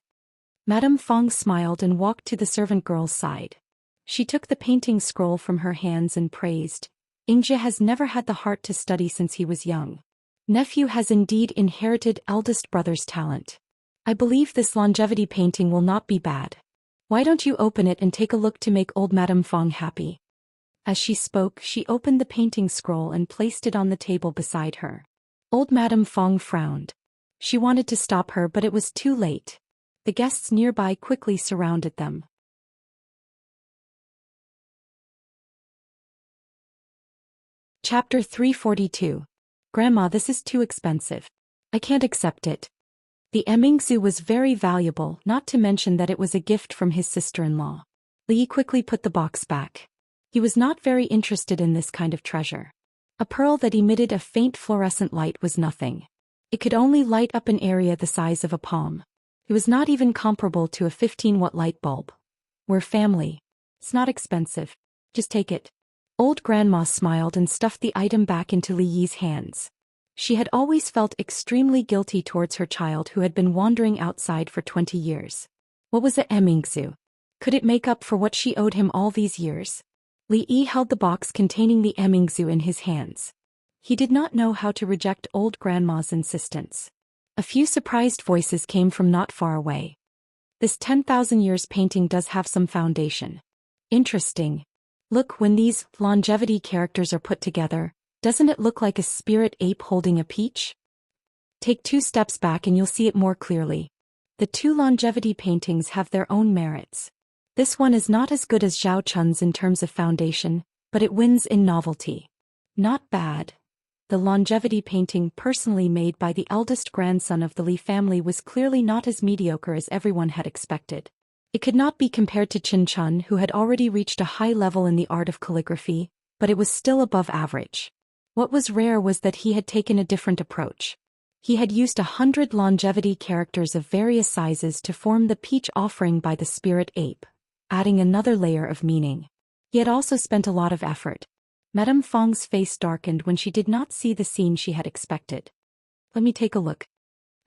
Madame Fong smiled and walked to the servant girl's side. She took the painting scroll from her hands and praised, "Xianxia has never had the heart to study since he was young. Nephew has indeed inherited eldest brother's talent. I believe this longevity painting will not be bad. Why don't you open it and take a look to make old Madame Fong happy?" As she spoke, she opened the painting scroll and placed it on the table beside her. Old Madame Fong frowned. She wanted to stop her, but it was too late. The guests nearby quickly surrounded them. Chapter 342. Grandma, this is too expensive. I can't accept it. The Immingsu was very valuable, not to mention that it was a gift from his sister-in-law. Li quickly put the box back. He was not very interested in this kind of treasure. A pearl that emitted a faint fluorescent light was nothing. It could only light up an area the size of a palm. It was not even comparable to a 15-watt light bulb. We're family. It's not expensive. Just take it. Old Grandma smiled and stuffed the item back into Li Yi's hands. She had always felt extremely guilty towards her child who had been wandering outside for 20 years. What was a Emingzu? Could it make up for what she owed him all these years? Li Yi held the box containing the Emingzu in his hands. He did not know how to reject old Grandma's insistence. A few surprised voices came from not far away. This 10,000 years painting does have some foundation. Interesting. Look, when these longevity characters are put together, doesn't it look like a spirit ape holding a peach? Take 2 steps back and you'll see it more clearly. The 2 longevity paintings have their own merits. This one is not as good as Zhao Chun's in terms of foundation, but it wins in novelty. Not bad. The longevity painting personally made by the eldest grandson of the Li family was clearly not as mediocre as everyone had expected. It could not be compared to Qin Chun, who had already reached a high level in the art of calligraphy, but it was still above average. What was rare was that he had taken a different approach. He had used 100 longevity characters of various sizes to form the peach offering by the spirit ape, adding another layer of meaning. He had also spent a lot of effort. Madame Fong's face darkened when she did not see the scene she had expected. Let me take a look.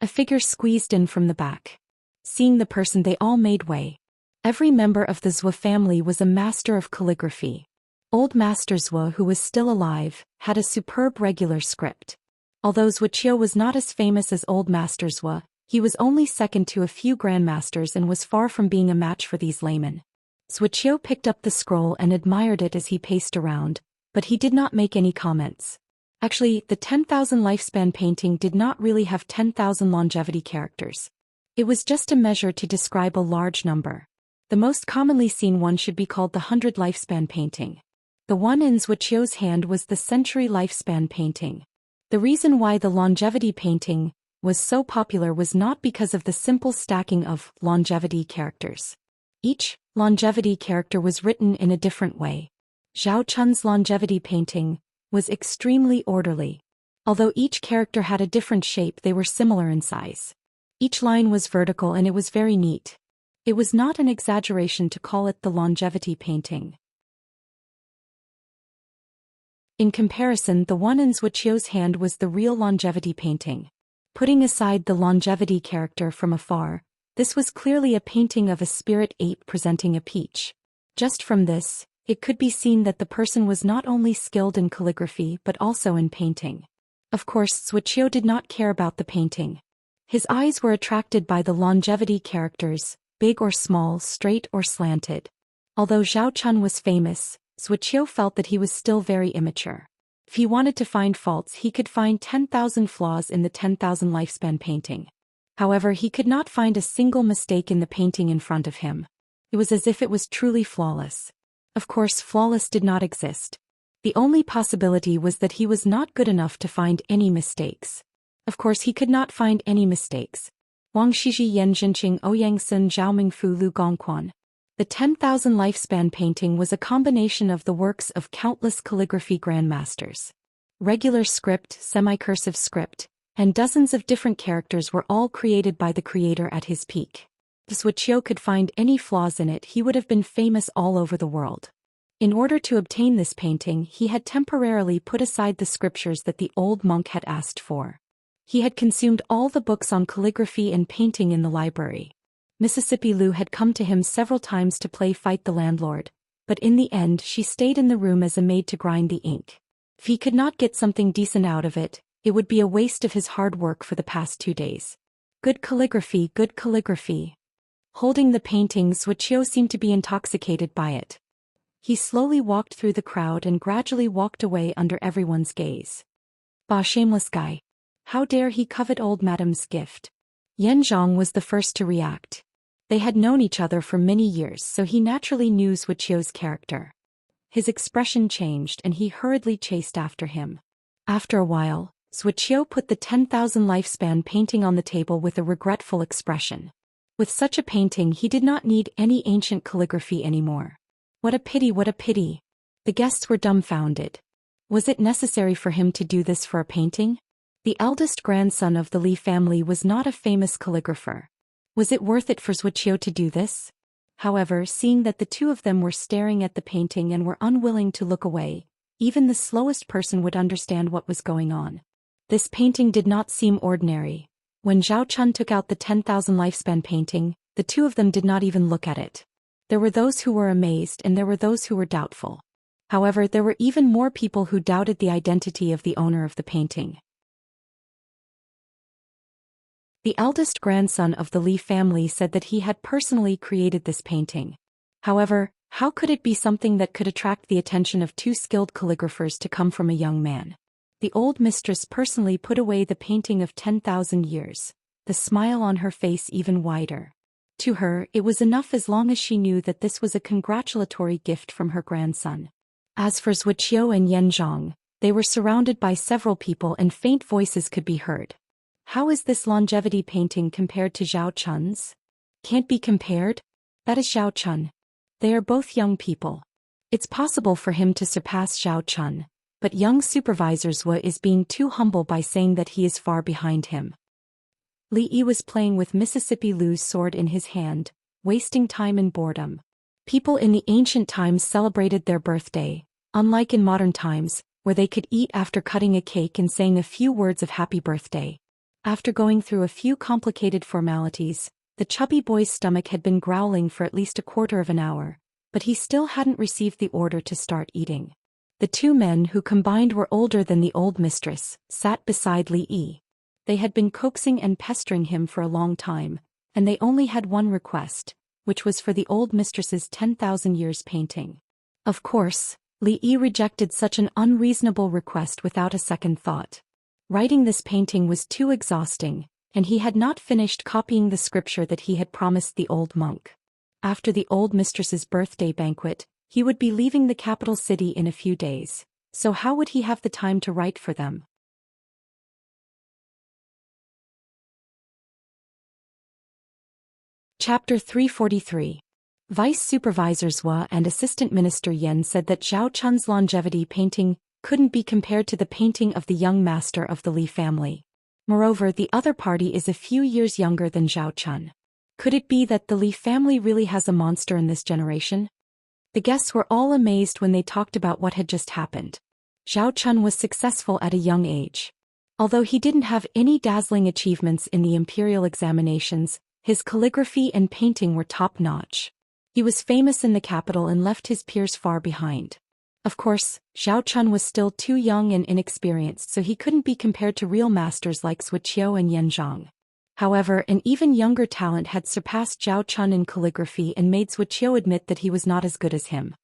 A figure squeezed in from the back. Seeing the person, they all made way. Every member of the Zhou family was a master of calligraphy. Old Master Zhou, who was still alive, had a superb regular script. Although Wuxia was not as famous as Old Master Zhou, he was only second to a few grandmasters and was far from being a match for these laymen. Wuxia picked up the scroll and admired it as he paced around, but he did not make any comments. Actually, the 10,000 lifespan painting did not really have 10,000 longevity characters. It was just a measure to describe a large number. The most commonly seen one should be called the 100 lifespan painting. The one in Wuxia's hand was the century lifespan painting. The reason why the longevity painting was so popular was not because of the simple stacking of longevity characters. Each longevity character was written in a different way. Zhao Chun's longevity painting was extremely orderly. Although each character had a different shape, they were similar in size. Each line was vertical and it was very neat. It was not an exaggeration to call it the longevity painting. In comparison, the one in Wuxia's hand was the real longevity painting. Putting aside the longevity character from afar, this was clearly a painting of a spirit ape presenting a peach. Just from this, it could be seen that the person was not only skilled in calligraphy but also in painting. Of course, Wuxia did not care about the painting. His eyes were attracted by the longevity characters, big or small, straight or slanted. Although Zhao Chun was famous, Wuxia felt that he was still very immature. If he wanted to find faults, he could find 10,000 flaws in the 10,000 lifespan painting. However, he could not find a single mistake in the painting in front of him. It was as if it was truly flawless. Of course, flawless did not exist. The only possibility was that he was not good enough to find any mistakes. Of course, he could not find any mistakes. Wang Shiji Yan Jinqing Ouyang Sun Zhaoming Fu Lu Gongquan. The 10,000 lifespan painting was a combination of the works of countless calligraphy grandmasters. Regular script, semi-cursive script, and dozens of different characters were all created by the creator at his peak. If Wuxia could find any flaws in it, he would have been famous all over the world. In order to obtain this painting, he had temporarily put aside the scriptures that the old monk had asked for. He had consumed all the books on calligraphy and painting in the library. Mississippi Lu had come to him several times to play fight the landlord, but in the end she stayed in the room as a maid to grind the ink. If he could not get something decent out of it, it would be a waste of his hard work for the past 2 days. Good calligraphy, good calligraphy. Holding the paintings, Wuxia seemed to be intoxicated by it. He slowly walked through the crowd and gradually walked away under everyone's gaze. Bah, shameless guy. How dare he covet old Madame's gift? Yan Zhang was the first to react. They had known each other for many years, so he naturally knew Wuxia's character. His expression changed and he hurriedly chased after him. After a while, Wuxia put the 10,000 lifespan painting on the table with a regretful expression. With such a painting, he did not need any ancient calligraphy anymore. What a pity, what a pity. The guests were dumbfounded. Was it necessary for him to do this for a painting? The eldest grandson of the Li family was not a famous calligrapher. Was it worth it for Zhou Xian to do this? However, seeing that the two of them were staring at the painting and were unwilling to look away, even the slowest person would understand what was going on. This painting did not seem ordinary. When Zhao Chun took out the 10,000 lifespan painting, the two of them did not even look at it. There were those who were amazed and there were those who were doubtful. However, there were even more people who doubted the identity of the owner of the painting. The eldest grandson of the Li family said that he had personally created this painting. However, how could it be something that could attract the attention of two skilled calligraphers to come from a young man? The old mistress personally put away the painting of 10,000 years, the smile on her face even wider. To her, it was enough as long as she knew that this was a congratulatory gift from her grandson. As for Zhu Xian and Yan Zhang, they were surrounded by several people and faint voices could be heard. How is this longevity painting compared to Zhao Chun's? Can't be compared? That is Zhao Chun. They are both young people. It's possible for him to surpass Zhao Chun, but young supervisor Zhou is being too humble by saying that he is far behind him. Li Yi was playing with Mississippi Lu's sword in his hand, wasting time in boredom. People in the ancient times celebrated their birthday, unlike in modern times, where they could eat after cutting a cake and saying a few words of happy birthday. After going through a few complicated formalities, the chubby boy's stomach had been growling for at least a quarter of an hour, but he still hadn't received the order to start eating. The two men who combined were older than the old mistress, sat beside Li Yi. They had been coaxing and pestering him for a long time, and they only had one request, which was for the old mistress's 10,000 years painting. Of course, Li Yi rejected such an unreasonable request without a second thought. Writing this painting was too exhausting, and he had not finished copying the scripture that he had promised the old monk. After the old mistress's birthday banquet, he would be leaving the capital city in a few days, so how would he have the time to write for them? Chapter 343. Vice Supervisor Zhou and Assistant Minister Yan said that Zhao Chun's longevity painting couldn't be compared to the painting of the young master of the Li family. Moreover, the other party is a few years younger than Zhao Chun. Could it be that the Li family really has a monster in this generation? The guests were all amazed when they talked about what had just happened. Zhao Chun was successful at a young age. Although he didn't have any dazzling achievements in the imperial examinations, his calligraphy and painting were top-notch. He was famous in the capital and left his peers far behind. Of course, Zhao Chun was still too young and inexperienced, so he couldn't be compared to real masters like Zhu Xian and Yan Zhang. However, an even younger talent had surpassed Zhao Chun in calligraphy and made Zhu Xian admit that he was not as good as him.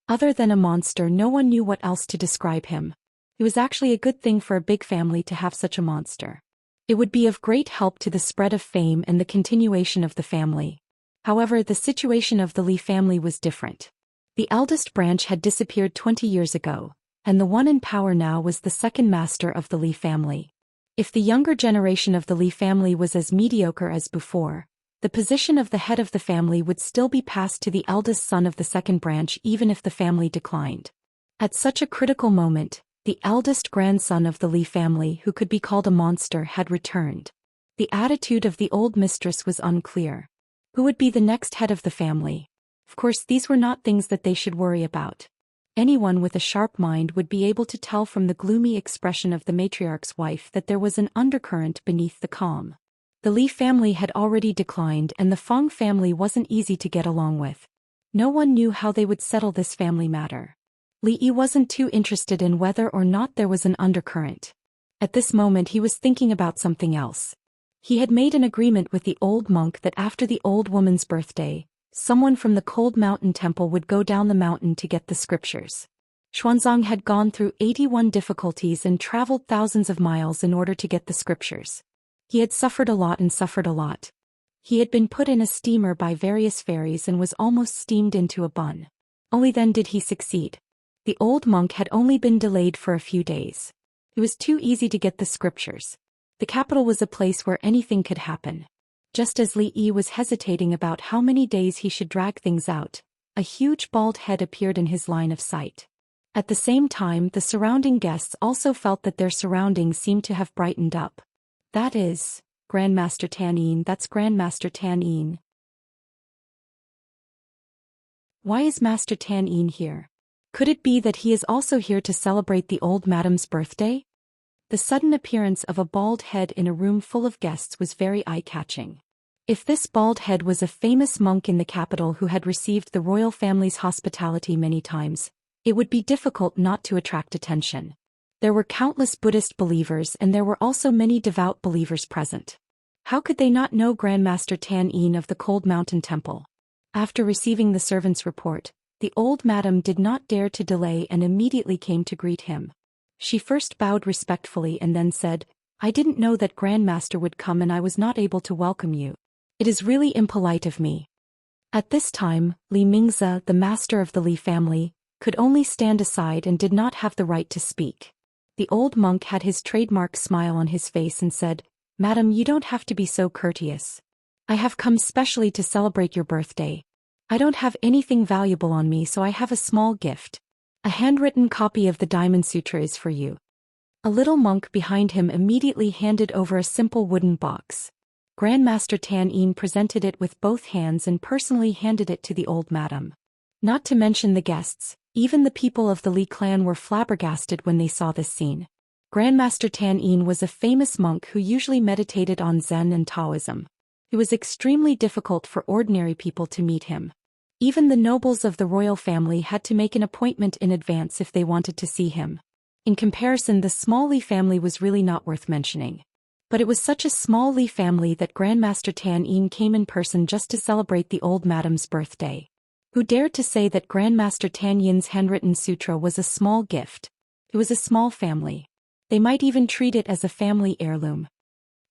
Other than a monster, no one knew what else to describe him. It was actually a good thing for a big family to have such a monster. It would be of great help to the spread of fame and the continuation of the family. However, the situation of the Li family was different. The eldest branch had disappeared 20 years ago, and the one in power now was the second master of the Li family. If the younger generation of the Li family was as mediocre as before, the position of the head of the family would still be passed to the eldest son of the second branch even if the family declined. At such a critical moment, the eldest grandson of the Li family, who could be called a monster, had returned. The attitude of the old mistress was unclear. Who would be the next head of the family? Of course, these were not things that they should worry about. Anyone with a sharp mind would be able to tell from the gloomy expression of the matriarch's wife that there was an undercurrent beneath the calm. The Li family had already declined and the Feng family wasn't easy to get along with. No one knew how they would settle this family matter. Li Yi wasn't too interested in whether or not there was an undercurrent. At this moment he was thinking about something else. He had made an agreement with the old monk that after the old woman's birthday, someone from the Cold Mountain Temple would go down the mountain to get the scriptures. Xuanzang had gone through 81 difficulties and traveled thousands of miles in order to get the scriptures. He had suffered a lot and suffered a lot. He had been put in a steamer by various ferries and was almost steamed into a bun. Only then did he succeed. The old monk had only been delayed for a few days. It was too easy to get the scriptures. The capital was a place where anything could happen. Just as Li Yi was hesitating about how many days he should drag things out, a huge bald head appeared in his line of sight. At the same time, the surrounding guests also felt that their surroundings seemed to have brightened up. That is, Grandmaster Tan Yin, that's Grandmaster Tan Yin. Why is Master Tan Yin here? Could it be that he is also here to celebrate the old madam's birthday? The sudden appearance of a bald head in a room full of guests was very eye-catching. If this bald head was a famous monk in the capital who had received the royal family's hospitality many times, it would be difficult not to attract attention. There were countless Buddhist believers and there were also many devout believers present. How could they not know Grandmaster Tan Yin of the Cold Mountain Temple? After receiving the servant's report, the old madam did not dare to delay and immediately came to greet him. She first bowed respectfully and then said, "I didn't know that Grandmaster would come and I was not able to welcome you. It is really impolite of me." At this time, Li Mingzi, the master of the Li family, could only stand aside and did not have the right to speak. The old monk had his trademark smile on his face and said, "Madam, you don't have to be so courteous. I have come specially to celebrate your birthday. I don't have anything valuable on me, so I have a small gift. A handwritten copy of the Diamond Sutra is for you." A little monk behind him immediately handed over a simple wooden box. Grandmaster Tan Yin presented it with both hands and personally handed it to the old madam. Not to mention the guests, even the people of the Li clan were flabbergasted when they saw this scene. Grandmaster Tan Yin was a famous monk who usually meditated on Zen and Taoism. It was extremely difficult for ordinary people to meet him. Even the nobles of the royal family had to make an appointment in advance if they wanted to see him. In comparison, the small Li family was really not worth mentioning. But it was such a small Li family that Grandmaster Tan Yin came in person just to celebrate the old madam's birthday. Who dared to say that Grandmaster Tan Yin's handwritten sutra was a small gift? It was a small family. They might even treat it as a family heirloom.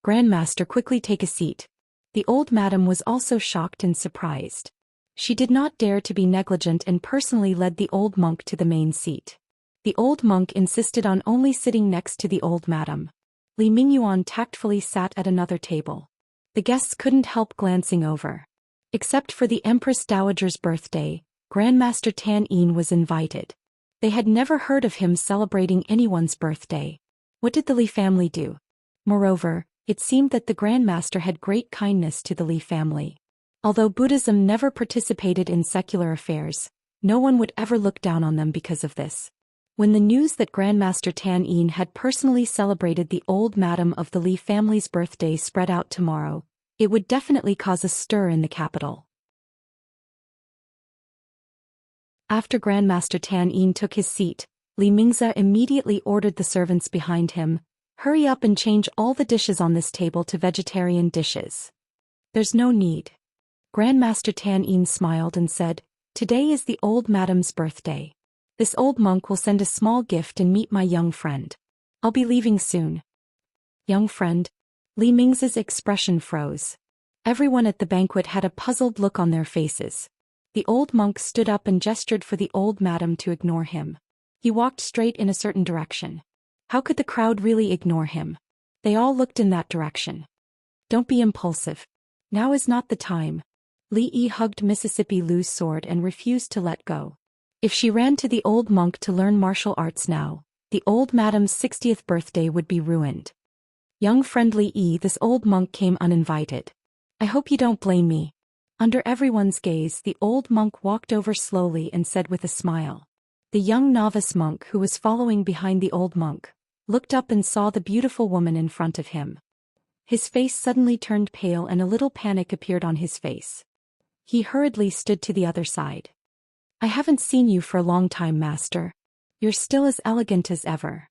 "Grandmaster, quickly take a seat." The old madam was also shocked and surprised. She did not dare to be negligent and personally led the old monk to the main seat. The old monk insisted on only sitting next to the old madam. Li Mingyuan tactfully sat at another table. The guests couldn't help glancing over. Except for the Empress Dowager's birthday, Grandmaster Tan Yin was invited. They had never heard of him celebrating anyone's birthday. What did the Li family do? Moreover, it seemed that the Grandmaster had great kindness to the Li family. Although Buddhism never participated in secular affairs, no one would ever look down on them because of this. When the news that Grandmaster Tan Yin had personally celebrated the old madam of the Li family's birthday spread out tomorrow, it would definitely cause a stir in the capital. After Grandmaster Tan Yin took his seat, Li Mingzi immediately ordered the servants behind him, "Hurry up and change all the dishes on this table to vegetarian dishes." "There's no need." Grandmaster Tan Yin smiled and said, "Today is the old madam's birthday. This old monk will send a small gift and meet my young friend. I'll be leaving soon." "Young friend?" Li Mingzi's expression froze. Everyone at the banquet had a puzzled look on their faces. The old monk stood up and gestured for the old madam to ignore him. He walked straight in a certain direction. How could the crowd really ignore him? They all looked in that direction. "Don't be impulsive. Now is not the time." Li Yi hugged Mississippi Lu's sword and refused to let go. If she ran to the old monk to learn martial arts now, the old madam's 60th birthday would be ruined. "Young friend Li Yi," this old monk came uninvited. "I hope you don't blame me." Under everyone's gaze, the old monk walked over slowly and said with a smile. The young novice monk who was following behind the old monk looked up and saw the beautiful woman in front of him. His face suddenly turned pale and a little panic appeared on his face. He hurriedly stood to the other side. "I haven't seen you for a long time, master. You're still as elegant as ever."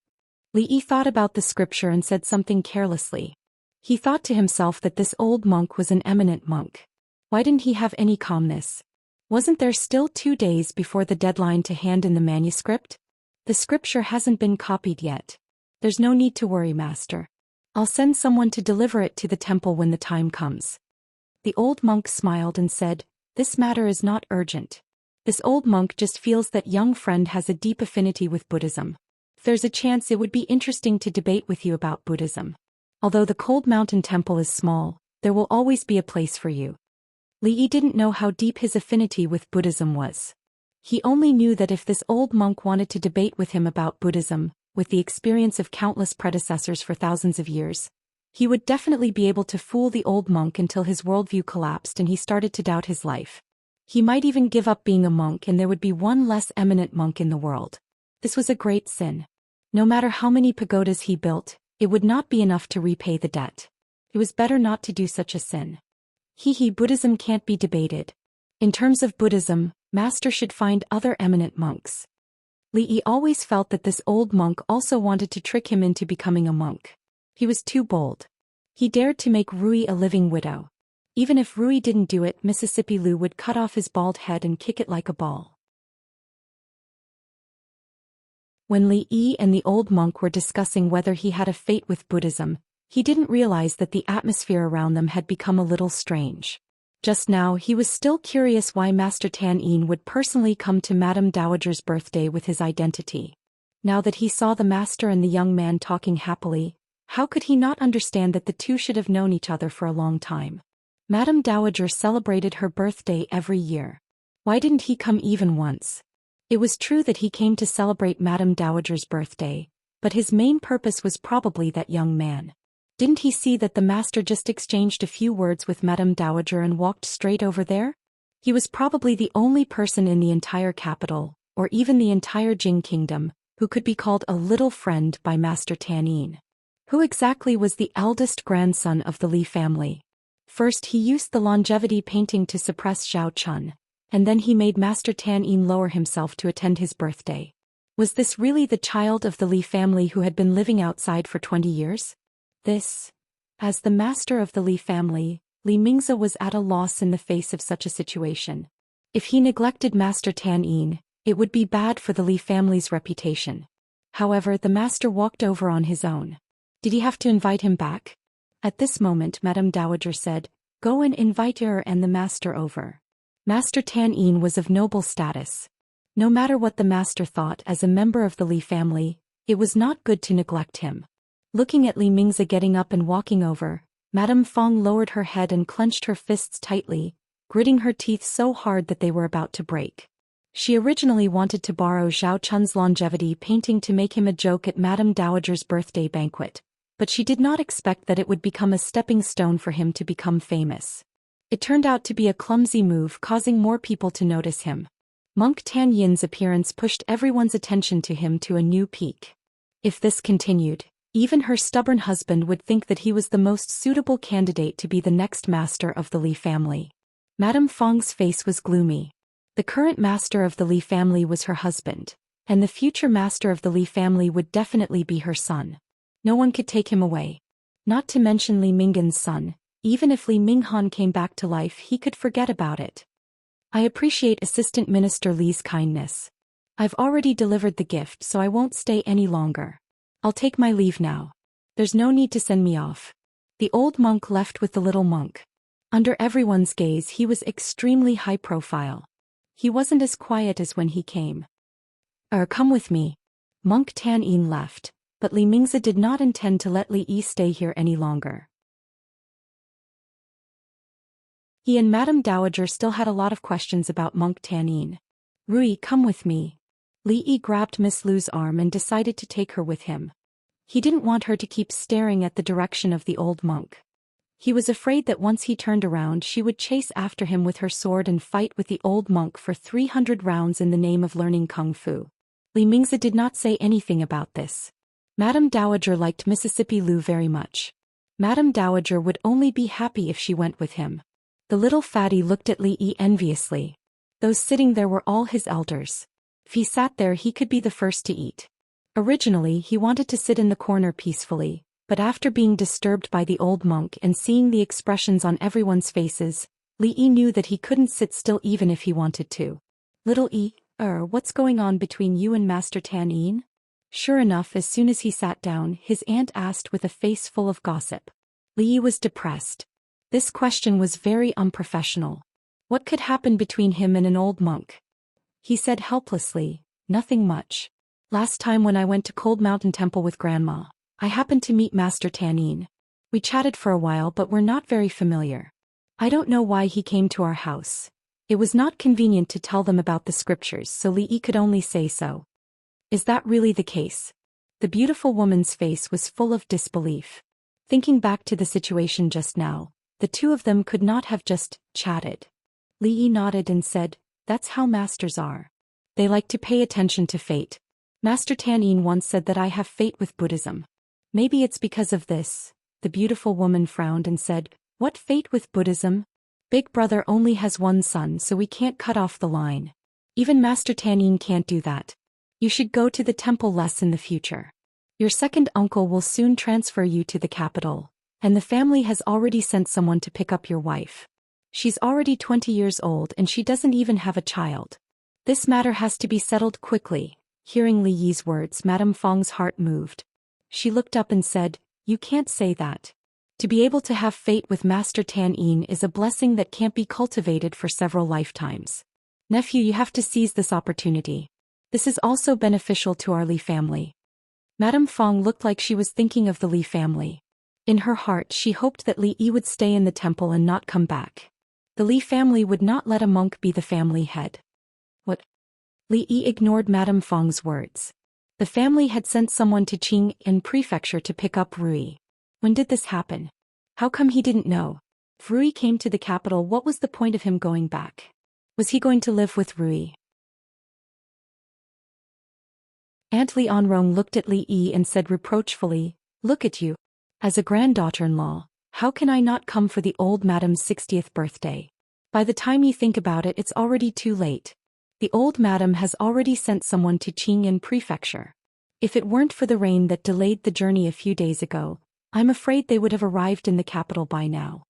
Li Yi thought about the scripture and said something carelessly. He thought to himself that this old monk was an eminent monk. Why didn't he have any calmness? Wasn't there still 2 days before the deadline to hand in the manuscript? The scripture hasn't been copied yet. "There's no need to worry, master. I'll send someone to deliver it to the temple when the time comes." The old monk smiled and said, "This matter is not urgent. This old monk just feels that young friend has a deep affinity with Buddhism. If there's a chance, it would be interesting to debate with you about Buddhism. Although the Cold Mountain Temple is small, there will always be a place for you." Li Yi didn't know how deep his affinity with Buddhism was. He only knew that if this old monk wanted to debate with him about Buddhism, with the experience of countless predecessors for thousands of years, he would definitely be able to fool the old monk until his worldview collapsed and he started to doubt his life. He might even give up being a monk and there would be one less eminent monk in the world. This was a great sin. No matter how many pagodas he built, it would not be enough to repay the debt. It was better not to do such a sin. Buddhism can't be debated. In terms of Buddhism, Master should find other eminent monks. Li Yi always felt that this old monk also wanted to trick him into becoming a monk. He was too bold. He dared to make Rui a living widow. Even if Rui didn't do it, Mississippi Lu would cut off his bald head and kick it like a ball. When Li Yi and the old monk were discussing whether he had a fate with Buddhism, he didn't realize that the atmosphere around them had become a little strange. Just now he was still curious why Master Tan Yin would personally come to Madame Dowager's birthday with his identity. Now that he saw the master and the young man talking happily, how could he not understand that the two should have known each other for a long time? Madame Dowager celebrated her birthday every year. Why didn't he come even once? It was true that he came to celebrate Madame Dowager's birthday, but his main purpose was probably that young man. Didn't he see that the master just exchanged a few words with Madame Dowager and walked straight over there? He was probably the only person in the entire capital, or even the entire Jing kingdom, who could be called a little friend by Master Tan Yin. Who exactly was the eldest grandson of the Li family? First he used the longevity painting to suppress Zhou Xian, and then he made Master Tan Yin lower himself to attend his birthday. Was this really the child of the Li family who had been living outside for 20 years? As the master of the Li family, Li Mingzi was at a loss in the face of such a situation. If he neglected Master Tan Yin, it would be bad for the Li family's reputation. However, the master walked over on his own. Did he have to invite him back? At this moment Madame Dowager said, "Go and invite her and the master over." Master Tan Yin was of noble status. No matter what the master thought as a member of the Li family, it was not good to neglect him. Looking at Li Mingzi getting up and walking over, Madame Fong lowered her head and clenched her fists tightly, gritting her teeth so hard that they were about to break. She originally wanted to borrow Zhao Chun's longevity painting to make him a joke at Madame Dowager's birthday banquet, but she did not expect that it would become a stepping stone for him to become famous. It turned out to be a clumsy move, causing more people to notice him. Monk Tan Yin's appearance pushed everyone's attention to him to a new peak. If this continued, even her stubborn husband would think that he was the most suitable candidate to be the next master of the Li family. Madame Fong's face was gloomy. The current master of the Li family was her husband, and the future master of the Li family would definitely be her son. No one could take him away. Not to mention Li Minggen's son. Even if Li Minghan came back to life, he could forget about it. I appreciate Assistant Minister Li's kindness. I've already delivered the gift, so I won't stay any longer. I'll take my leave now. There's no need to send me off. The old monk left with the little monk. Under everyone's gaze, he was extremely high profile. He wasn't as quiet as when he came. Come with me. Monk Tan Yin left, but Li Mingzi did not intend to let Li Yi stay here any longer. He and Madame Dowager still had a lot of questions about Monk Tan Yin. Rui, come with me. Li Yi grabbed Miss Lu's arm and decided to take her with him. He didn't want her to keep staring at the direction of the old monk. He was afraid that once he turned around she would chase after him with her sword and fight with the old monk for 300 rounds in the name of learning kung fu. Li Mingzi did not say anything about this. Madame Dowager liked Mississippi Lu very much. Madame Dowager would only be happy if she went with him. The little fatty looked at Li Yi enviously. Those sitting there were all his elders. If he sat there, he could be the first to eat. Originally he wanted to sit in the corner peacefully, but after being disturbed by the old monk and seeing the expressions on everyone's faces, Li Yi knew that he couldn't sit still even if he wanted to. Little Yi, what's going on between you and Master Tan Yin? Sure enough, as soon as he sat down, his aunt asked with a face full of gossip. Li Yi was depressed. This question was very unprofessional. What could happen between him and an old monk? He said helplessly, nothing much. Last time when I went to Cold Mountain Temple with Grandma, I happened to meet Master Tan Yin. We chatted for a while but were not very familiar. I don't know why he came to our house. It was not convenient to tell them about the scriptures, so Li Yi could only say so. Is that really the case? The beautiful woman's face was full of disbelief. Thinking back to the situation just now, the two of them could not have just chatted. Li Yi nodded and said, "That's how masters are. They like to pay attention to fate. Master Tan Yin once said that I have fate with Buddhism. Maybe it's because of this." The beautiful woman frowned and said, "What fate with Buddhism? Big brother only has one son, so we can't cut off the line. Even Master Tan Yin can't do that. You should go to the temple less in the future. Your second uncle will soon transfer you to the capital, and the family has already sent someone to pick up your wife. She's already 20 years old and she doesn't even have a child. This matter has to be settled quickly." Hearing Li Yi's words, Madame Fang's heart moved. She looked up and said, "You can't say that. To be able to have fate with Master Tan Yin is a blessing that can't be cultivated for several lifetimes. Nephew, you have to seize this opportunity. This is also beneficial to our Li family." Madame Fang looked like she was thinking of the Li family. In her heart she hoped that Li Yi would stay in the temple and not come back. The Li family would not let a monk be the family head. What? Li Yi ignored Madame Fang's words. The family had sent someone to Qing'an Prefecture to pick up Rui. When did this happen? How come he didn't know? If Rui came to the capital, what was the point of him going back? Was he going to live with Rui? Aunt Li Anrong looked at Li Yi and said reproachfully, "Look at you. As a granddaughter-in-law, how can I not come for the old madam's 60th birthday? By the time you think about it, it's already too late. The old madam has already sent someone to Qing'an Prefecture. If it weren't for the rain that delayed the journey a few days ago, I'm afraid they would have arrived in the capital by now."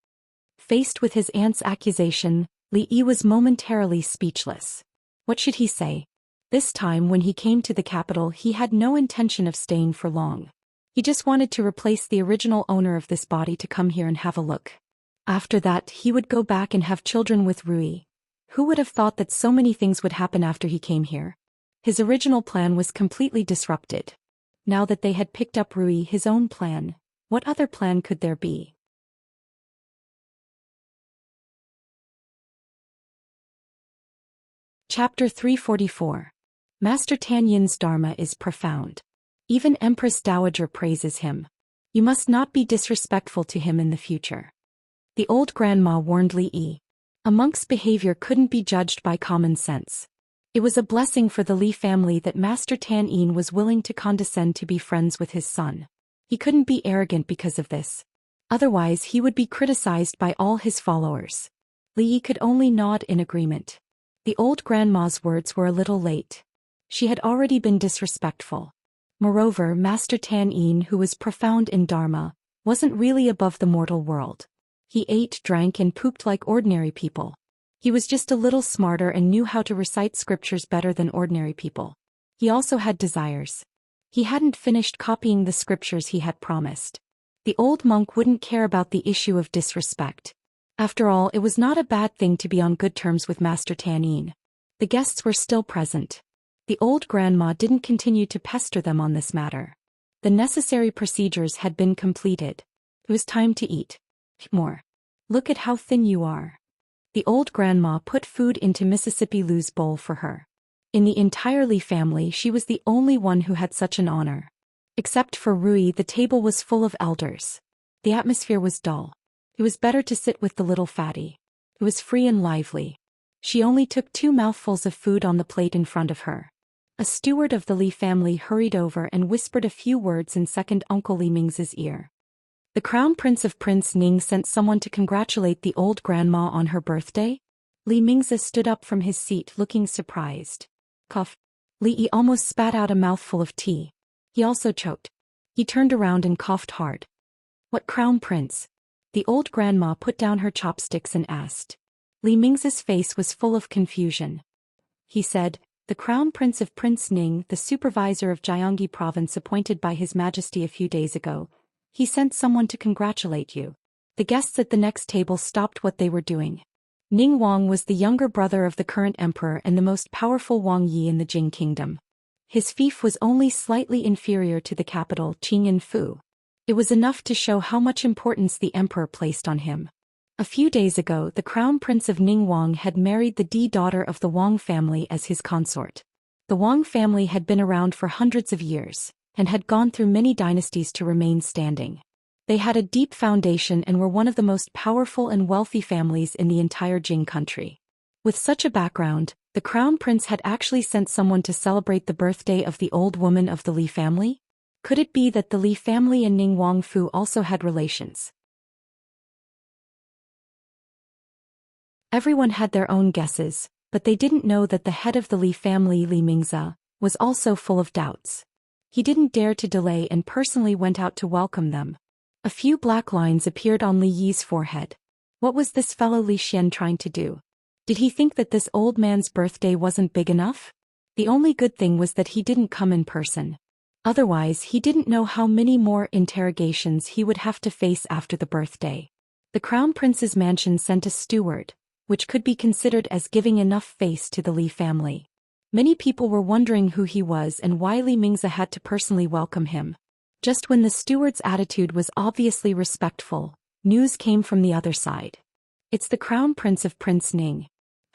Faced with his aunt's accusation, Li Yi was momentarily speechless. What should he say? This time when he came to the capital, he had no intention of staying for long. He just wanted to replace the original owner of this body to come here and have a look. After that, he would go back and have children with Rui. Who would have thought that so many things would happen after he came here? His original plan was completely disrupted. Now that they had picked up Rui, his own plan, what other plan could there be? Chapter 344. Master Tan Yin's Dharma is profound. Even Empress Dowager praises him. You must not be disrespectful to him in the future. The old grandma warned Li Yi. A monk's behavior couldn't be judged by common sense. It was a blessing for the Li family that Master Tan Yin was willing to condescend to be friends with his son. He couldn't be arrogant because of this. Otherwise he would be criticized by all his followers. Li Yi could only nod in agreement. The old grandma's words were a little late. She had already been disrespectful. Moreover, Master Tan Yin, who was profound in Dharma, wasn't really above the mortal world. He ate, drank, and pooped like ordinary people. He was just a little smarter and knew how to recite scriptures better than ordinary people. He also had desires. He hadn't finished copying the scriptures he had promised. The old monk wouldn't care about the issue of disrespect. After all, it was not a bad thing to be on good terms with Master Tan Yin. The guests were still present. The old grandma didn't continue to pester them on this matter. The necessary procedures had been completed. It was time to eat. More. Look at how thin you are. The old grandma put food into Mississippi Lou's bowl for her. In the entire Li family, she was the only one who had such an honor. Except for Rui, the table was full of elders. The atmosphere was dull. It was better to sit with the little fatty. It was free and lively. She only took 2 mouthfuls of food on the plate in front of her. A steward of the Li family hurried over and whispered a few words in second Uncle Li Ming's ear. The Crown Prince of Prince Ning sent someone to congratulate the old grandma on her birthday? Li Mingzi stood up from his seat looking surprised. Cough. Li Yi almost spat out a mouthful of tea. He also choked. He turned around and coughed hard. What Crown Prince? The old grandma put down her chopsticks and asked. Li Mingzi's face was full of confusion. He said, the Crown Prince of Prince Ning, the supervisor of Jiangyi province appointed by His Majesty a few days ago. He sent someone to congratulate you. The guests at the next table stopped what they were doing. Ning Wang was the younger brother of the current emperor and the most powerful Wang Yi in the Jing kingdom. His fief was only slightly inferior to the capital, Qing'an Fu. It was enough to show how much importance the emperor placed on him. A few days ago, the Crown Prince of Ningwang had married the daughter of the Wang family as his consort. The Wang family had been around for hundreds of years, and had gone through many dynasties to remain standing. They had a deep foundation and were one of the most powerful and wealthy families in the entire Jing country. With such a background, the Crown Prince had actually sent someone to celebrate the birthday of the old woman of the Li family? Could it be that the Li family and Ningwang Fu also had relations? Everyone had their own guesses, but they didn't know that the head of the Li family, Li Mingze, was also full of doubts. He didn't dare to delay and personally went out to welcome them. A few black lines appeared on Li Yi's forehead. What was this fellow Li Xian trying to do? Did he think that this old man's birthday wasn't big enough? The only good thing was that he didn't come in person. Otherwise, he didn't know how many more interrogations he would have to face after the birthday. The Crown Prince's mansion sent a steward, which could be considered as giving enough face to the Li family. Many people were wondering who he was and why Li Mingze had to personally welcome him. Just when the steward's attitude was obviously respectful, news came from the other side. It's the Crown Prince of Prince Ning.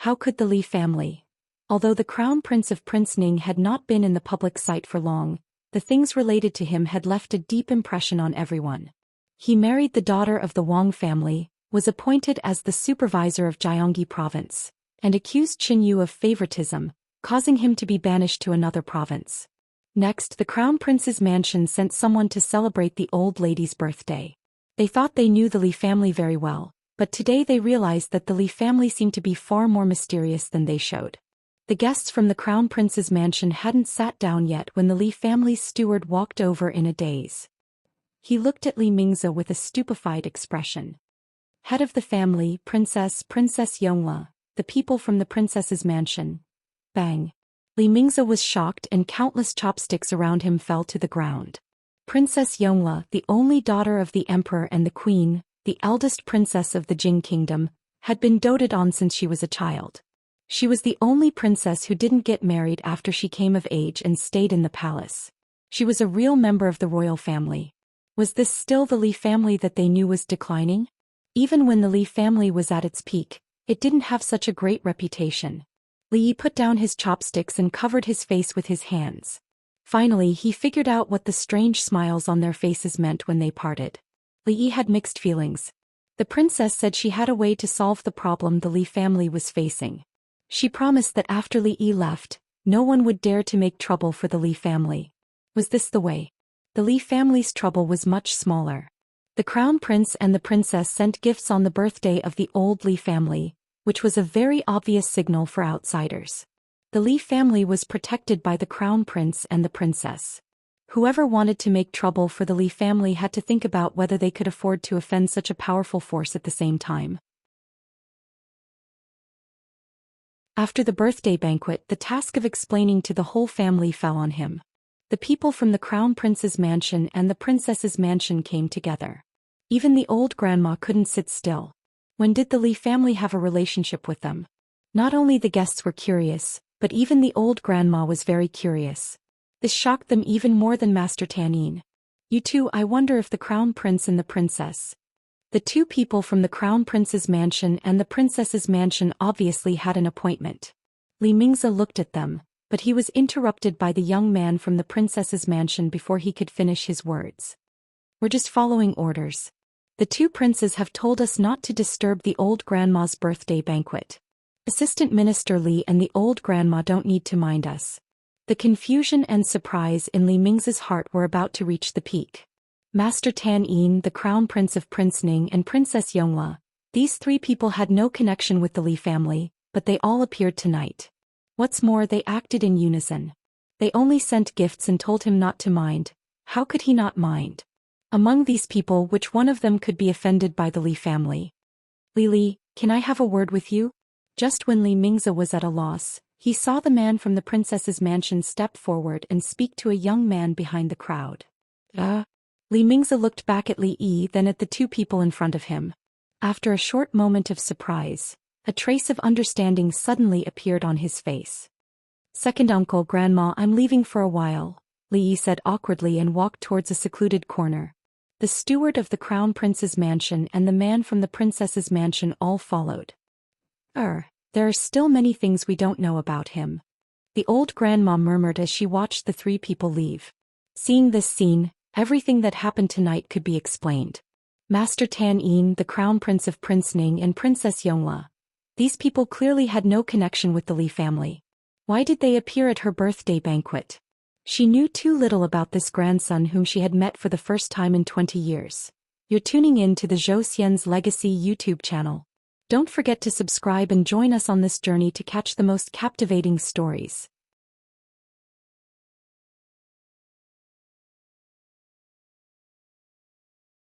How could the Li family? Although the Crown Prince of Prince Ning had not been in the public sight for long, the things related to him had left a deep impression on everyone. He married the daughter of the Wang family, was appointed as the supervisor of Jiangyi province, and accused Qin Yu of favoritism, causing him to be banished to another province. Next, the Crown Prince's mansion sent someone to celebrate the old lady's birthday. They thought they knew the Li family very well, but today they realized that the Li family seemed to be far more mysterious than they showed. The guests from the Crown Prince's mansion hadn't sat down yet when the Li family's steward walked over in a daze. He looked at Li Mingze with a stupefied expression. Head of the family, Princess Yongla, the people from the princess's mansion. Bang. Li Mingze was shocked and countless chopsticks around him fell to the ground. Princess Yongla, the only daughter of the emperor and the queen, the eldest princess of the Jing kingdom, had been doted on since she was a child. She was the only princess who didn't get married after she came of age and stayed in the palace. She was a real member of the royal family. Was this still the Li family that they knew was declining? Even when the Li family was at its peak, it didn't have such a great reputation. Li Yi put down his chopsticks and covered his face with his hands. Finally, he figured out what the strange smiles on their faces meant when they parted. Li Yi had mixed feelings. The princess said she had a way to solve the problem the Li family was facing. She promised that after Li Yi left, no one would dare to make trouble for the Li family. Was this the way? The Li family's trouble was much smaller. The Crown Prince and the princess sent gifts on the birthday of the old Li family, which was a very obvious signal for outsiders. The Li family was protected by the Crown Prince and the princess. Whoever wanted to make trouble for the Li family had to think about whether they could afford to offend such a powerful force at the same time. After the birthday banquet, the task of explaining to the whole family fell on him. The people from the Crown Prince's mansion and the princess's mansion came together. Even the old grandma couldn't sit still. When did the Li family have a relationship with them? Not only the guests were curious, but even the old grandma was very curious. This shocked them even more than Master Tanyin. You two, I wonder if the Crown Prince and the princess. The two people from the Crown Prince's mansion and the princess's mansion obviously had an appointment. Li Mingze looked at them, but he was interrupted by the young man from the princess's mansion before he could finish his words. We're just following orders. The two princes have told us not to disturb the old grandma's birthday banquet. Assistant Minister Li and the old grandma don't need to mind us. The confusion and surprise in Li Mingze's heart were about to reach the peak. Master Tan Yin, the Crown Prince of Prince Ning, and Princess Yongla, these three people had no connection with the Li family, but they all appeared tonight. What's more, they acted in unison. They only sent gifts and told him not to mind. How could he not mind? Among these people, which one of them could be offended by the Li family? Li, can I have a word with you? Just when Li Mingze was at a loss, he saw the man from the princess's mansion step forward and speak to a young man behind the crowd. Li Mingze looked back at Li Yi, then at the two people in front of him. After a short moment of surprise, a trace of understanding suddenly appeared on his face. Second uncle, grandma, I'm leaving for a while, Li Yi said awkwardly and walked towards a secluded corner. The steward of the crown prince's mansion and the man from the princess's mansion all followed. There are still many things we don't know about him," the old grandma murmured as she watched the three people leave. Seeing this scene, everything that happened tonight could be explained. Master Tan Yin, the crown prince of Prince Ning, and Princess Yongle. These people clearly had no connection with the Li family. Why did they appear at her birthday banquet? She knew too little about this grandson whom she had met for the first time in 20 years. You're tuning in to the Zhou Xian's Legacy YouTube channel. Don't forget to subscribe and join us on this journey to catch the most captivating stories.